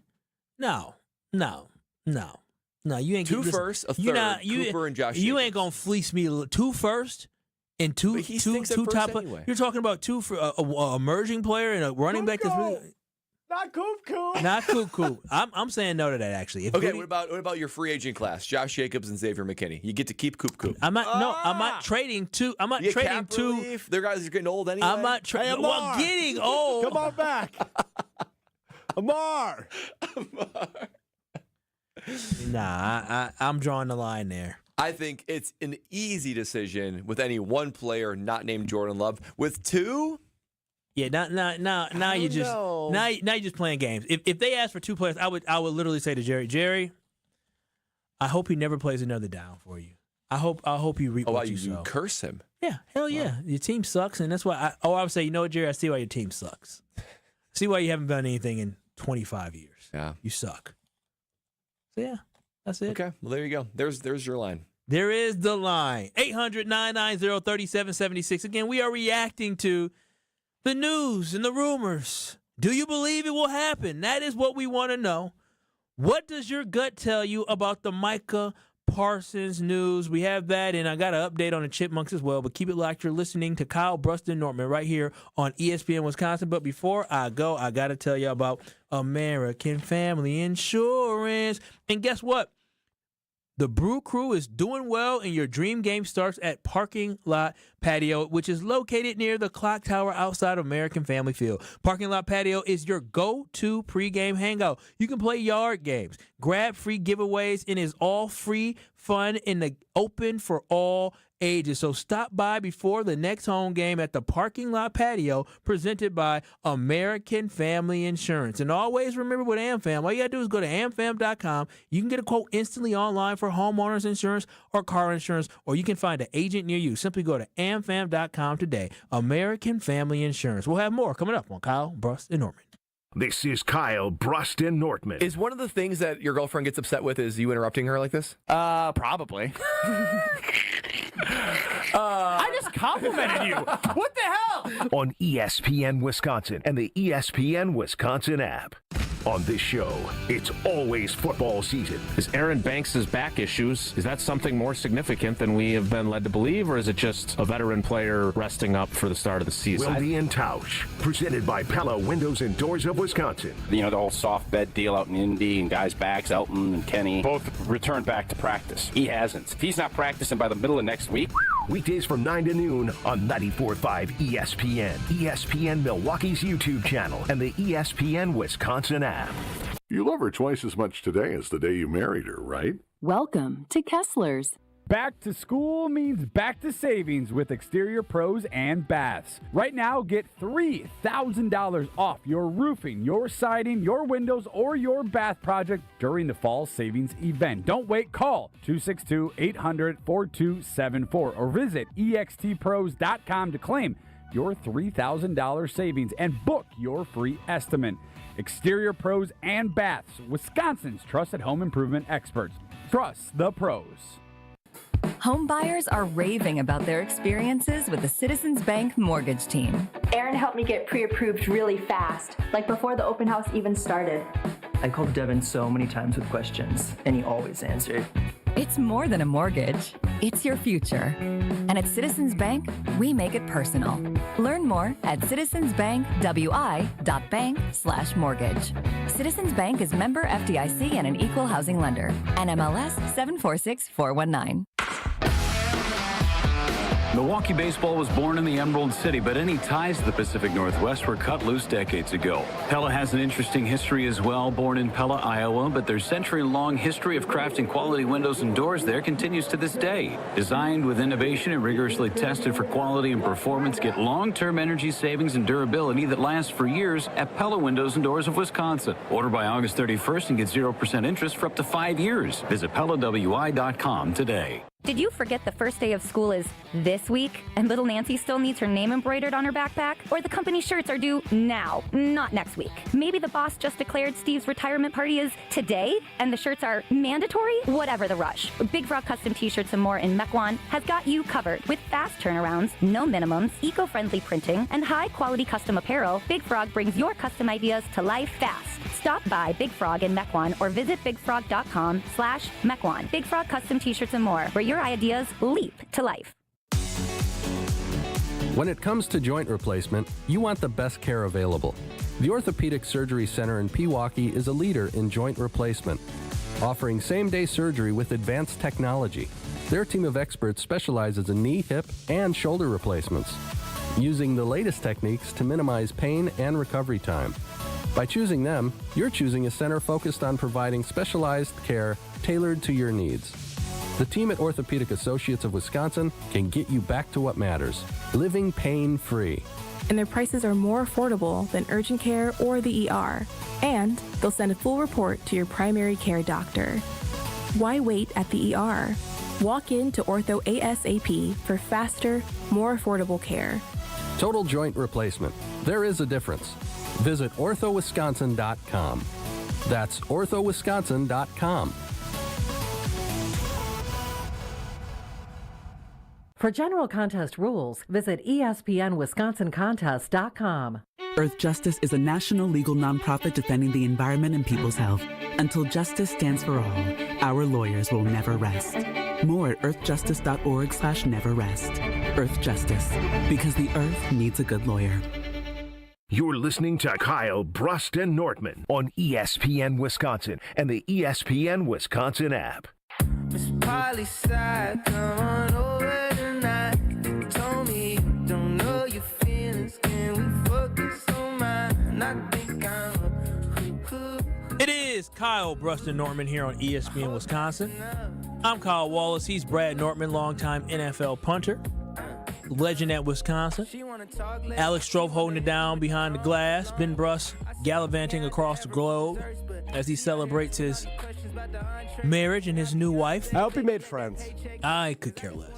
No. You ain't 2 firsts, a third. Cooper and Josh Jacobs. You ain't gonna fleece me 2 first and two top. Anyway. You're talking about 2 for a emerging player and a running back that's really. Not Coop. Not Coop. I'm saying no to that actually. What about your free agent class? Josh Jacobs and Xavier McKinney. You get to keep Coop. I'm not trading 2. I'm not trading 2. Relief. Their guys are getting old anyway. I'm not trading. Well, getting old. Come on back. Amar. Nah, I'm drawing the line there. I think it's an easy decision with any one player not named Jordan Love. With 2. Yeah, now you're just playing games. If they ask for 2 players, I would literally say to Jerry, I hope he never plays another down for you. I hope you reap what you sow. You curse him. Yeah, hell yeah. Your team sucks, and that's why I would say, you know what, Jerry, I see why your team sucks. See why you haven't done anything in 25 years. Yeah. You suck. So yeah, that's it. Okay, well there you go. There's your line. There is the line. 800-990-3776. Again, we are reacting to the news and the rumors. Do you believe it will happen? That is what we want to know. What does your gut tell you about the Micah Parsons news? We have that, and I got an update on the Chipmunks as well, but keep it locked. You're listening to Kyle, Brust, and Nortman right here on ESPN Wisconsin. But before I go, I got to tell you about American Family Insurance. And guess what? The Brew Crew is doing well, and your dream game starts at Parking Lot Patio, which is located near the clock tower outside of American Family Field. Parking Lot Patio is your go-to pregame hangout. You can play yard games, grab free giveaways, and is all free fun in the open for all ages. So stop by before the next home game at the Parking Lot Patio, presented by American Family Insurance. And always remember with AmFam, all you got to do is go to amfam.com. You can get a quote instantly online for homeowners insurance or car insurance, or you can find an agent near you. Simply go to amfam.com today. American Family Insurance. We'll have more coming up on Kyle, Brust, and Nortman. This is Kyle, Brust, and Nortman. Is one of the things that your girlfriend gets upset with is you interrupting her like this? Probably. I just complimented you. What the hell? On ESPN Wisconsin and the ESPN Wisconsin app. On this show, it's always football season. Is Aaron Banks' back issues, is that something more significant than we have been led to believe, or is it just a veteran player resting up for the start of the season? Wildy and Tausch, presented by Pella Windows and Doors of Wisconsin. You know, the whole soft bed deal out in Indy, and guys' backs, Elton and Kenny, both returned back to practice. He hasn't. If he's not practicing by the middle of next week. Weekdays from 9 to noon on 94.5 ESPN, ESPN Milwaukee's YouTube channel, and the ESPN Wisconsin app. You love her twice as much today as the day you married her, right? Welcome to Kessler's. Back to school means back to savings with Exterior Pros and Baths. Right now, get $3,000 off your roofing, your siding, your windows, or your bath project during the fall savings event. Don't wait. Call 262-800-4274 or visit extpros.com to claim your $3,000 savings and book your free estimate. Exterior Pros and Baths, Wisconsin's trusted home improvement experts. Trust the pros. Home buyers are raving about their experiences with the Citizens Bank mortgage team. Aaron helped me get pre-approved really fast, like before the open house even started. I called Devin so many times with questions, and he always answered. It's more than a mortgage. It's your future. And at Citizens Bank, we make it personal. Learn more at citizensbankwi.bank/mortgage. Citizens Bank is member FDIC and an equal housing lender. NMLS 746419. Milwaukee baseball was born in the Emerald City, but any ties to the Pacific Northwest were cut loose decades ago. Pella has an interesting history as well, born in Pella, Iowa, but their century-long history of crafting quality windows and doors there continues to this day. Designed with innovation and rigorously tested for quality and performance, get long-term energy savings and durability that lasts for years at Pella Windows and Doors of Wisconsin. Order by August 31st and get 0% interest for up to 5 years. Visit PellaWI.com today. Did you forget the first day of school is this week and little Nancy still needs her name embroidered on her backpack? Or the company shirts are due now, not next week? Maybe the boss just declared Steve's retirement party is today and the shirts are mandatory? Whatever the rush. Big Frog Custom T-shirts and more in Mequon has got you covered with fast turnarounds, no minimums, eco-friendly printing, and high-quality custom apparel. Big Frog brings your custom ideas to life fast. Stop by Big Frog in Mequon or visit bigfrog.com/Mequon. Big Frog Custom T-shirts and more, where your ideas leap to life. When it comes to joint replacement, you want the best care available. The Orthopedic Surgery Center in Pewaukee is a leader in joint replacement, offering same-day surgery with advanced technology. Their team of experts specializes in knee, hip, and shoulder replacements, using the latest techniques to minimize pain and recovery time. By choosing them, you're choosing a center focused on providing specialized care tailored to your needs. The team at Orthopedic Associates of Wisconsin can get you back to what matters, living pain-free. And their prices are more affordable than urgent care or the ER. And they'll send a full report to your primary care doctor. Why wait at the ER? Walk in to Ortho ASAP for faster, more affordable care. Total joint replacement. There is a difference. Visit orthowisconsin.com. That's orthowisconsin.com. For general contest rules, visit espnwisconsincontest.com. Earth Justice is a national legal nonprofit defending the environment and people's health. Until justice stands for all, our lawyers will never rest. More at earthjustice.org/neverrest. Earth Justice, because the earth needs a good lawyer. You're listening to Kyle, Brust, and Nortman on ESPN Wisconsin and the ESPN Wisconsin app. Miss Polly side, come on over tonight. You told me you don't know your feelings. Can we focus on mine? I think I'm It is Kyle, Brust, and Nortman here on ESPN Wisconsin. I'm Kyle Wallace. He's Brad Nortman, longtime NFL punter, legend at Wisconsin. Alex Strofe holding it down behind the glass. Ben Brust gallivanting across the globe as he celebrates his marriage and his new wife. I hope he made friends. I could care less.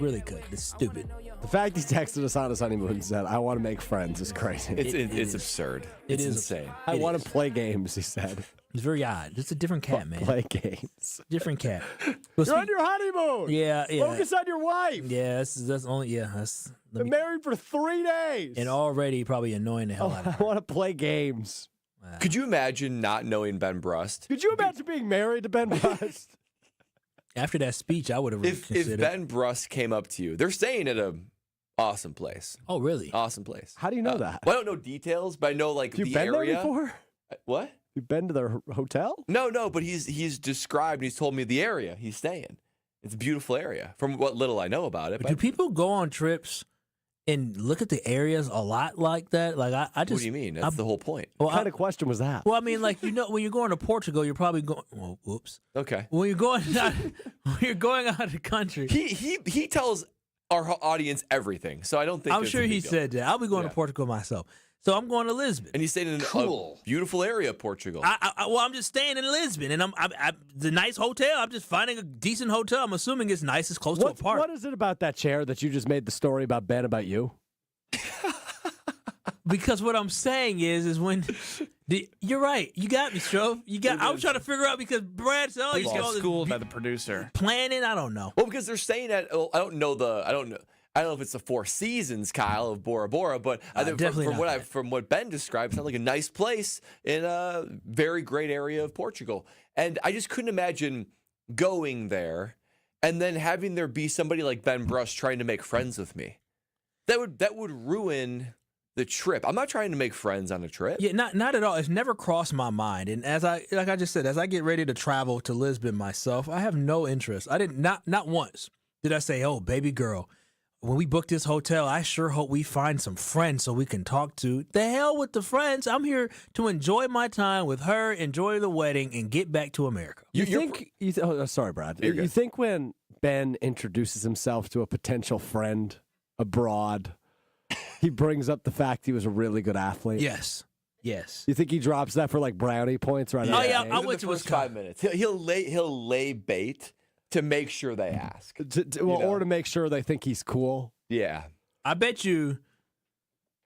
Really could. It's stupid. The fact he texted us on his honeymoon and said, I want to make friends is crazy. It's absurd. It's insane. I want to play games, he said. It's very odd. It's a different cat, man. Play games. Different cat. You're on your honeymoon. Yeah. Focus on your wife. Yeah, that's only, that's. Been married for 3 days. And already probably annoying the hell out of her. I want to play games. Could you imagine not knowing Ben Brust? Could you imagine being married to Ben Brust? After that speech, I would have If Ben Brust came up to you, they're staying at a awesome place. Oh, really? Awesome place. How do you know that? Well, I don't know details, but I know like Have you the been area. there before? What? You've been to their hotel? No, but he's described. He's told me the area he's staying. It's a beautiful area from what little I know about it. But do people go on trips and look at the areas a lot like that? Like I just. What do you mean? That's the whole point. What kind of question was that? Well, I mean, like when you're going to Portugal, you're probably going. Well, whoops. Okay. When you're going out of the country, he tells our audience everything. So I don't think I'm sure he said that. I'll be going to Portugal myself. So I'm going to Lisbon. And you stayed in a beautiful area of Portugal. Well, I'm just staying in Lisbon, and I'm the nice hotel. I'm just finding a decent hotel. I'm assuming it's nice. It's close to a park. What is it about that chair that you just made the story about Ben about you? Because what I'm saying is when You're right. You got me, Strove. I was trying to figure out because Brad said, Please get schooled by the producer. Planning, I don't know. Well, because they're saying that. I don't know if it's the Four Seasons, Kyle, of Bora Bora, but I think from what Ben described, it sounds like a nice place in a very great area of Portugal. And I just couldn't imagine going there and then having there be somebody like Ben Brust trying to make friends with me. That would ruin the trip. I'm not trying to make friends on a trip. Yeah, not at all. It's never crossed my mind. And as I just said, as I get ready to travel to Lisbon myself, I have no interest. I didn't not once did I say, "Oh, baby girl, when we book this hotel, I sure hope we find some friends so we can talk to." The hell with the friends. I'm here to enjoy my time with her, enjoy the wedding, and get back to America. Sorry, Brad. You think when Ben introduces himself to a potential friend abroad, he brings up the fact he was a really good athlete? Yes. You think he drops that for like brownie points right now? Oh yeah, I went to his 5 minutes. He'll lay bait to make sure they ask, or to make sure they think he's cool. Yeah, I bet you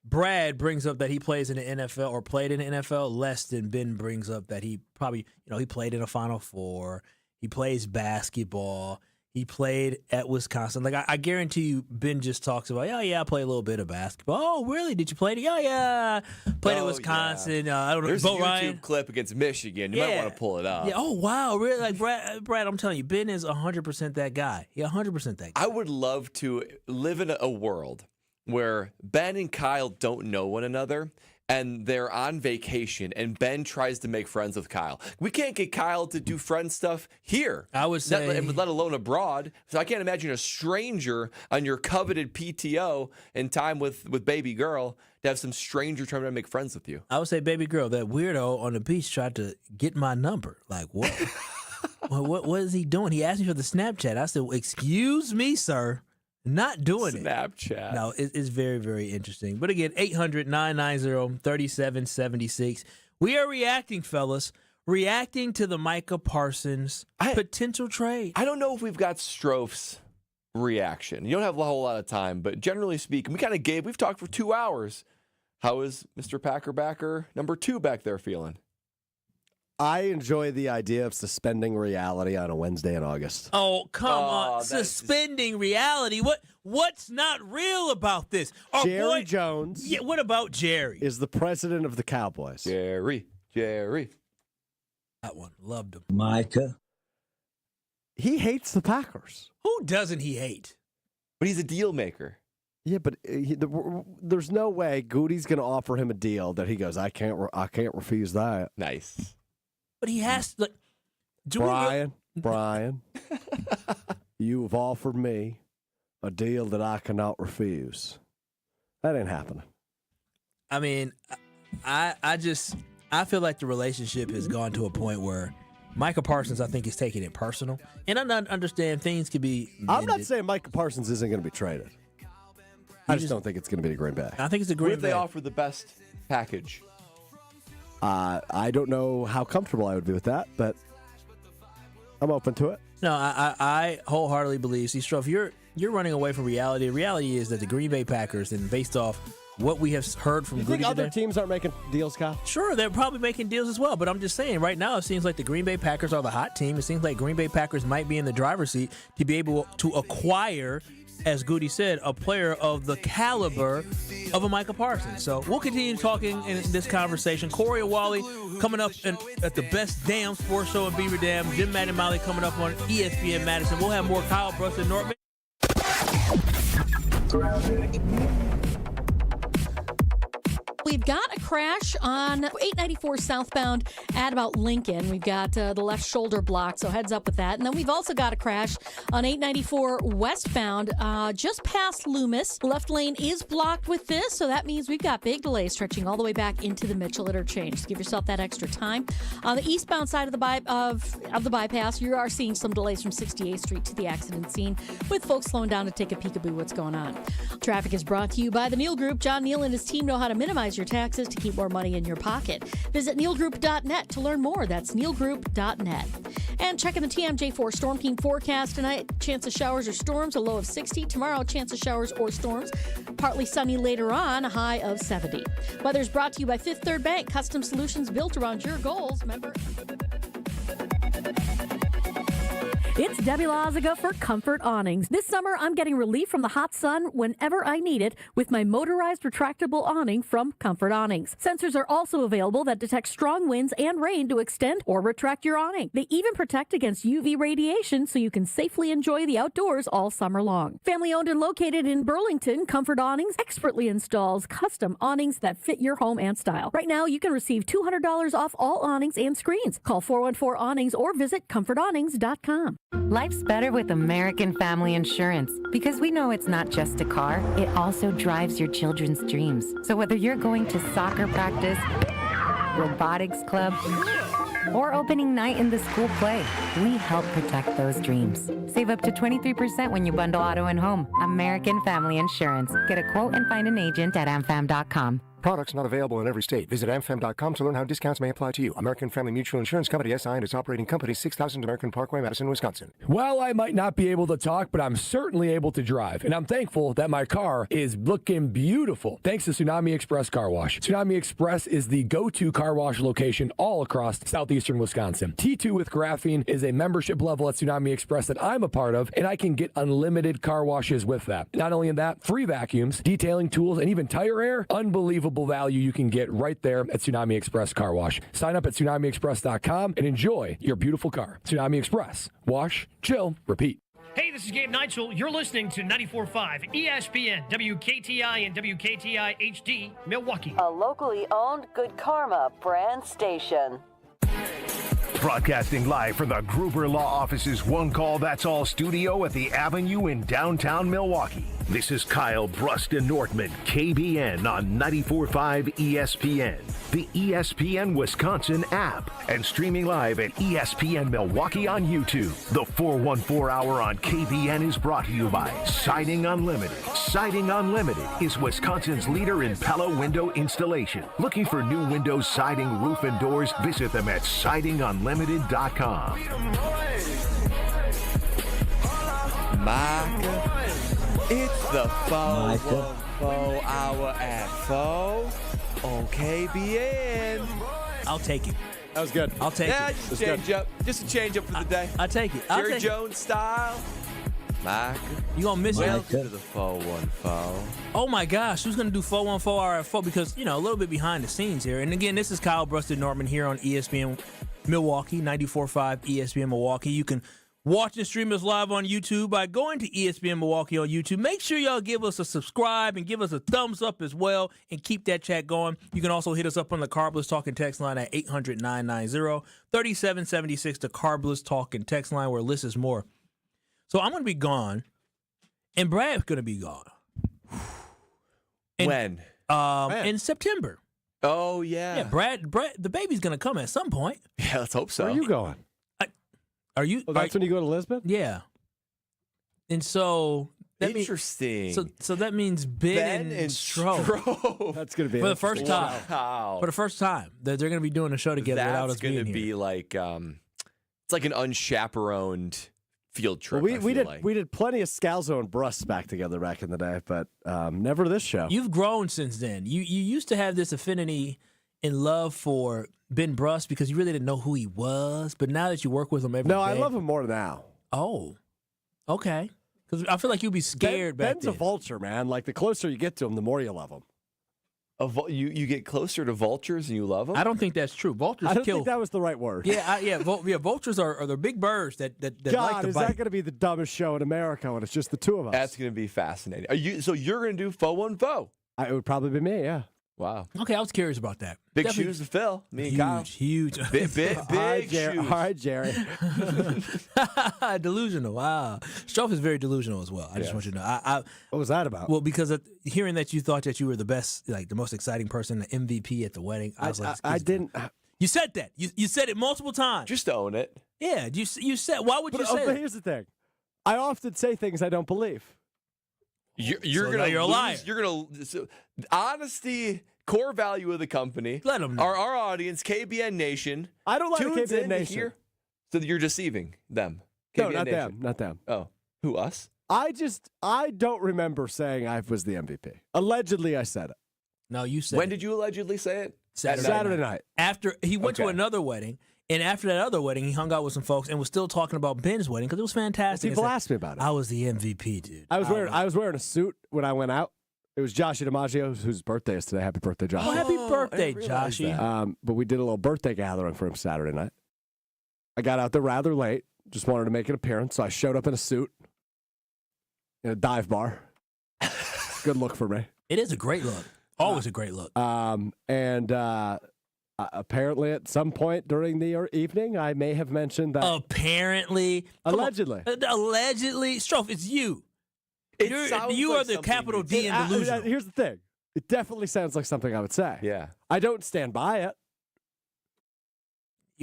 Brad brings up that he plays in the NFL or played in the NFL less than Ben brings up that he probably he played in a Final Four. He plays basketball. He played at Wisconsin. Like, I guarantee you, Ben just talks about, oh, yeah, I play a little bit of basketball. Oh, really? Did you play it? Oh, yeah. Played at Wisconsin. Yeah. I don't know. There's a YouTube Ryan clip against Michigan. You might want to pull it up. Yeah. Oh, wow. Really? Like, Brad, I'm telling you, Ben is 100% that guy. Yeah, 100% that guy. I would love to live in a world where Ben and Kyle don't know one another, and they're on vacation, and Ben tries to make friends with Kyle. We can't get Kyle to do friend stuff here. I would say, let alone abroad. So I can't imagine a stranger on your coveted PTO in time with baby girl to have some stranger trying to make friends with you. I would say, baby girl, that weirdo on the beach tried to get my number. Like, what? what is he doing? He asked me for the Snapchat. I said, excuse me, sir. Not doing Snapchat. No, it's very, very interesting. But again, 800-990-3776. We are reacting, fellas. Reacting to the Micah Parsons potential trade. I don't know if we've got Stroph's reaction. You don't have a whole lot of time, but generally speaking, we've talked for 2 hours. How is Mr. Packer number 2 back there feeling? I enjoy the idea of suspending reality on a Wednesday in August. Oh, come on. Suspending reality. What's not real about this? Jerry Jones. Yeah, what about Jerry? Is the president of the Cowboys. Jerry. That one. Loved him. Micah. He hates the Packers. Who doesn't he hate? But he's a deal maker. Yeah, but there's no way Goody's going to offer him a deal that he goes, I can't refuse that. Nice. But he has to. Brian, you've offered me a deal that I cannot refuse. That ain't happening. I mean, I feel like the relationship has gone to a point where Micah Parsons, I think, is taking it personal. And I understand things could be mended. I'm not saying Micah Parsons isn't going to be traded. I just don't think it's going to be the Green Bay. I think it's the Green Bay. What if they offer the best package? I don't know how comfortable I would be with that, but I'm open to it. No, I wholeheartedly believe. See, Stroh, you're running away from reality. The reality is that the Green Bay Packers, and based off what we have heard from Goody today, other teams aren't making deals, Kyle? Sure, they're probably making deals as well. But I'm just saying, right now, it seems like the Green Bay Packers are the hot team. It seems like Green Bay Packers might be in the driver's seat to be able to acquire, as Goody said, a player of the caliber of a Micah Parsons. So we'll continue talking in this conversation. Corey and Wally coming up at the best damn sports show in Beaver Dam. Jim Matty coming up on ESPN Madison. We'll have more Kyle, Brust, and Nortman. We've got a crash on 894 southbound at about Lincoln. We've got the left shoulder blocked, so heads up with that. And then we've also got a crash on 894 westbound just past Loomis. Left lane is blocked with this, so that means we've got big delays stretching all the way back into the Mitchell interchange. So give yourself that extra time. On the eastbound side of the bypass, you are seeing some delays from 68th Street to the accident scene, with folks slowing down to take a peekaboo what's going on. Traffic is brought to you by the Neal Group. John Neal and his team know how to minimize your taxes to keep more money in your pocket. Visit neilgroup.net to learn more. That's neilgroup.net. And checking the TMJ4 Storm Team forecast tonight. Chance of showers or storms, a low of 60. Tomorrow, chance of showers or storms. Partly sunny later on, a high of 70. Weather's brought to you by Fifth Third Bank. Custom solutions built around your goals. Remember? It's Debbie Lazaga for Comfort Awnings. This summer, I'm getting relief from the hot sun whenever I need it with my motorized retractable awning from Comfort Awnings. Sensors are also available that detect strong winds and rain to extend or retract your awning. They even protect against UV radiation so you can safely enjoy the outdoors all summer long. Family owned and located in Burlington, Comfort Awnings expertly installs custom awnings that fit your home and style. Right now, you can receive $200 off all awnings and screens. Call 414-AWNINGS or visit comfortawnings.com. Life's better with American Family Insurance because we know it's not just a car, it also drives your children's dreams. So whether you're going to soccer practice, robotics club, or opening night in the school play, we help protect those dreams. Save up to 23% when you bundle auto and home. American Family Insurance. Get a quote and find an agent at amfam.com. Products not available in every state. Visit amfam.com to learn how discounts may apply to you. American Family Mutual Insurance Company, SI, and its operating company, 6000 American Parkway, Madison, Wisconsin. Well, I might not be able to talk, but I'm certainly able to drive. And I'm thankful that my car is looking beautiful, thanks to Tsunami Express Car Wash. Tsunami Express is the go-to car wash location all across southeastern Wisconsin. T2 with Graphene is a membership level at Tsunami Express that I'm a part of, and I can get unlimited car washes with that. Not only in that, free vacuums, detailing tools, and even tire air. Unbelievable value you can get right there at Tsunami Express Car Wash. Sign up at tsunamiexpress.com and enjoy your beautiful car. Tsunami Express. Wash, chill, repeat. Hey, this is Gabe Neitzel. You're listening to 94.5 ESPN, WKTI and WKTI HD, Milwaukee. A locally owned Good Karma brand station. Broadcasting live from the Gruber Law Office's One Call That's All studio at the Avenue in downtown Milwaukee. This is Kyle, Brust, and Nortman, KBN on 94.5 ESPN, the ESPN Wisconsin app, and streaming live at ESPN Milwaukee on YouTube. The 414 Hour on KBN is brought to you by Siding Unlimited. Siding Unlimited is Wisconsin's leader in Pella window installation. Looking for new windows, siding, roof, and doors? Visit them at sidingunlimited.com. Micah, it's the 414 Hour at 4 on KBN. I'll take it. That was good. I'll take it. Just a change up for the day. I'll take it. Jerry Jones style. Micah, you gonna miss it? Welcome to the 414. Oh my gosh, who's gonna do 414 Hour at 4? Because, you know, a little bit behind the scenes here. And again, this is Kyle, Brust, and Nortman here on ESPN Milwaukee, 94.5 ESPN Milwaukee. You can watch and stream us live on YouTube by going to ESPN Milwaukee on YouTube. Make sure y'all give us a subscribe and give us a thumbs up as well and keep that chat going. You can also hit us up on the Carbless Talking text line at 800-990-3776, the Carbless Talking text line where Liz is more. So I'm going to be gone, and Brad's going to be gone. When? In September. Oh, yeah. Yeah, Brad, the baby's going to come at some point. Yeah, let's hope so. Where are you going? Are you? Oh, that's when you go to Lisbon? Yeah. And so that interesting. So that means Ben and Stroh. That's going to be for the first time. Wow. For the first time that they're going to be doing a show together without us being here. That's going to be like it's like an unchaperoned field trip. Well, we did plenty of Scalzo and Brust back together back in the day, but never this show. You've grown since then. You used to have this affinity and love for Ben Brust because you really didn't know who he was, but now that you work with him every day. I love him more now. Oh, okay. Because I feel like you'd be scared back Ben's then. a vulture, man. Like, the closer you get to him, the more you love him. You get closer to vultures and you love them? I don't think that's true. Vultures I don't kill. think that was the right word. Yeah, vultures are the big birds that God, like to is bite. that going to be the dumbest show in America when it's just the two of us? That's going to be fascinating. So you're going to do 414? It would probably be me, yeah. Wow. Okay, I was curious about that. Big shoes to fill. Me and Kyle. Huge. Big shoes. All right, Jerry. Delusional. Wow. Stroh is very delusional as well. I just want you to know. What was that about? Well, because of hearing that you thought that you were the best, like the most exciting person, the MVP at the wedding, I was like, I didn't. You said that. You said it multiple times. Just own it. Yeah. You said. Why would you say But that? here's the thing. I often say things I don't believe. You're So gonna now you're a liar. You're gonna honesty core value of the company. Let them know. Our audience, KBN Nation. I don't like tunes KBN in Nation. Here, so that you're deceiving them. No, KBN not Nation. them. Not them. Oh, who, us? I don't remember saying I was the MVP. Allegedly, I said it. No, you said When it. did you allegedly say it? Saturday night. After he went to Okay. another wedding, and after that other wedding, he hung out with some folks and was still talking about Ben's wedding because it was fantastic. People And said, asked me about it. I was the MVP, dude. I was wearing a suit when I went out. It was Josh DiMaggio, whose birthday is today. Happy birthday, Josh. Oh, happy birthday, Joshy. But we did a little birthday gathering for him Saturday night. I got out there rather late. Just wanted to make an appearance, so I showed up in a suit in a dive bar. Good look for me. It is a great look. Always a great look. Apparently, at some point during the evening, I may have mentioned that. Apparently. Allegedly. Allegedly. Strofe, it's you. You are the capital D in delusional. Here's the thing. It definitely sounds like something I would say. Yeah. I don't stand by it.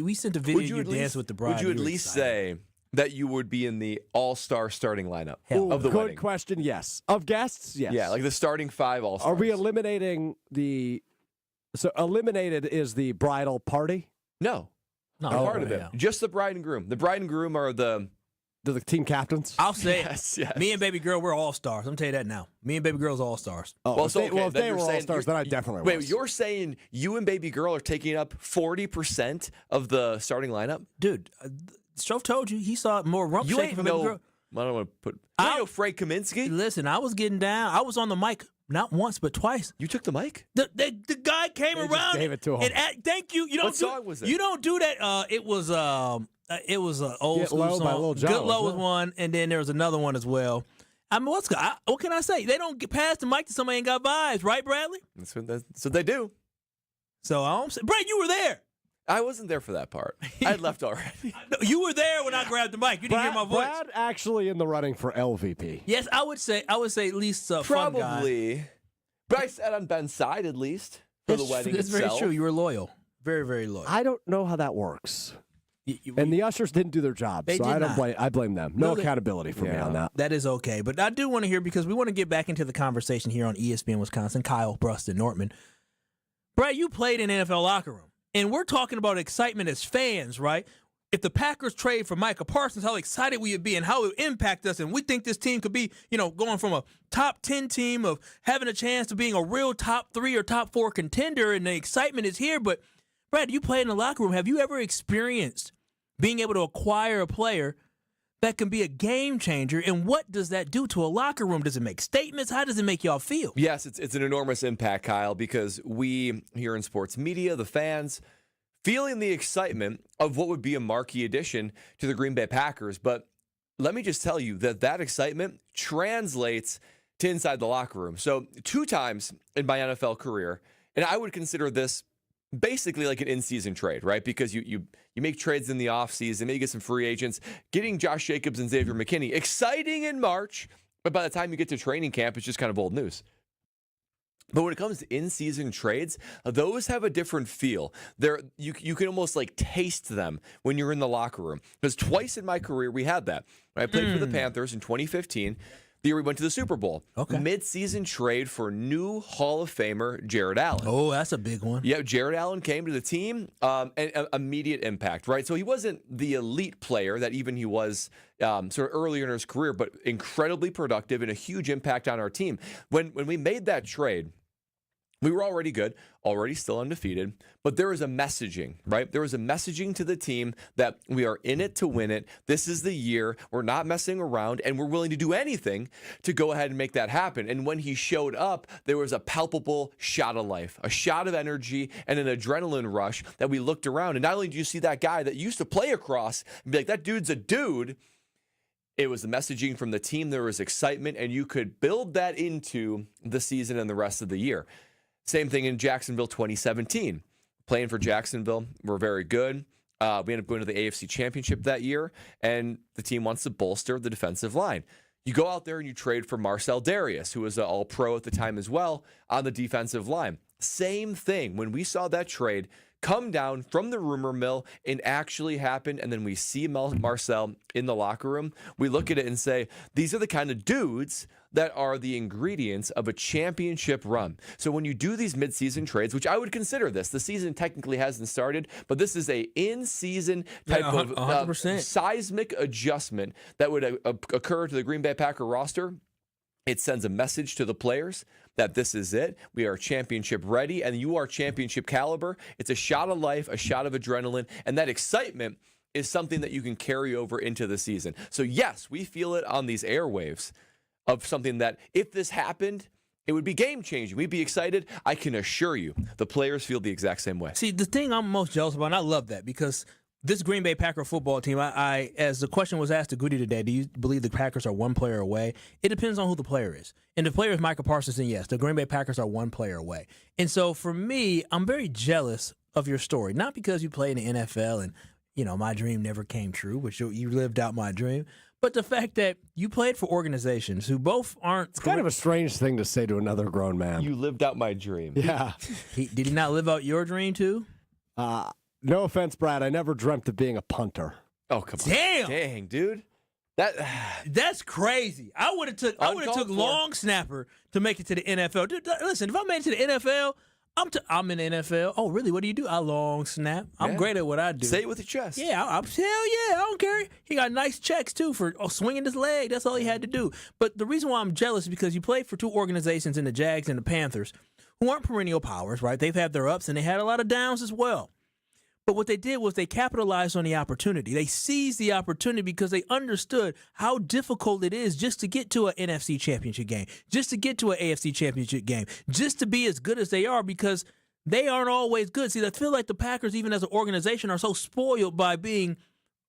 We sent a video you dance with the bride. Would you at least say that you would be in the all-star starting lineup of the Good wedding? question, yes. Of guests, yes. Yeah, like the starting 5 all-stars. Are we eliminating the... So eliminated is the bridal party? No. No, part of it. Just the bride and groom. The bride and groom are the team captains? I'll say yes. Me and baby girl, we're all-stars. I'm telling you that now. Me and baby girl's all-stars. Oh, if they were all-stars, then I definitely was. Wait, you're saying you and baby girl are taking up 40% of the starting lineup? Dude, Strofe told you he saw more rump You shaking ain't from baby no... girl. I don't want to put... You ain't no Frank Kaminsky? Listen, I was getting down. I was on the mic not once, but twice. You took the mic? The guy came They just around. gave it to him. And thank you. What song was it? You don't do that. It was an old Get school Low song. by Lil Jon, Good Low was wasn't it? one, and then there was another one as well. I mean, what can I say? They don't get past the mic to somebody ain't got vibes, right, Bradley? That's what they do. So I'm saying, Brad, you were there. I wasn't there for that part. I had left already. No, you were there when I grabbed the mic. You didn't hear my voice. Brad actually in the running for LVP. Yes, I would say at least fun guy. Probably. But I sat on Ben's side at least for the wedding That's itself. very true. You were loyal. Very, very loyal. I don't know how that works. And the ushers didn't do their job, They so did I don't not. blame. I blame them. No they- accountability for me on that. That is okay. But I do want to hear, because we want to get back into the conversation here on ESPN Wisconsin. Kyle, Brust, and Nortman. Brad, you played in NFL locker room, and we're talking about excitement as fans, right? If the Packers trade for Micah Parsons, how excited we would be and how it would impact us. And we think this team could be, going from a top 10 team of having a chance to being a real top 3 or top 4 contender, and the excitement is here. But, Brad, you played in the locker room. Have you ever experienced being able to acquire a player that can be a game changer? And what does that do to a locker room? Does it make statements? How does it make y'all feel? Yes, it's an enormous impact, Kyle, because we here in sports media, the fans, feeling the excitement of what would be a marquee addition to the Green Bay Packers. But let me just tell you that excitement translates to inside the locker room. So 2 times in my NFL career, and I would consider this basically like an in-season trade, right? Because you make trades in the offseason, maybe get some free agents. Getting Josh Jacobs and Xavier McKinney, exciting in March, but by the time you get to training camp, it's just kind of old news. But when it comes to in-season trades, those have a different feel. You can almost like taste them when you're in the locker room. Because twice in my career, we had that. When I played for the Panthers in 2015, the year we went to the Super Bowl. Okay. Mid-season trade for new Hall of Famer Jared Allen. Oh, that's a big one. Yeah, Jared Allen came to the team, and immediate impact, right? So he wasn't the elite player that even he was sort of earlier in his career, but incredibly productive and a huge impact on our team. When we made that trade, we were already good, already still undefeated, but there was a messaging, right? There was a messaging to the team that we are in it to win it. This is the year. We're not messing around, and we're willing to do anything to go ahead and make that happen. And when he showed up, there was a palpable shot of life, a shot of energy, and an adrenaline rush that we looked around. And not only do you see that guy that used to play across and be like, that dude's a dude, it was the messaging from the team. There was excitement, and you could build that into the season and the rest of the year. Same thing in Jacksonville 2017. Playing for Jacksonville, we're very good. We ended up going to the AFC Championship that year, and the team wants to bolster the defensive line. You go out there and you trade for Marcel Darius, who was an all-pro at the time as well, on the defensive line. Same thing. When we saw that trade come down from the rumor mill and actually happen. And then we see Marcel in the locker room. We look at it and say, these are the kind of dudes that are the ingredients of a championship run. So when you do these midseason trades, which I would consider this, the season technically hasn't started, but this is a in-season type of seismic adjustment that would occur to the Green Bay Packer roster. It sends a message to the players that this is it. We are championship ready, and you are championship caliber. It's a shot of life, a shot of adrenaline, and that excitement is something that you can carry over into the season. So yes, we feel it on these airwaves of something that if this happened, it would be game-changing. We'd be excited. I can assure you the players feel the exact same way. See, the thing I'm most jealous about, and I love that, because this Green Bay Packer football team, I as the question was asked to Goody today, do you believe the Packers are one player away? It depends on who the player is. And the player is Micah Parsons, then yes, the Green Bay Packers are one player away. And so for me, I'm very jealous of your story, not because you play in the NFL and, you know, my dream never came true, which you lived out my dream, but the fact that you played for organizations who both aren't... It's kind of a strange thing to say to another grown man. You lived out my dream. Yeah. Did he not live out your dream, too? No offense, Brad. I never dreamt of being a punter. Oh, come on. Dang, dude. That's crazy. I would have took long snapper to make it to the NFL. Dude, listen, if I made it to the NFL... I'm in the NFL. Oh, really? What do you do? I long snap. I'm great at what I do. Say it with your chest. Yeah, hell yeah. I don't care. He got nice checks, too, for swinging his leg. That's all he had to do. But the reason why I'm jealous is because you played for two organizations in the Jags and the Panthers who aren't perennial powers, right? They've had their ups, and they had a lot of downs as well. But what they did was they capitalized on the opportunity. They seized the opportunity because they understood how difficult it is just to get to an NFC championship game, just to get to an AFC championship game, just to be as good as they are, because they aren't always good. See, I feel like the Packers, even as an organization, are so spoiled by being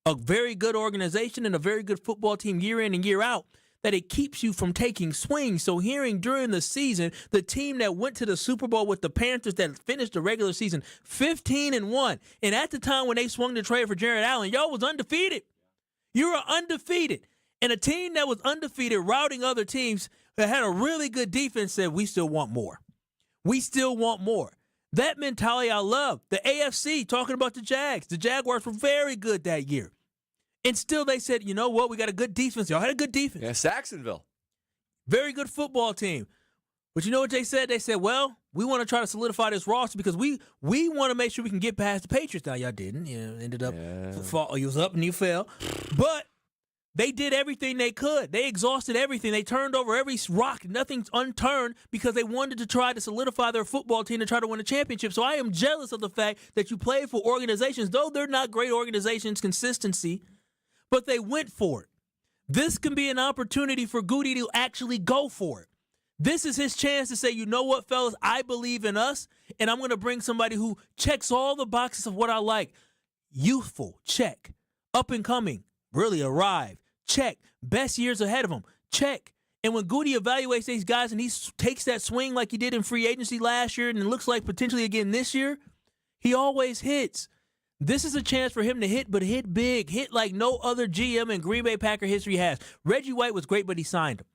a very good organization and a very good football team year in and year out that it keeps you from taking swings. So hearing during the season, the team that went to the Super Bowl with the Panthers that finished the regular season 15-1, and at the time when they swung the trade for Jared Allen, y'all was undefeated. You were undefeated. And a team that was undefeated, routing other teams that had a really good defense, said, we still want more. We still want more. That mentality I love. The AFC, talking about the Jags. The Jaguars were very good that year. And still they said, you know what, we got a good defense. Y'all had a good defense. Yeah, Saxonville. Very good football team. But you know what they said? They said, well, we want to try to solidify this roster because we want to make sure we can get past the Patriots. Now, y'all didn't. You ended up, you was up and you fell. But they did everything they could. They exhausted everything. They turned over every rock. Nothing's unturned because they wanted to try to solidify their football team to try to win a championship. So I am jealous of the fact that you played for organizations, though they're not great organizations, consistency, but they went for it. This can be an opportunity for Goody to actually go for it. This is his chance to say, you know what, fellas, I believe in us, and I'm going to bring somebody who checks all the boxes of what I like. Youthful, check. Up and coming, really arrived, check. Best years ahead of him, check. And when Goody evaluates these guys and he takes that swing like he did in free agency last year and it looks like potentially again this year, he always hits. This is a chance for him to hit, but hit big. Hit like no other GM in Green Bay Packer history has. Reggie White was great, but he signed him.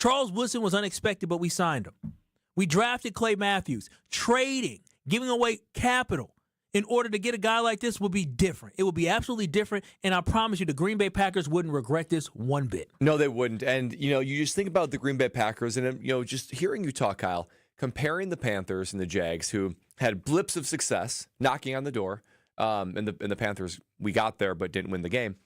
Charles Woodson was unexpected, but we signed him. We drafted Clay Matthews. Trading, giving away capital in order to get a guy like this would be different. It would be absolutely different, and I promise you the Green Bay Packers wouldn't regret this one bit. No, they wouldn't. And, you just think about the Green Bay Packers, and, just hearing you talk, Kyle, comparing the Panthers and the Jags, who had blips of success knocking on the door, and the Panthers, we got there but didn't win the game.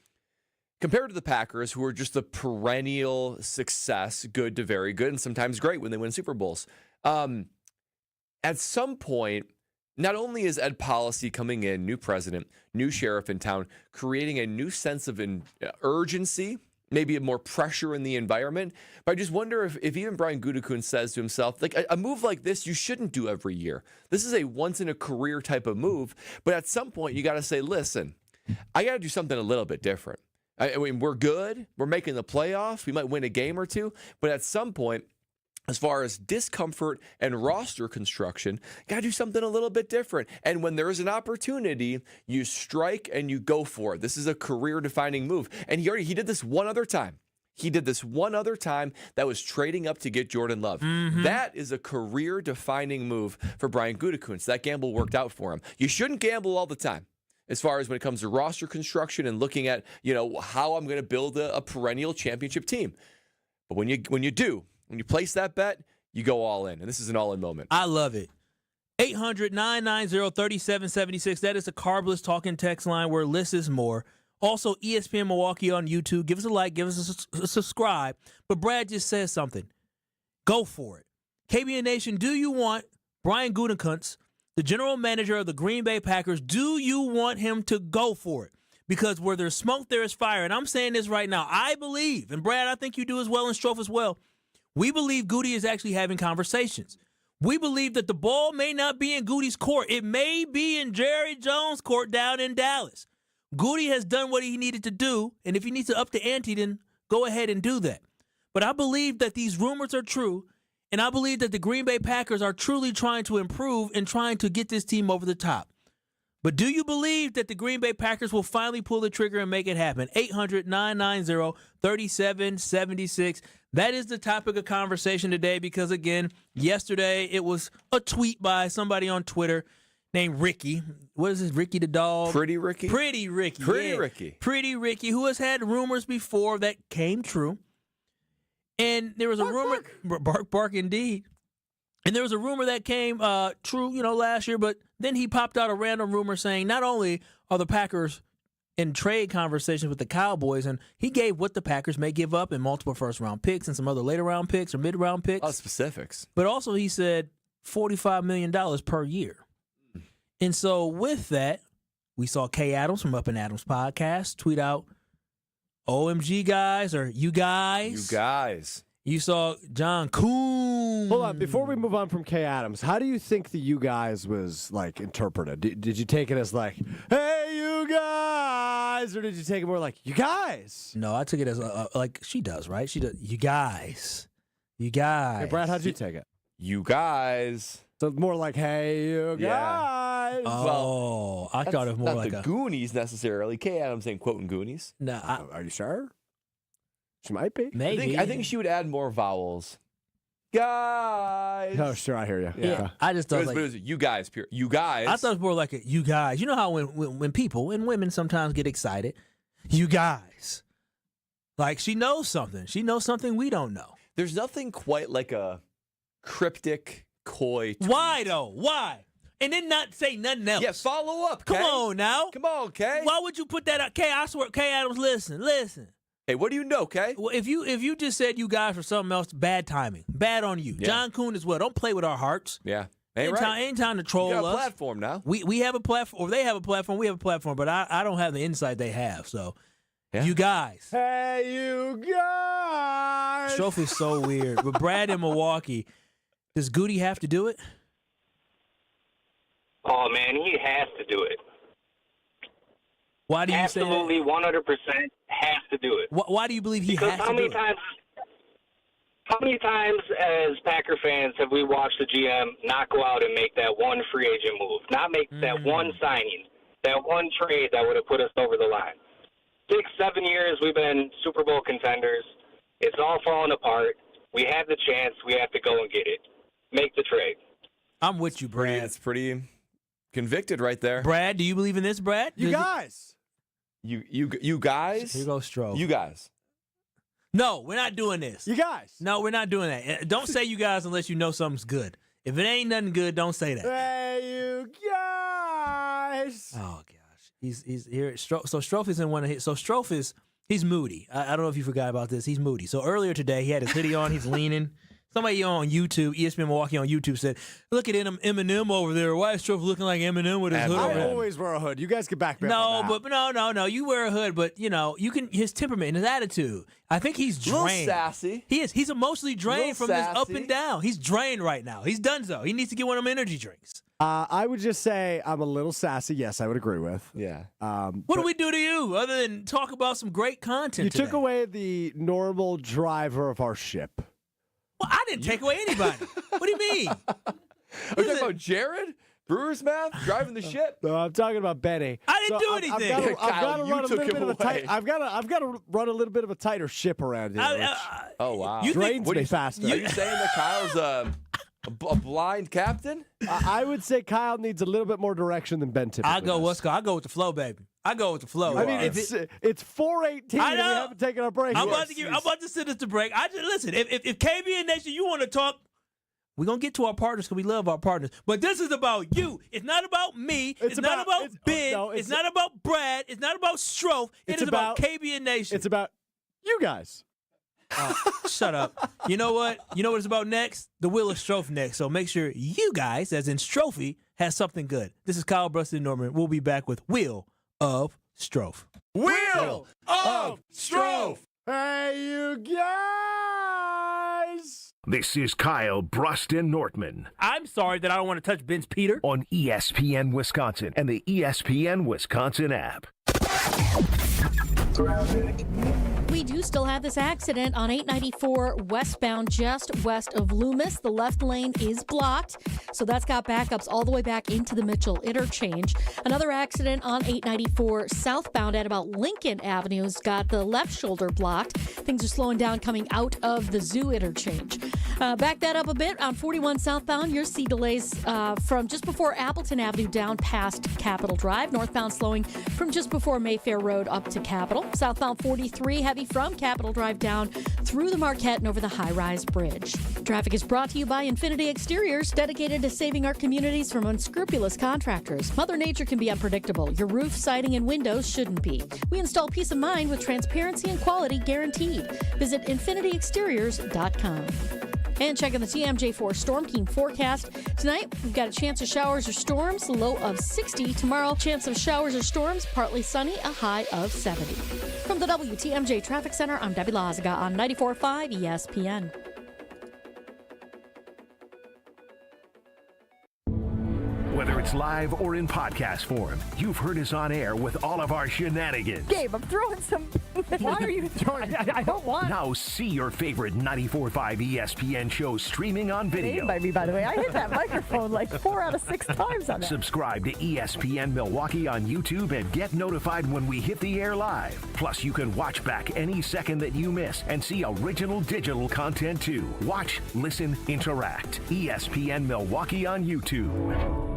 Compared to the Packers, who are just the perennial success, good to very good, and sometimes great when they win Super Bowls. At some point, not only is Ed Policy coming in, new president, new sheriff in town, creating a new sense of urgency, maybe more pressure in the environment, but I just wonder if even Brian Gutekunst says to himself, like, a move like this you shouldn't do every year. This is a once-in-a-career type of move, but at some point you got to say, listen, I got to do something a little bit different. I mean, we're good. We're making the playoffs. We might win a game or two, but at some point, as far as discomfort and roster construction, got to do something a little bit different. And when there's an opportunity, you strike and you go for it. This is a career-defining move. And he did this one other time. He did this one other time. That was trading up to get Jordan Love. That is a career-defining move for Brian Gutekunst. That gamble worked out for him. You shouldn't gamble all the time as far as when it comes to roster construction and looking at, how I'm going to build a perennial championship team. But when you place that bet, you go all in. And this is an all-in moment. I love it. 800-990-3776. That is the Carbless talking text line where less is more. Also, ESPN Milwaukee on YouTube. Give us a like. Give us a subscribe. But Brad just says something. Go for it. KBN Nation, do you want Brian Gutekunst, the general manager of the Green Bay Packers, do you want him to go for it? Because where there's smoke, there is fire. And I'm saying this right now. I believe, and Brad, I think you do as well, and Strofe as well, we believe Goody is actually having conversations. We believe that the ball may not be in Goody's court. It may be in Jerry Jones' court down in Dallas. Goody has done what he needed to do, and if he needs to up the ante, then go ahead and do that. But I believe that these rumors are true, and I believe that the Green Bay Packers are truly trying to improve and trying to get this team over the top. But do you believe that the Green Bay Packers will finally pull the trigger and make it happen? 800-990-3776. That is the topic of conversation today because, again, yesterday it was a tweet by somebody on Twitter named Ricky. What is this, Ricky the dog? Pretty Ricky? Pretty Ricky. Ricky. Pretty Ricky, who has had rumors before that came true. And there was a rumor. Bark indeed. And there was a rumor that came true, last year, but then he popped out a random rumor saying not only are the Packers in trade conversations with the Cowboys, and he gave what the Packers may give up in multiple first-round picks and some other later-round picks or mid-round picks. Oh, specifics. But also he said $45 million per year. And so with that, we saw Kay Adams from Up and Adams podcast tweet out, OMG guys, or you guys. You guys. You saw John Kuhn. Hold on, before we move on from Kay Adams, how do you think the you guys was interpreted? Did you take it as hey, you guys, or did you take it more like you guys? No, I took it as like she does, right? She does. You guys. Hey, Brad, how'd you take it? You guys. So more like, hey, you guys. Oh, I thought it more not like the Goonies necessarily. Kay Adams ain't quoting Goonies. No, are you sure? She might be. Maybe. I think she would add more vowels. Guys. Oh, sure, I hear you. Yeah. I just thought it was you guys. Pure. You guys. I thought it was more like a you guys. You know how when people and women sometimes get excited, you guys. Like she knows something. She knows something we don't know. There's nothing quite like a cryptic, coy tweet. Why though? Why? And then not say nothing else. Yeah, follow up, Kay. Come on now. Come on, Kay. Why would you put that out? Kay, I swear, Kay Adams, listen. Hey, what do you know, Kay? Well, if you just said you guys for something else, bad timing. Bad on you. Yeah. John Kuhn as well. Don't play with our hearts. Yeah. Ain't time to troll you got us. a platform now. We have a platform. Or they have a platform. We have a platform. But I don't have the insight they have. So, you guys. Hey, you guys. Trophy's so weird. But Brad in Milwaukee, does Goody have to do it? Oh, man, he has to do it. Why do you say that? Absolutely, 100% has to do it. Why do you believe he because has to do it? How many times as Packer fans have we watched the GM not go out and make that one free agent move, not make that one signing, that one trade that would have put us over the line? 6-7 years we've been Super Bowl contenders. It's all falling apart. We have the chance. We have to go and get it. Make the trade. I'm with you, Brad. It's pretty convicted right there. Brad, do you believe in this, Brad? You guys. You guys? Here goes Stroh. You guys. No, we're not doing this. You guys. No, we're not doing that. Don't say you guys unless you know something's good. If it ain't nothing good, don't say that. Hey, you guys. Oh gosh, he's here. So Strofe is in one of his. So Strofe he's moody. I don't know if you forgot about this. He's moody. So earlier today, he had his hoodie on. He's leaning. Somebody on YouTube, ESPN Milwaukee on YouTube said, "Look at Eminem over there. Why is Strofe looking like Eminem with his hood on?" I always wear a hood. You guys can back me up. No. You wear a hood, but you can. His temperament and his attitude. I think he's drained. A little sassy. He is. He's emotionally drained from this up and down. He's drained right now. He's done so. He needs to get one of them energy drinks. I would just say I'm a little sassy. Yes, I would agree with. Yeah. What do we do to you other than talk about some great content? You today? took away the normal driver of our ship. Well, I didn't take away anybody. What do you mean? Are you talking about Jared? Brewers math? Driving the ship? No, I'm talking about Benny. I didn't do anything. I've got to run a took little bit him of a tight. away. I've got to run a little bit of a tighter ship around here. Rich. Oh, wow. Drains me faster. Are you saying that Kyle's a blind captain? I would say Kyle needs a little bit more direction than Ben typically I go does. with the flow, baby. I go with the flow. I mean, it's 4:18 I and we know. haven't taken our break. I'm about to send us to break. Listen. If KBN Nation, you want to talk, we're gonna get to our partners because we love our partners. But this is about you. It's not about me. It's not about Ben. It's not about Brad. It's not about Strofe. It is about KBN Nation. It's about you guys. Shut up. You know what? You know what it's about next? The Wheel of Strofe next. So make sure you guys, as in Strophe, has something good. This is Kyle, Brust, and Nortman. We'll be back with Wheel of Strofe. Wheel of Strofe. Hey, you guys. This is Kyle, Brust, and Nortman I'm sorry that I don't want to touch Ben's Peter. on ESPN Wisconsin and the ESPN Wisconsin app. We do still have this accident on 894 westbound just west of Loomis. The left lane is blocked, so that's got backups all the way back into the Mitchell interchange. Another accident on 894 southbound at about Lincoln Avenue has got the left shoulder blocked. Things are slowing down coming out of the Zoo interchange. Back that up a bit on 41 southbound. You'll see delays from just before Appleton Avenue down past Capitol Drive. Northbound slowing from just before Mayfair Road up to Capitol. Southbound 43 heavy from Capitol Drive down through the Marquette and over the high-rise bridge. Traffic is brought to you by Infinity Exteriors, dedicated to saving our communities from unscrupulous contractors. Mother Nature can be unpredictable. Your roof, siding, and windows shouldn't be. We install peace of mind with transparency and quality guaranteed. Visit infinityexteriors.com. And checking the TMJ4 Storm Team forecast. Tonight, we've got a chance of showers or storms, low of 60. Tomorrow, chance of showers or storms, partly sunny, a high of 70. From the WTMJ Traffic Center, I'm Debbie Lazaga on 94.5 ESPN. Whether it's live or in podcast form, you've heard us on air with all of our shenanigans. Gabe, I'm throwing some. Why are you throwing? I don't want. Now see your favorite 94.5 ESPN shows streaming on video. By me, by the way, I hit that microphone like 4 out of 6 times on that. Subscribe to ESPN Milwaukee on YouTube and get notified when we hit the air live. Plus, you can watch back any second that you miss and see original digital content too. Watch, listen, interact. ESPN Milwaukee on YouTube.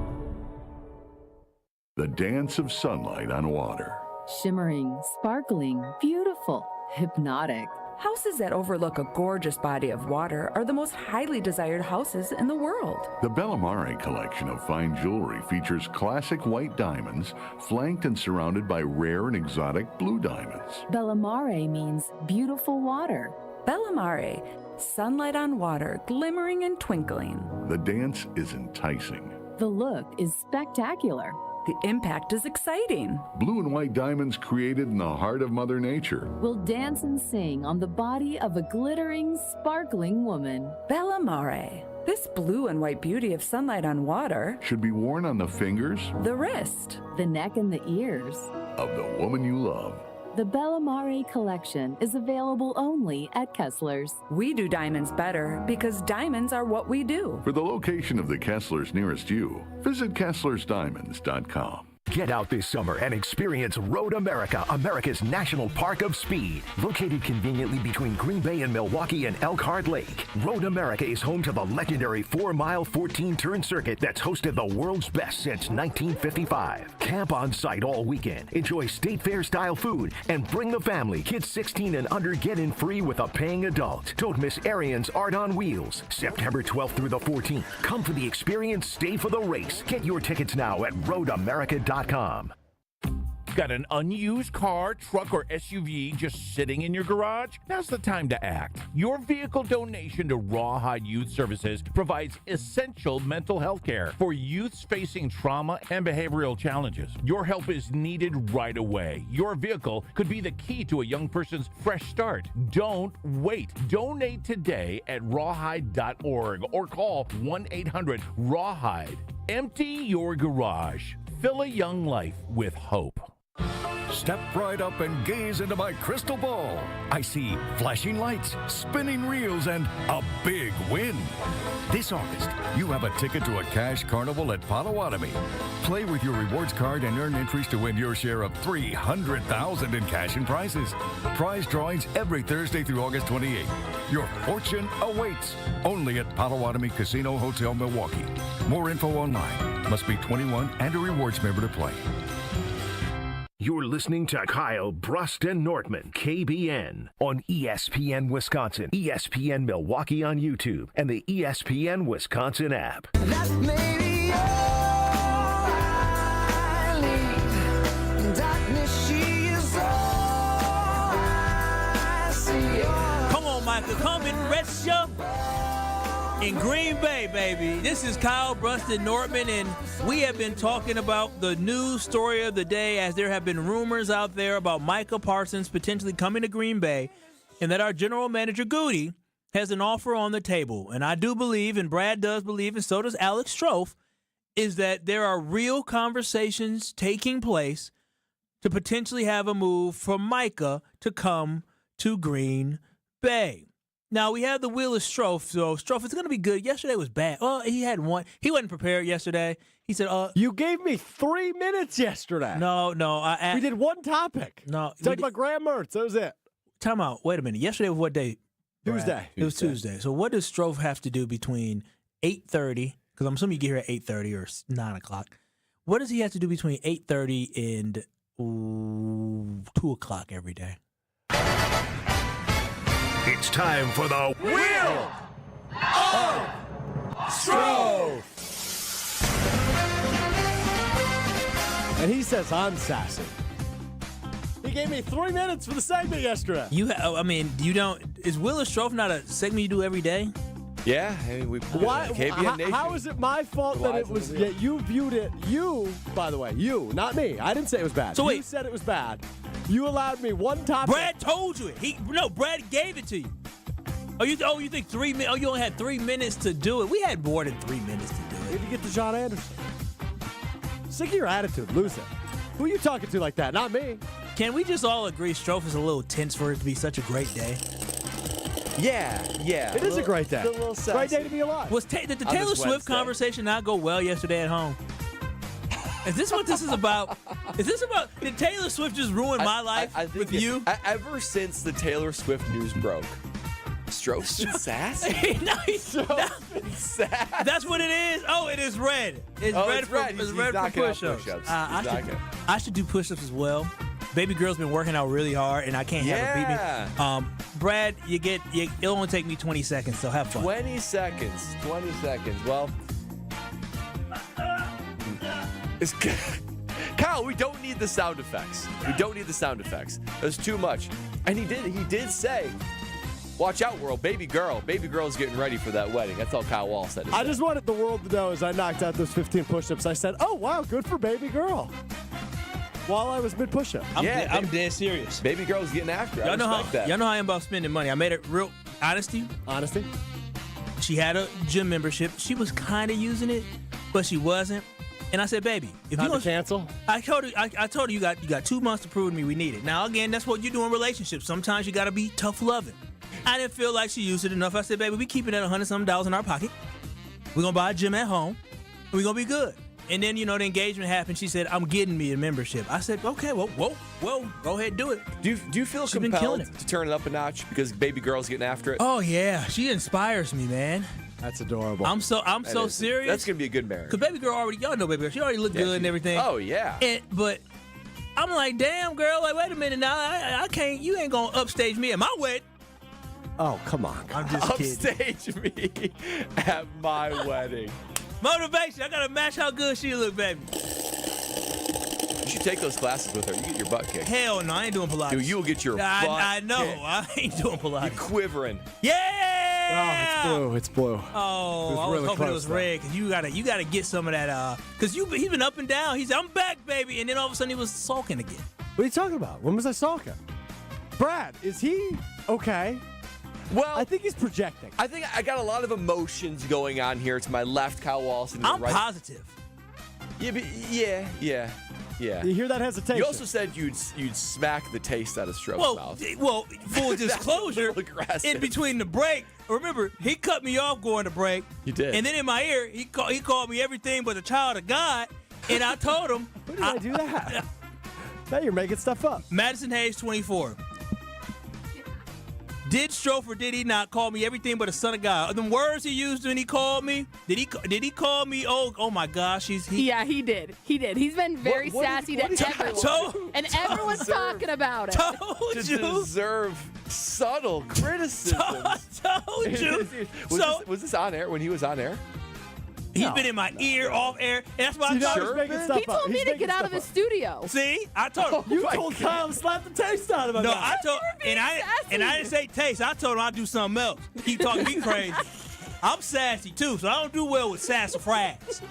The dance of sunlight on water. Shimmering, sparkling, beautiful, hypnotic. Houses that overlook a gorgeous body of water are the most highly desired houses in the world. The Bellamare collection of fine jewelry features classic white diamonds, flanked and surrounded by rare and exotic blue diamonds. Bellamare means beautiful water. Bellamare, sunlight on water, glimmering and twinkling. The dance is enticing. The look is spectacular. The impact is exciting. Blue and white diamonds created in the heart of Mother Nature. Will dance and sing on the body of a glittering, sparkling woman. Bellamare. This blue and white beauty of sunlight on water should be worn on the fingers, the wrist, the neck, and the ears of the woman you love. The Bellamare collection is available only at Kessler's. We do diamonds better because diamonds are what we do. For the location of the Kesslers nearest you, visit KesslersDiamonds.com. Get out this summer and experience Road America, America's national park of speed. Located conveniently between Green Bay and Milwaukee and Elkhart Lake, Road America is home to the legendary 4-mile, 14-turn circuit that's hosted the world's best since 1955. Camp on site all weekend, enjoy state fair-style food, and bring the family. Kids 16 and under get in free with a paying adult. Don't miss Arian's Art on Wheels, September 12th through the 14th. Come for the experience, stay for the race. Get your tickets now at roadamerica.com. Got an unused car, truck, or SUV just sitting in your garage? Now's the time to act. Your vehicle donation to Rawhide Youth Services provides essential mental health care for youths facing trauma and behavioral challenges. Your help is needed right away. Your vehicle could be the key to a young person's fresh start. Don't wait. Donate today at rawhide.org or call 1-800-RAWHIDE. Empty your garage. Fill a young life with hope. Step right up and gaze into my crystal ball. I see flashing lights, spinning reels, and a big win. This August, you have a ticket to a cash carnival at Potawatomi. Play with your rewards card and earn entries to win your share of $300,000 in cash and prizes. Prize drawings every Thursday through August 28th. Your fortune awaits only at Potawatomi Casino Hotel, Milwaukee. More info online. Must be 21 and a rewards member to play. You're listening to Kyle, Brust, and Nortman, KBN, on ESPN Wisconsin, ESPN Milwaukee on YouTube, and the ESPN Wisconsin app. That may be all I need. Darkness, she is all I see. Come on, Micah. Come and rest your in Green Bay, baby. This is Kyle, Brust, and Nortman, and we have been talking about the news story of the day as there have been rumors out there about Micah Parsons potentially coming to Green Bay, and that our general manager, Goody, has an offer on the table. And I do believe, and Brad does believe, and so does Alex Strofe, is that there are real conversations taking place to potentially have a move from Micah to come to Green Bay. Now, we have the wheel of Strofe, so Strofe, it's going to be good. Yesterday was bad. Oh, he had one. He wasn't prepared yesterday. He said, You gave me 3 minutes yesterday. No. We did one topic. No. Talked about Graham Mertz. That was it. Time out. Wait a minute. Yesterday was what day? Brad? Tuesday. It was Tuesday. So what does Strofe have to do between 8:30, because I'm assuming you get here at 8:30 or 9 o'clock. What does he have to do between 8:30 and 2 o'clock every day? It's time for the Wheel of Strofe. And he says I'm sassy. He gave me 3 minutes for the segment yesterday. You don't. Is Wheel of Strofe not a segment you do every day? Yeah, I mean, we Why? KBN Nation. How is it my fault that it was? Yeah, you viewed it. You, by the way, you, not me. I didn't say it was bad. So you said it was bad. You allowed me one topic. Brad told you it. Brad gave it to you. You think 3 minutes? Oh, you only had 3 minutes to do it. We had more than 3 minutes to do it. Maybe get to John Anderson. Sick of your attitude. Lose it. Who are you talking to like that? Not me. Can we just all agree Strofe is a little tense for it to be such a great day? Yeah. It is a great day. A little sassy. Great day to be alive. Did the Taylor Swift conversation not go well yesterday at home? Is this what this is about? Did Taylor Swift just ruin my life with you? Ever since the Taylor Swift news broke, Strofe's been sassy. Strofe's been sassy. That's what it is. Oh, it is red. It's red for push-ups. I should do push-ups as well. Baby girl's been working out really hard, and I can't have her beat me. Brad, it'll only take me 20 seconds, so have fun. 20 seconds. Well, Kyle, we don't need the sound effects. There's too much. And he did say, watch out, world. Baby girl's getting ready for that wedding. That's all Kyle Wall said. I just wanted the world to know as I knocked out those 15 push-ups, I said, oh, wow, good for baby girl. While I was mid push-up. I'm dead serious. Baby girl's getting after it. Y'all know how I am about spending money. I made it real honesty. She had a gym membership. She was kind of using it, but she wasn't. And I said, baby, if you want to cancel, I told her you got 2 months to prove to me we need it. Now again, that's what you do in relationships. Sometimes you got to be tough loving. I didn't feel like she used it enough. I said, baby, we keeping that $100-something in our pocket. We're gonna buy a gym at home. And we're gonna be good. And then, the engagement happened. She said, I'm getting me a membership. I said, okay, well, go ahead and do it. Do you feel compelled to turn it up a notch because baby girl's getting after it? Oh, yeah. She inspires me, man. That's adorable. I'm so serious. That's going to be a good marriage. Because baby girl y'all know baby girl. She already looked good and everything. Oh, yeah. But I'm like, damn, girl, wait a minute now. I can't, you ain't going to upstage me at my wedding. Oh, come on. I'm just kidding. Upstage me at my wedding. Motivation. I got to match how good she look, baby. You should take those classes with her. You get your butt kicked. Hell no, I ain't doing Pilates. Dude, you'll get your butt I know. kicked. I ain't doing Pilates. You're quivering. Yeah! Oh, it's blue. Oh, I was hoping it was red because you gotta get some of that. Because he's been up and down. He said, I'm back, baby. And then all of a sudden he was sulking again. What are you talking about? When was I sulking? Brad, is he okay? Well, I think he's projecting. I think I got a lot of emotions going on here. To my left, Kyle Walsh. I'm right. positive. Yeah. Yeah. You hear that hesitation? You also said you'd smack the taste out of Stroh's mouth. Well, full disclosure, in between the break, remember, he cut me off going to break. You did. And then in my ear, he called me everything but a child of God, and I told him. When did I do that? Now you're making stuff up. Madison Hayes, 24. Did Stroh or did he not call me everything but a son of God? The words he used when he called me, did he call me, oh my gosh, Yeah, he did. He did. He's been very sassy to everyone. And everyone's talking about it. Told to you. deserve subtle criticisms. Told you. Was this on air when he was on air? He's been in my ear, off air, and that's why I told him. He told me to get out of his studio. See, I told him. You told Kyle to slap the taste out of him. No, I told, and I didn't say taste. I told him I'd do something else. Keep talking me crazy. I'm sassy too, so I don't do well with sassafras.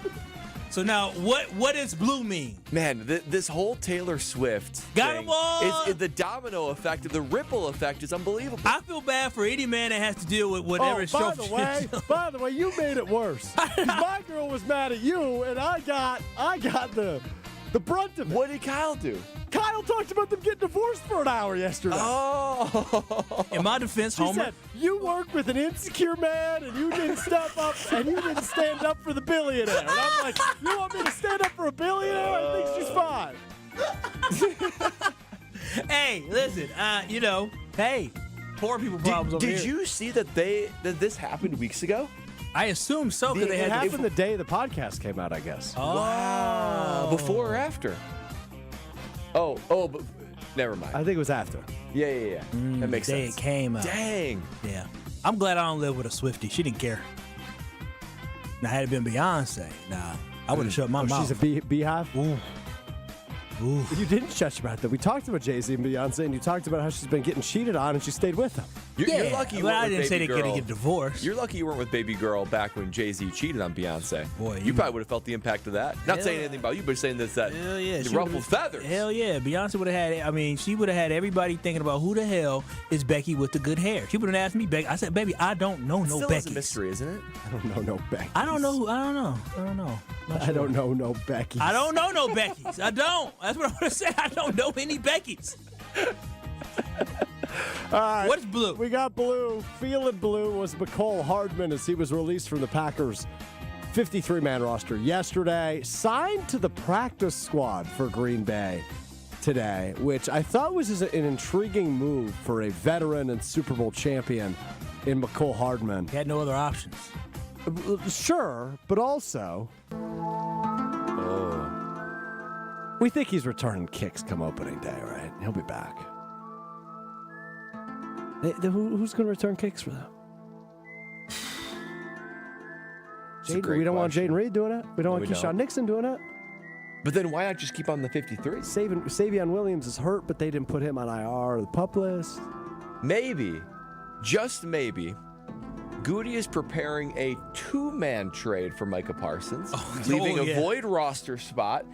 So now, what does blue mean? Man, this whole Taylor Swift got thing him all. Is the domino effect, the ripple effect is unbelievable. I feel bad for any man that has to deal with whatever. By the way, you made it worse. My girl was mad at you, and I got the brunt of it. What did Kyle do? Kyle talked about them getting divorced for an hour yesterday. Oh. In my defense, she Homer said, you work with an insecure man, and you didn't step up, and you didn't stand up for the billionaire. And I'm like, you want me to stand up for a billionaire? I think she's fine. Hey, listen, hey, poor people problems over here. Did you see that this happened weeks ago? I assume so, because it happened the day the podcast came out, I guess. Oh. Wow. Before or after? But never mind. I think it was after. Yeah. That makes sense. It came out. Dang. Yeah. I'm glad I don't live with a Swiftie. She didn't care. Now, had it been Beyonce, I would have shut my mouth. She's a beehive? Ooh. You didn't shut your mouth, though. We talked about Jay-Z and Beyonce, and you talked about how she's been getting cheated on, and she stayed with them. You're lucky you weren't I with didn't say Baby they're going Girl. to get divorced. You're lucky you weren't with Baby Girl back when Jay-Z cheated on Beyonce. Boy, you probably would have felt the impact of that. Not saying anything about you, but saying that Hell yeah, the ruffled feathers. Hell yeah. Beyonce would have had, she would have had everybody thinking about who the hell is Becky with the good hair. She would have asked me, Becky. I said, baby, I don't know no Becky. It's a mystery, isn't it? I don't know no Becky. I don't know. I don't know no Becky. I don't know no Beckys. I don't. That's what I want to say. I don't know any Beckys. All right. What's blue? We got blue. Feeling blue was McCole Hardman as he was released from the Packers 53-man roster yesterday. Signed to the practice squad for Green Bay today, which I thought was an intriguing move for a veteran and Super Bowl champion in McCole Hardman. He had no other options. Sure, but also... We think he's returning kicks come opening day, right? He'll be back. Who's going to return kicks for them? We don't want Jaden Reed doing it. We don't want Keyshawn Nixon doing it. But then why not just keep on the 53? Savion Williams is hurt, but they didn't put him on IR or the PUP list. Maybe, just maybe, Goody is preparing a two-man trade for Micah Parsons, leaving a void roster spot.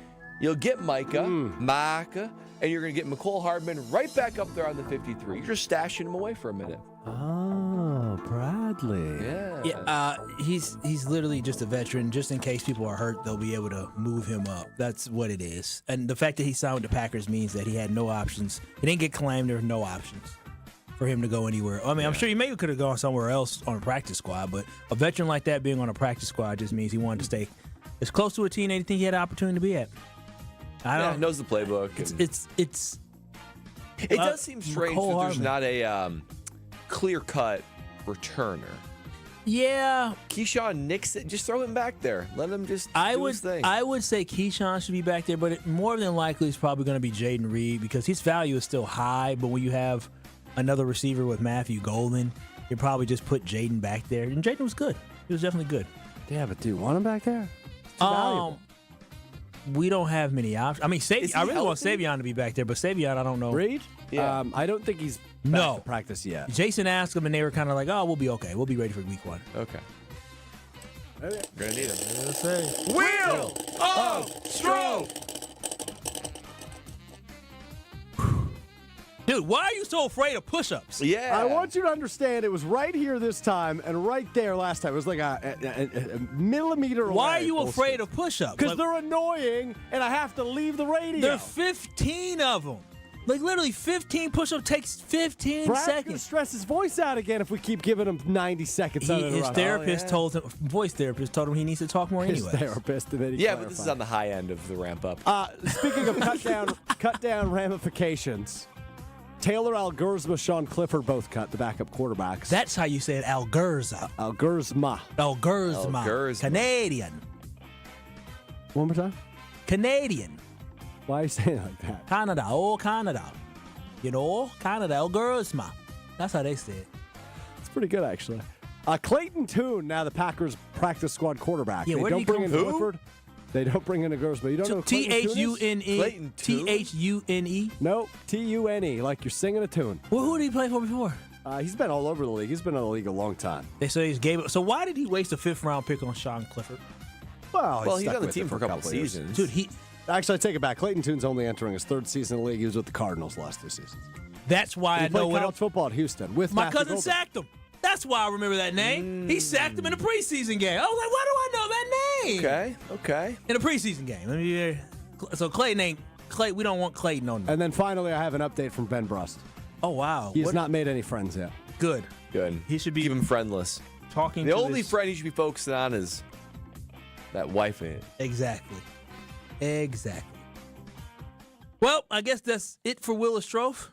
You'll get Micah, and you're going to get McCole Hardman right back up there on the 53. You're just stashing him away for a minute. Oh, Bradley. Yeah, he's literally just a veteran. Just in case people are hurt, they'll be able to move him up. That's what it is. And the fact that he signed with the Packers means that he had no options. He didn't get claimed. There were no options for him to go anywhere. I mean, I'm sure he maybe could have gone somewhere else on a practice squad, but a veteran like that being on a practice squad just means he wanted to stay as close to a team as he had an opportunity to be at. Knows the playbook. It does seem strange that there's not a clear-cut returner. Yeah. Keyshawn Nixon, just throw him back there. Let him just do his thing. I would say Keyshawn should be back there, but more than likely it's probably going to be Jaden Reed because his value is still high, but when you have another receiver with Matthew Golden, you probably just put Jaden back there. And Jaden was good. He was definitely good. Yeah, but do you want him back there? It's valuable. We don't have many options. I mean, I really want Savion to be back there, but Savion, I don't know. Reed? Yeah. I don't think he's back to practice yet. Jason asked him, and they were kind of like, "Oh, we'll be okay. We'll be ready for week 1." Okay. We're gonna need him. Wheel of Stroh. Dude, why are you so afraid of push-ups? Yeah. I want you to understand it was right here this time and right there last time. It was like a millimeter away. Why are you afraid of push-ups? Because they're annoying and I have to leave the radio. There are 15 of them. Like literally 15 push-ups takes 15 Brad's seconds. gonna stress his voice out again if we keep giving him 90 seconds. His therapist told him, voice therapist told him he needs to talk more anyway. His therapist, and then he but this is on the high end of the ramp up. Speaking of cut down ramifications, Taylor Algersma, Sean Clifford both cut, the backup quarterbacks. That's how you say it, Algersma. Algersma. Canadian. One more time. Canadian. Why are you saying it like that? Canada. You know, Canada, Algersma. That's how they say it. It's pretty good, actually. Clayton Tune, now the Packers practice squad quarterback. Yeah, they where don't did he bring in come from? Clifford. They don't bring in Algersma. You don't know who Clayton Tune is? T-H-U-N-E. T-H-U-N-E. No, T-U-N-E, like you're singing a tune. Well, who did he play for before? He's been all over the league. He's been in the league a long time. They say he's gave it. So why did he waste a 5th-round pick on Sean Clifford? Well, he's on the team for a couple seasons. Dude, Actually, I take it back. Clayton Tune's only entering his 3rd season in the league. He was with the Cardinals the last 2 seasons. That's why he I know played college football at Houston with my Matthew cousin Golden. sacked him. That's why I remember that name. He sacked him in a preseason game. I was like, why do I know that name? Okay. In a preseason game. So Clayton ain't Clay. We don't want Clayton on there. And then finally, I have an update from Ben Brust. Oh wow, He has not made any friends yet. Good. He should be keep him friendless. Talking. The to only this- friend he should be focusing on is that wife in it. Exactly. Well, I guess that's it for Willis Strofe.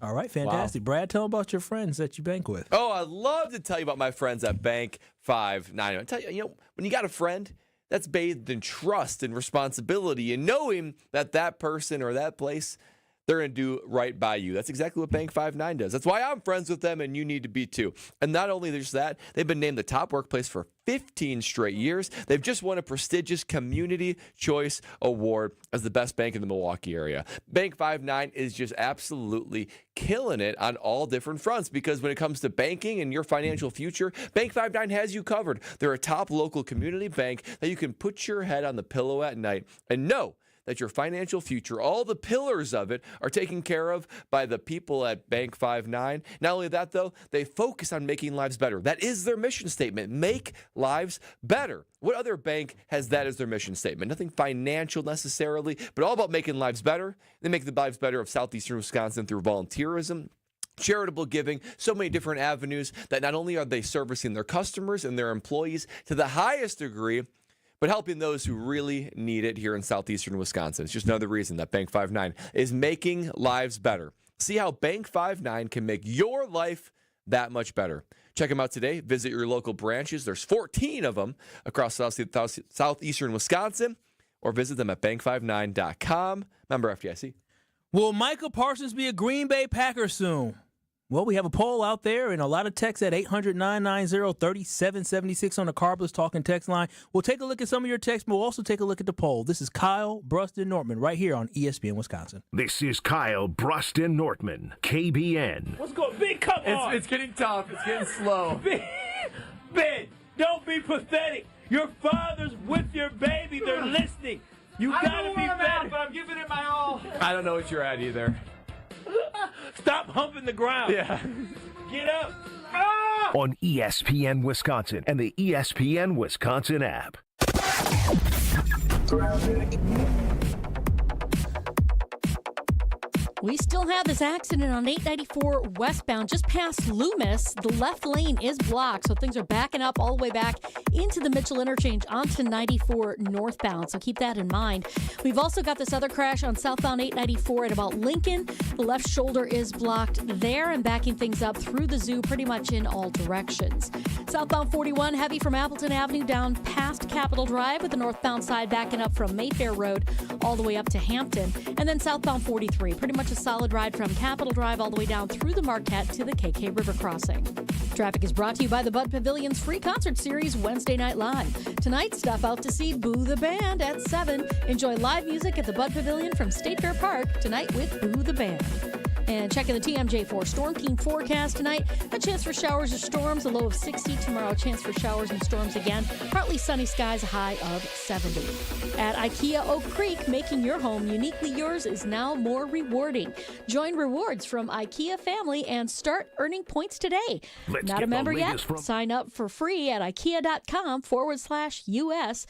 All right, fantastic. Wow. Brad, tell them about your friends that you bank with. Oh, I'd love to tell you about my friends at Bank 59. I tell you, when you got a friend that's bathed in trust and responsibility and knowing that that person or that place, they're going to do right by you. That's exactly what Bank 59 does. That's why I'm friends with them, and you need to be too. And not only just that, they've been named the top workplace for 15 straight years. They've just won a prestigious Community Choice Award as the best bank in the Milwaukee area. Bank 59 is just absolutely killing it on all different fronts because when it comes to banking and your financial future, Bank 59 has you covered. They're a top local community bank that you can put your head on the pillow at night and know that your financial future, all the pillars of it, are taken care of by the people at Bank 59. Not only that, though, they focus on making lives better. That is their mission statement, make lives better. What other bank has that as their mission statement? Nothing financial necessarily, but all about making lives better. They make the lives better of southeastern Wisconsin through volunteerism, charitable giving, so many different avenues that not only are they servicing their customers and their employees to the highest degree, but helping those who really need it here in southeastern Wisconsin. It's just another reason that Bank 59 is making lives better. See how Bank 59 can make your life that much better. Check them out today. Visit your local branches. There's 14 of them across southeastern Wisconsin, or visit them at bank59.com. Member FDIC. Will Micah Parsons be a Green Bay Packer soon? Well, we have a poll out there and a lot of texts at 800-990-3776 on the Carbless Talking text line. We'll take a look at some of your texts, but we'll also take a look at the poll. This is Kyle, Brust, and Nortman right here on ESPN Wisconsin. This is Kyle, Brust, and Nortman, KBN. What's going on? Big, come on. It's getting tough. It's getting slow. Ben, don't be pathetic. Your father's with your baby. They're listening. You got to be better. But I'm giving it my all. I don't know what you're at either. Stop humping the ground. Yeah. Get up. On ESPN Wisconsin and the ESPN Wisconsin app. We still have this accident on 894 westbound, just past Loomis. The left lane is blocked, so things are backing up all the way back into the Mitchell interchange onto 94 northbound, so keep that in mind. We've also got this other crash on southbound 894 at about Lincoln. The left shoulder is blocked there and backing things up through the zoo pretty much in all directions. Southbound 41, heavy from Appleton Avenue down past Capitol Drive, with the northbound side backing up from Mayfair Road all the way up to Hampton. And then southbound 43, pretty much a solid ride from Capitol Drive all the way down through the Marquette to the KK River crossing. Traffic is brought to you by the Bud Pavilion's free concert series Wednesday Night Live. Tonight, stop out to see Boo the Band at 7. Enjoy live music at the Bud Pavilion from State Fair Park tonight with Boo the Band. And checking the TMJ4 Storm Team forecast tonight. A chance for showers or storms, a low of 60. Tomorrow, a chance for showers and storms again. Partly sunny skies, a high of 70. At IKEA Oak Creek, making your home uniquely yours is now more rewarding. Join rewards from IKEA family and start earning points today. Let's Not get a member the yet? latest from- Sign up for free at IKEA.com/US.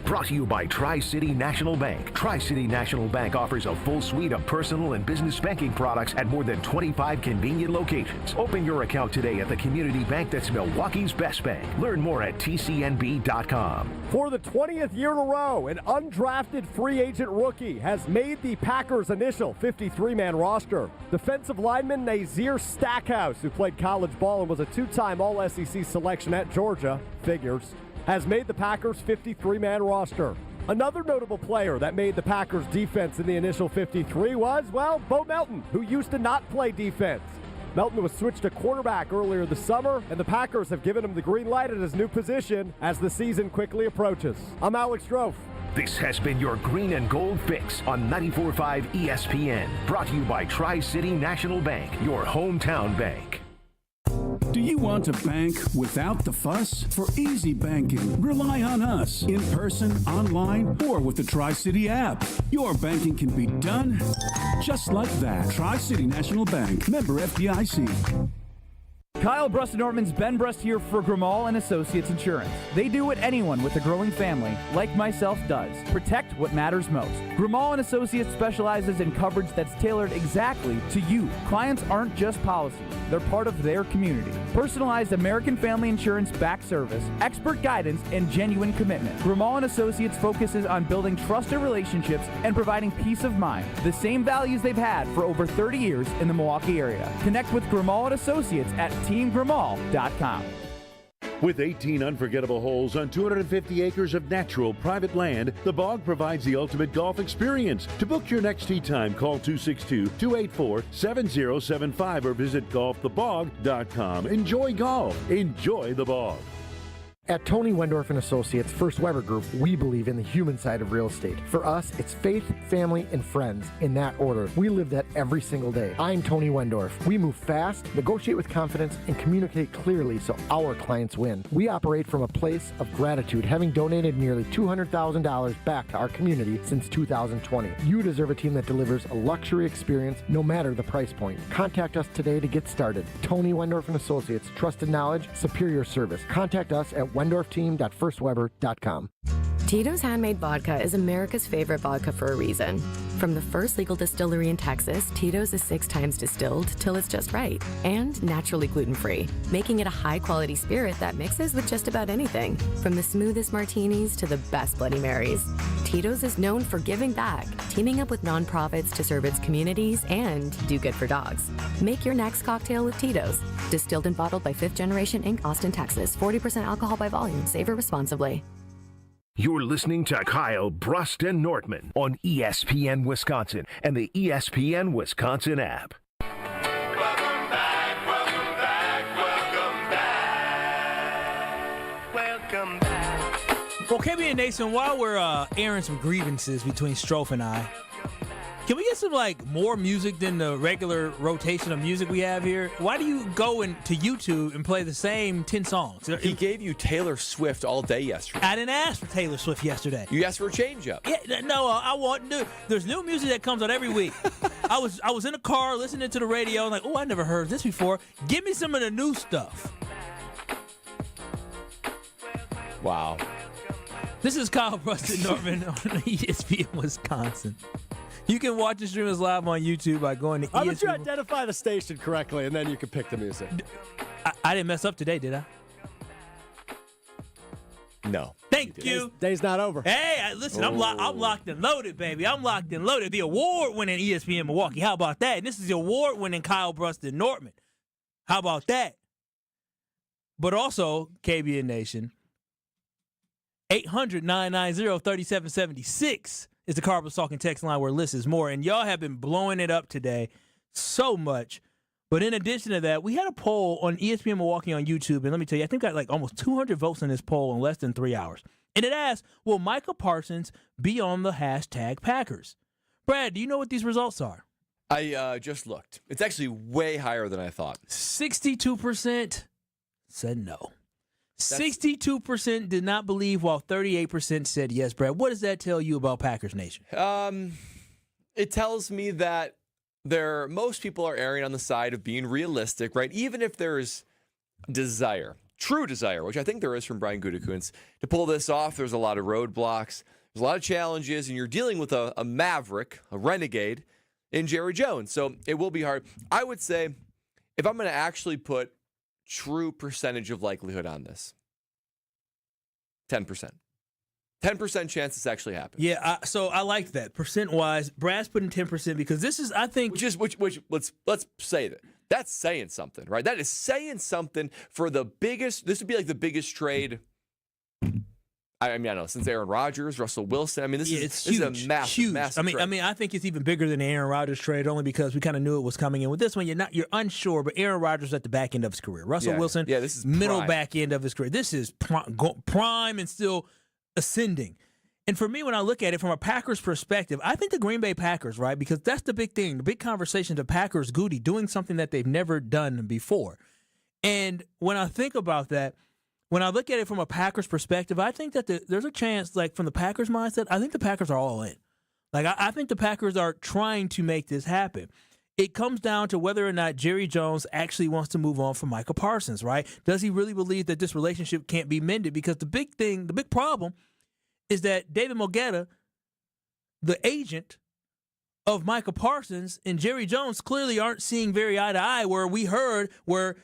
Brought to you by Tri-City National Bank. Tri-City National Bank offers a full suite of personal and business banking products at more than 25 convenient locations. Open your account today at the community bank that's Milwaukee's best bank. Learn more at tcnb.com. For the 20th year in a row, an undrafted free agent rookie has made the Packers' initial 53-man roster. Defensive lineman Nazir Stackhouse, who played college ball and was a two-time All-SEC selection at Georgia, figures, has made the Packers' 53-man roster. Another notable player that made the Packers' defense in the initial 53 was, well, Bo Melton, who used to not play defense. Melton was switched to quarterback earlier this summer, and the Packers have given him the green light at his new position as the season quickly approaches. I'm Alex Strofe. This has been your Green and Gold Fix on 94.5 ESPN. Brought to you by Tri-City National Bank, your hometown bank. Do you want to bank without the fuss? For easy banking, rely on us. In person, online, or with the Tri-City app. Your banking can be done just like that. Tri-City National Bank. Member FDIC. Kyle Brust and Nortman's Ben Brust here for Grimal and Associates Insurance. They do what anyone with a growing family, like myself, does. Protect what matters most. Grimal and Associates specializes in coverage that's tailored exactly to you. Clients aren't just policies. They're part of their community. Personalized American Family Insurance back service, expert guidance, and genuine commitment. Grimal and Associates focuses on building trusted relationships and providing peace of mind. The same values they've had for over 30 years in the Milwaukee area. Connect with Grimal and Associates at teamgrimal.com. With 18 unforgettable holes on 250 acres of natural private land, the Bog provides the ultimate golf experience. To book your next tee time, call 262-284-7075 or visit golfthebog.com. Enjoy golf. Enjoy the Bog. At Tony Wendorf and Associates First Weber Group, we believe in the human side of real estate. For us, it's faith, family, and friends in that order. We live that every single day. I'm Tony Wendorf. We move fast, negotiate with confidence, and communicate clearly so our clients win. We operate from a place of gratitude, having donated nearly $200,000 back to our community since 2020. You deserve a team that delivers a luxury experience no matter the price point. Contact us today to get started. Tony Wendorf and Associates, trusted knowledge, superior service. Contact us at wendorfteam.firstweber.com. Tito's Handmade Vodka is America's favorite vodka for a reason. From the first legal distillery in Texas, Tito's is 6 times distilled till it's just right and naturally gluten-free, making it a high-quality spirit that mixes with just about anything, from the smoothest martinis to the best Bloody Marys. Tito's is known for giving back, teaming up with nonprofits to serve its communities and do good for dogs. Make your next cocktail with Tito's. Distilled and bottled by 5th Generation Inc., Austin, Texas. 40% alcohol by volume. Savor responsibly. You're listening to Kyle Brust and Nortman on ESPN Wisconsin and the ESPN Wisconsin app. Welcome back. Well, KBN Nation, while we're airing some grievances between Strofe and I, can we get some more music than the regular rotation of music we have here? Why do you go to YouTube and play the same 10 songs? He gave you Taylor Swift all day yesterday. I didn't ask for Taylor Swift yesterday. You asked for a change up. Yeah, no, I want new. There's new music that comes out every week. I was in a car listening to the radio and I never heard this before. Give me some of the new stuff. Wow. This is Kyle Brust and Nortman on ESPN Wisconsin. You can watch and stream us live on YouTube by going to ESPN. How about you identify the station correctly, and then you can pick the music? I didn't mess up today, did I? No. Thank you. Day's not over. Hey, listen, I'm locked and loaded, baby. I'm locked and loaded. The award-winning ESPN Milwaukee. How about that? And this is the award-winning Kyle Brust and Nortman. How about that? But also, KBN Nation, 800-990-3776 is the Cardinals Talking text line where lists is more. And y'all have been blowing it up today so much. But in addition to that, we had a poll on ESPN Milwaukee on YouTube. And let me tell you, I think I got almost 200 votes in this poll in less than 3 hours. And it asked, will Micah Parsons be on the hashtag Packers? Brad, do you know what these results are? I just looked. It's actually way higher than I thought. 62% said no. 62% did not believe, while 38% said yes, Brad. What does that tell you about Packers Nation? It tells me that most people are erring on the side of being realistic, right? Even if there's desire, true desire, which I think there is from Brian Gutekunst, to pull this off, there's a lot of roadblocks, there's a lot of challenges, and you're dealing with a maverick, a renegade in Jerry Jones. So it will be hard. I would say, if I'm going to actually put true percentage of likelihood on this, 10%. 10% chance this actually happens. Yeah, so I like that. Percent-wise, Brad's putting 10% because this is, I think... Which let's say that. That's saying something, right? That is saying something for the biggest... This would be like the biggest trade... I mean, I don't know, since Aaron Rodgers, Russell Wilson. I mean, this is huge, a massive trade. I mean, I think it's even bigger than the Aaron Rodgers trade, only because we kind of knew it was coming in. With this one, you're unsure, but Aaron Rodgers at the back end of his career. Russell Wilson, this is middle prime. back end of his career. This is prime and still ascending. And for me, when I look at it from a Packers perspective, I think the Green Bay Packers, right? Because that's the big thing, the big conversation, the Packers, Goody, doing something that they've never done before. And when I think about that, when I look at it from a Packers perspective, I think that there's a chance, like from the Packers mindset, I think the Packers are all in. Like, I think the Packers are trying to make this happen. It comes down to whether or not Jerry Jones actually wants to move on from Micah Parsons, right? Does he really believe that this relationship can't be mended? Because the big problem is that David Mogetta, the agent of Micah Parsons, and Jerry Jones clearly aren't seeing very eye to eye, where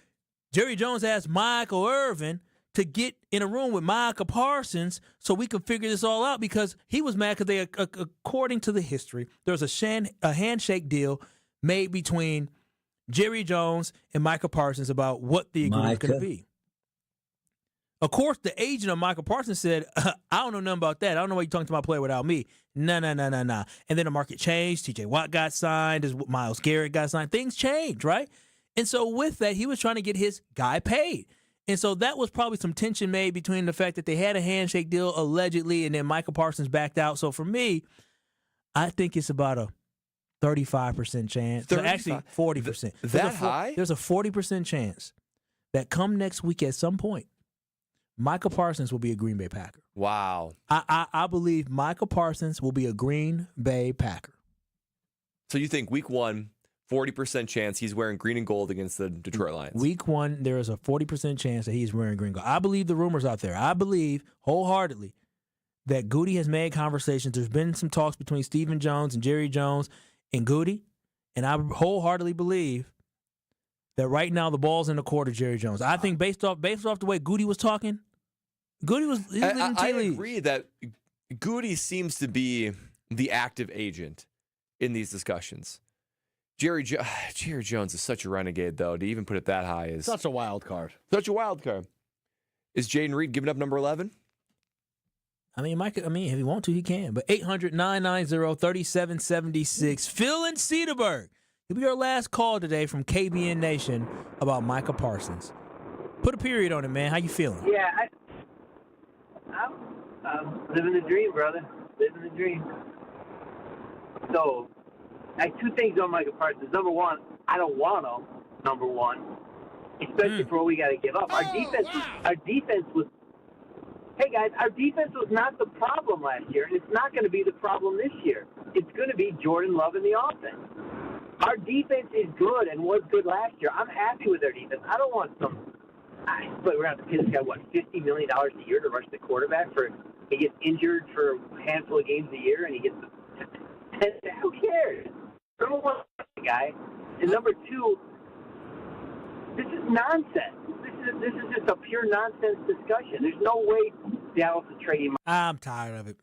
Jerry Jones asked Michael Irvin to get in a room with Micah Parsons so we can figure this all out, because he was mad because according to the history, there was a handshake deal made between Jerry Jones and Micah Parsons about what the agreement was going to be. Of course, the agent of Micah Parsons said, I don't know nothing about that. I don't know why you're talking to my player without me. No. And then the market changed. TJ Watt got signed. Myles Garrett got signed. Things changed, right? And so with that, he was trying to get his guy paid. And so that was probably some tension made between the fact that they had a handshake deal allegedly, and then Micah Parsons backed out. So for me, I think it's about a 35% chance. So actually, 40%. That high? There's a 40% chance that come next week at some point, Micah Parsons will be a Green Bay Packer. Wow. I believe Micah Parsons will be a Green Bay Packer. So you think week 1, 40% chance he's wearing green and gold against the Detroit Lions? Week 1, there is a 40% chance that he's wearing green and gold. I believe the rumors out there. I believe wholeheartedly that Goody has made conversations. There's been some talks between Stephen Jones and Jerry Jones and Goody, and I wholeheartedly believe that right now the ball's in the court of Jerry Jones. I think based off the way Goody was talking, I agree that Goody seems to be the active agent in these discussions. Jerry Jones is such a renegade, though. To even put it that high is such a wild card. Such a wild card. Is Jaden Reed giving up number 11? I mean, Mike. I mean, if he wants to, he can. But 800-990-3776. Phil in Cedarburg. It'll be our last call today from KBN Nation about Micah Parsons. Put a period on it, man. How you feeling? Yeah, I'm living the dream, brother. Living the dream. So, two things on Micah Parsons. Number one, I don't want him. Number one, especially for what we got to give up. Our defense was. Hey guys, our defense was not the problem last year, and it's not going to be the problem this year. It's going to be Jordan Love in the offense. Our defense is good and was good last year. I'm happy with our defense. I don't want but we're going to have to pay this guy, $50 million a year to rush the quarterback he gets injured for a handful of games a year, and he gets who cares? Number one, guy. And number two, this is nonsense. This is just a pure nonsense discussion. There's no way Dallas will trade him. I'm tired of it.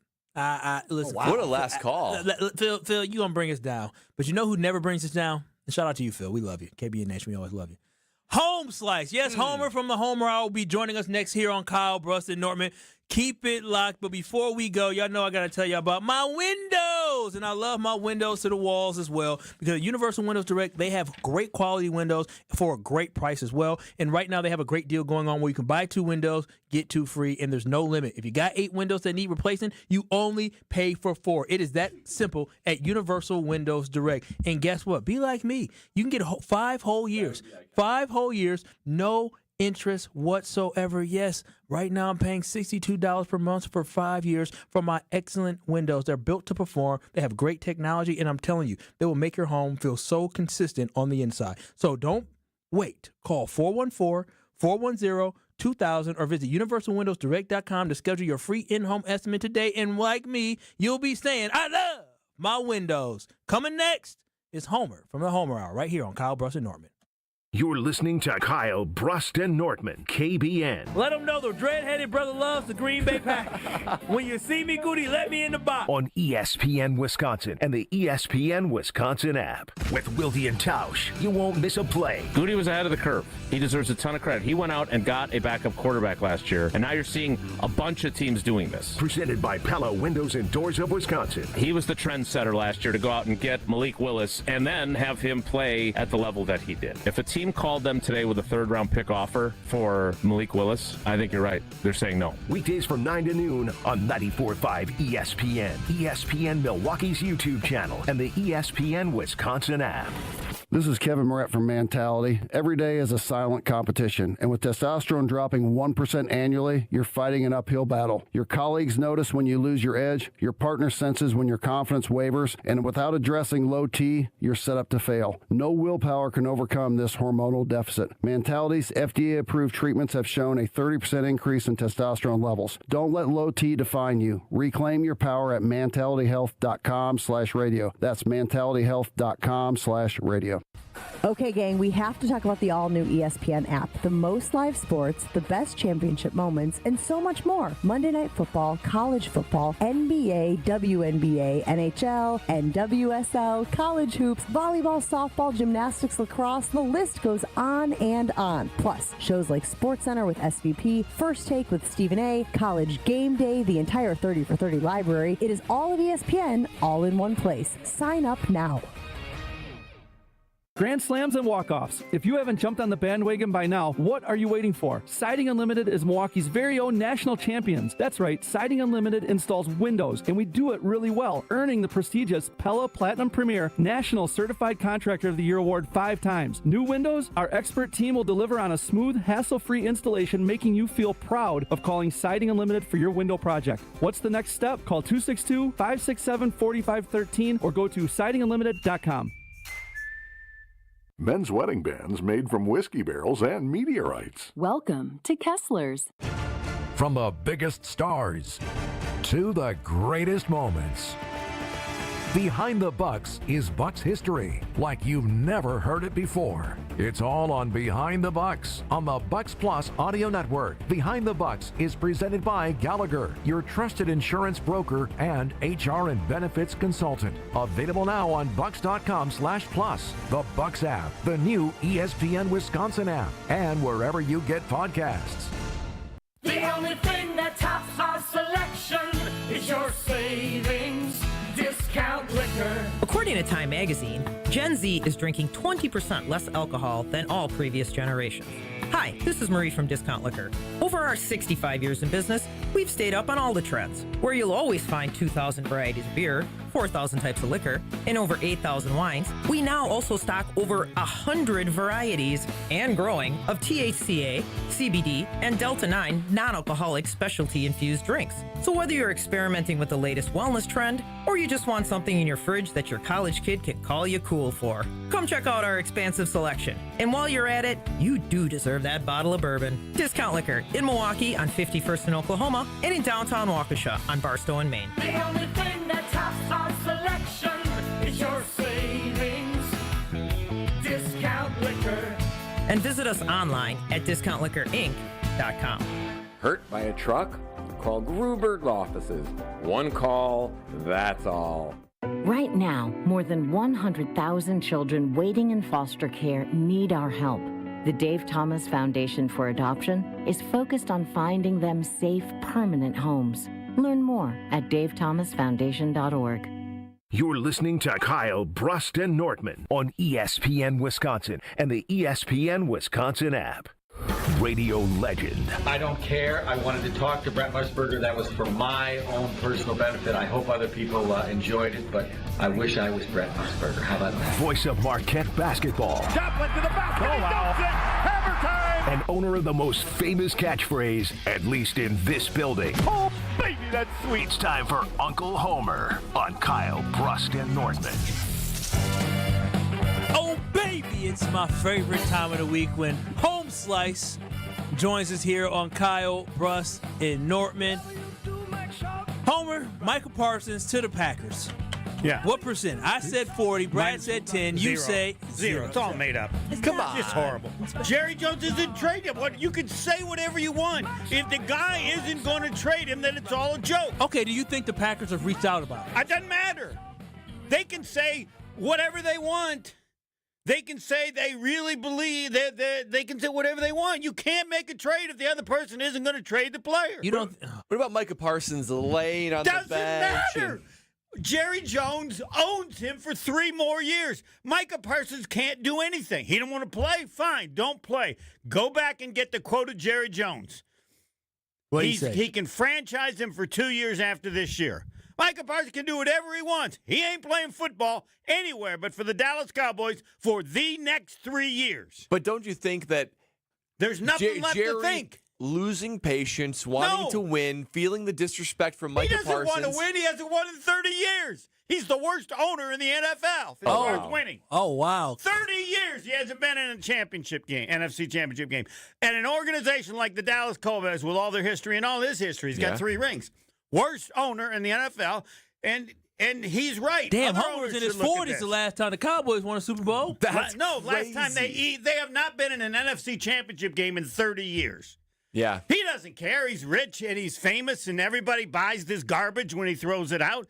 Listen, What a last call. Phil, you going to bring us down. But you know who never brings us down? And shout out to you, Phil. We love you. KBN Nation, we always love you. Home Slice. Yes, Homer from the Homer Hour will be joining us next here on Kyle, Brust, and Nortman. Keep it locked. But before we go, y'all know I got to tell y'all about my window. windows, and I love my windows to the walls as well, because Universal Windows Direct, they have great quality windows for a great price as well. And right now they have a great deal going on where you can buy 2 windows, get 2 free, and there's no limit. If you got 8 windows that need replacing, you only pay for 4. It is that simple at Universal Windows Direct. And guess what? Be like me. You can get 5 whole years. 5 whole years, no interest whatsoever. Yes, right now I'm paying $62 per month for 5 years for my excellent windows. They're built to perform. They have great technology, and I'm telling you, they will make your home feel so consistent on the inside. So don't wait. Call 414-410-2000 or visit universalwindowsdirect.com to schedule your free in-home estimate today. And like me, you'll be saying, I love my windows. Coming next is Homer from the Homer Hour right here on Kyle, Brust, and Nortman. You're listening to Kyle, Brust, and Nortman, KBN. Let them know the dread-headed brother loves the Green Bay Packers. When you see me, Goody, let me in the box. On ESPN Wisconsin and the ESPN Wisconsin app. With Wildy and Tausch, you won't miss a play. Goody was ahead of the curve. He deserves a ton of credit. He went out and got a backup quarterback last year, and now you're seeing a bunch of teams doing this. Presented by Pella Windows and Doors of Wisconsin. He was the trendsetter last year to go out and get Malik Willis and then have him play at the level that he did. If a team called them today with a 3rd-round pick offer for Malik Willis, I think you're right. They're saying no. Weekdays from 9 to noon on 94.5 ESPN, ESPN Milwaukee's YouTube channel, and the ESPN Wisconsin app. This is Kevin Moret from Mentality. Every day is a silent competition, and with testosterone dropping 1% annually, you're fighting an uphill battle. Your colleagues notice when you lose your edge, your partner senses when your confidence wavers, and without addressing low T, you're set up to fail. No willpower can overcome this hormonal deficit. Mentality's FDA-approved treatments have shown a 30% increase in testosterone levels. Don't let low T define you. Reclaim your power at mentalityhealth.com/radio. That's mentalityhealth.com/radio. Okay, gang, we have to talk about the all-new ESPN app. The most live sports, the best championship moments, and so much more. Monday Night Football, college football, NBA, WNBA, NHL, NWSL, college hoops, volleyball, softball, gymnastics, lacrosse, the list goes on and on. Plus, shows like SportsCenter with SVP, First Take with Stephen A., College Game Day, the entire 30 for 30 library. It is all of ESPN, all in one place. Sign up now. Grand slams and walk-offs. If you haven't jumped on the bandwagon by now, what are you waiting for? Siding Unlimited is Milwaukee's very own national champions. That's right, Siding Unlimited installs windows, and we do it really well, earning the prestigious Pella Platinum Premier National Certified Contractor of the Year award 5 times. New windows? Our expert team will deliver on a smooth, hassle-free installation, making you feel proud of calling Siding Unlimited for your window project. What's the next step? Call 262-567-4513 or go to sidingunlimited.com. Men's wedding bands made from whiskey barrels and meteorites. Welcome to Kessler's. From the biggest stars to the greatest moments. Behind the Bucks is Bucks history, like you've never heard it before. It's all on Behind the Bucks on the Bucks Plus audio network. Behind the Bucks is presented by Gallagher, your trusted insurance broker and HR and benefits consultant. Available now on bucks.com/plus, the Bucks app, the new ESPN Wisconsin app, and wherever you get podcasts. The only thing that tops our selection is your savings discount liquor. According to Time magazine, Gen Z is drinking 20% less alcohol than all previous generations. Hi, this is Marie from Discount Liquor. Over our 65 years in business, we've stayed up on all the trends, where you'll always find 2,000 varieties of beer, 4,000 types of liquor, and over 8,000 wines. We now also stock over 100 varieties and growing of THCA, CBD, and Delta-9 non-alcoholic specialty-infused drinks. So whether you're experimenting with the latest wellness trend, or you just want something in your fridge that your college kid can call you cool for, come check out our expansive selection. And while you're at it, you do deserve that bottle of bourbon. Discount Liquor in Milwaukee on 51st in Oklahoma and in downtown Waukesha on Barstow and Maine. The only thing that tops our selection is your savings discount liquor. And visit us online at discountliquorinc.com. Hurt by a truck? Call Gruberg offices. One call, that's all. Right now, more than 100,000 children waiting in foster care need our help. The Dave Thomas Foundation for Adoption is focused on finding them safe, permanent homes. Learn more at davethomasfoundation.org. You're listening to Kyle, Brust, and Nortman on ESPN Wisconsin and the ESPN Wisconsin app. Radio legend. I don't care. I wanted to talk to Brent Musburger. That was for my own personal benefit. I hope other people enjoyed it, but I wish I was Brent Musburger. How about that? Voice of Marquette basketball. Joplin to the basket. Oh, wow. Hammer time. And owner of the most famous catchphrase, at least in this building. Oh, baby, that's sweet. It's time for Uncle Homer on Kyle, Brust, and Nortman. Oh, baby, it's my favorite time of the week when Home Slice joins us here on Kyle, Brust, and Nortman. Homer, Micah Parsons to the Packers. Yeah. What percent? I said 40. Brad said 10. You say 0. It's all made up. Come on. It's horrible. Jerry Jones isn't trade him. You can say whatever you want. If the guy isn't going to trade him, then it's all a joke. Okay, do you think the Packers have reached out about it? It doesn't matter. They can say whatever they want. They can say they really believe that they can say whatever they want. You can't make a trade if the other person isn't going to trade the player. You don't. What about Micah Parsons laying on the bench? Doesn't matter. Jerry Jones owns him for 3 more years. Micah Parsons can't do anything. He don't want to play? Fine, don't play. Go back and get the quote of Jerry Jones. He can franchise him for 2 years after this year. Micah Parsons can do whatever he wants. He ain't playing football anywhere but for the Dallas Cowboys for the next 3 years. But don't you think that there's nothing left to think? Losing patience, wanting to win, feeling the disrespect from Micah Parsons. He doesn't want to win. He hasn't won in 30 years. He's the worst owner in the NFL as far as winning. Oh, wow. 30 years he hasn't been in a championship game, NFC championship game. And an organization like the Dallas Cowboys, with all their history and all his history, he's got 3 rings. Worst owner in the NFL, and he's right. Damn, Other Homer was in owners his should look at 40s this. the last time the Cowboys won a Super Bowl. Last time they have not been in an NFC championship game in 30 years. Yeah. He doesn't care. He's rich and he's famous, and everybody buys this garbage when he throws it out.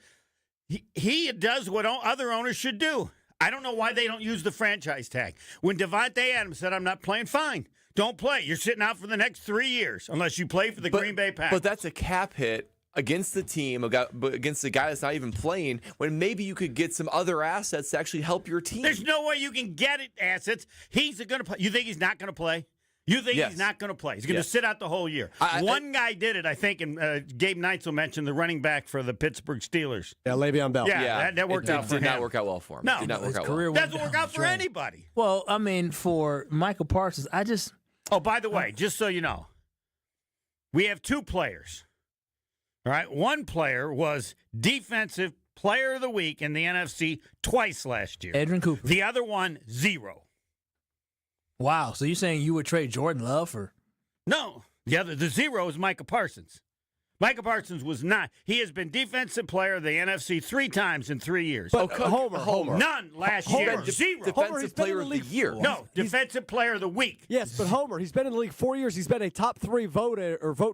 He does what other owners should do. I don't know why they don't use the franchise tag. When Devontae Adams said, I'm not playing, fine. Don't play. You're sitting out for the next 3 years unless you play for the Green Bay Packers. But that's a cap hit against the team, against the guy that's not even playing, when maybe you could get some other assets to actually help your team. There's no way you can get assets. He's going to play. You think he's not going to play? You think he's not going to play? He's going to sit out the whole year. One guy did it, I think, and Gabe Neitzel mentioned the running back for the Pittsburgh Steelers. Yeah, Le'Veon Bell. Yeah, that worked out for him. Did not work out well for him. No, did not work out career well. Doesn't work out for anybody. Well, I mean, for Michael Parsons, Oh, by the way, just so you know, we have 2 players. All right, one player was Defensive Player of the Week in the NFC twice last year. Edrin Cooper. The other one, 0. Wow, so you're saying you would trade Jordan Love for? No, the 0 is Micah Parsons. Micah Parsons was not. He has been Defensive Player of the NFC 3 times in 3 years. But Homer. None last year. 0. Defensive Player of the Year. No, Defensive Player of the Week. Yes, but Homer, he's been in the league 4 years. He's been a top 3 vote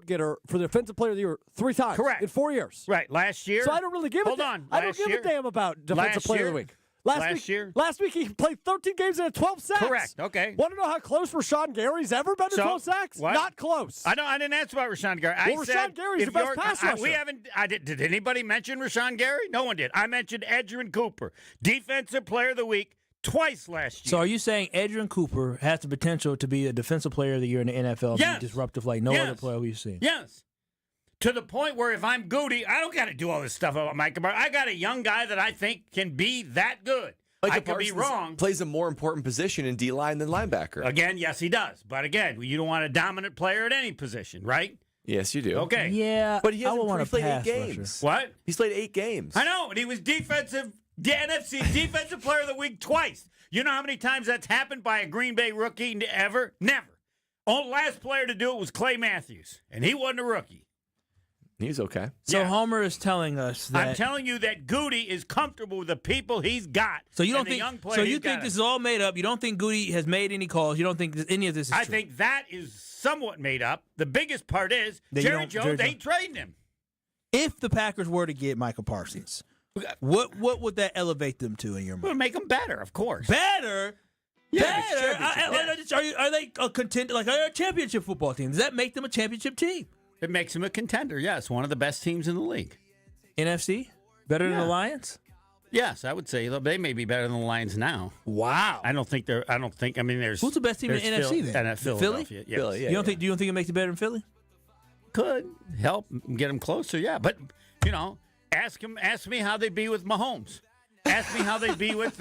getter for the Defensive Player of the Year 3 times. Correct. In 4 years. Right, last year. So I don't really give a I don't give a damn about Defensive Player of the Week. Last week he played 13 games and had 12 sacks. Correct. Okay. Want to know how close Rashawn Gary's ever been to 12 sacks? What? Not close. I didn't answer about Rashawn Gary. Rashawn Gary's the best pass rusher. We haven't. Did anybody mention Rashawn Gary? No one did. I mentioned Edrin Cooper, Defensive Player of the Week, twice last year. So are you saying Edrin Cooper has the potential to be a Defensive Player of the Year in the NFL? Yes. Be disruptive like no other player we've seen? Yes. To the point where if I'm Goody, I don't got to do all this stuff about Micah Parsons. I got a young guy that I think can be that good. I could be wrong. Plays a more important position in D-line than linebacker. Again, yes, he does. But again, you don't want a dominant player at any position, right? Yes, you do. Okay. Yeah, but he hasn't played 8 rusher. games. What? He's played 8 games. I know, and he was NFC Defensive Player of the Week twice. You know how many times that's happened by a Green Bay rookie ever? Never. Only last player to do it was Clay Matthews, and he wasn't a rookie. He's okay. So Homer is telling us that I'm telling you that Goody is comfortable with the people he's got. So you don't and the think? young player So you he's think got. this is all made up? You don't think Goody has made any calls? You don't think any of this is I true? think that is somewhat made up. The biggest part is That Jerry Jones ain't trading him. If the Packers were to get Michael Parsons, what would that elevate them to in your mind? Well, make them better, of course. Better. Yeah, Better. Are they a contender? Like are they a championship football team? Does that make them a championship team? It makes him a contender, yes. One of the best teams in the league. NFC? Better than the Lions? Yes, I would say they may be better than the Lions now. Wow. I don't think. I mean, there's Who's the best team in the NFC then? Philadelphia. Philly? Yes. Philly, yeah, You don't think it makes it better than Philly? Could help get them closer, yeah. But ask me how they'd be with Mahomes. Ask me how they'd be with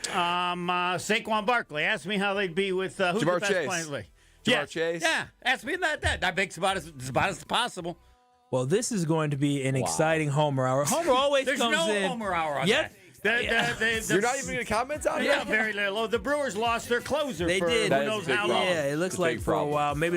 Saquon Barkley. Ask me how they'd be with who's Jamar the best Chase. player in the league? Jamar Chase. Yeah, ask me that. That makes about as possible. Well, this is going to be an exciting Homer Hour. Homer always There's comes no in. Homer Hour on Yep. that. You're not even going to comment on it? Yeah, very little. The Brewers lost their closer. They for did. Who knows how long? Yeah, it looks like for a while. Maybe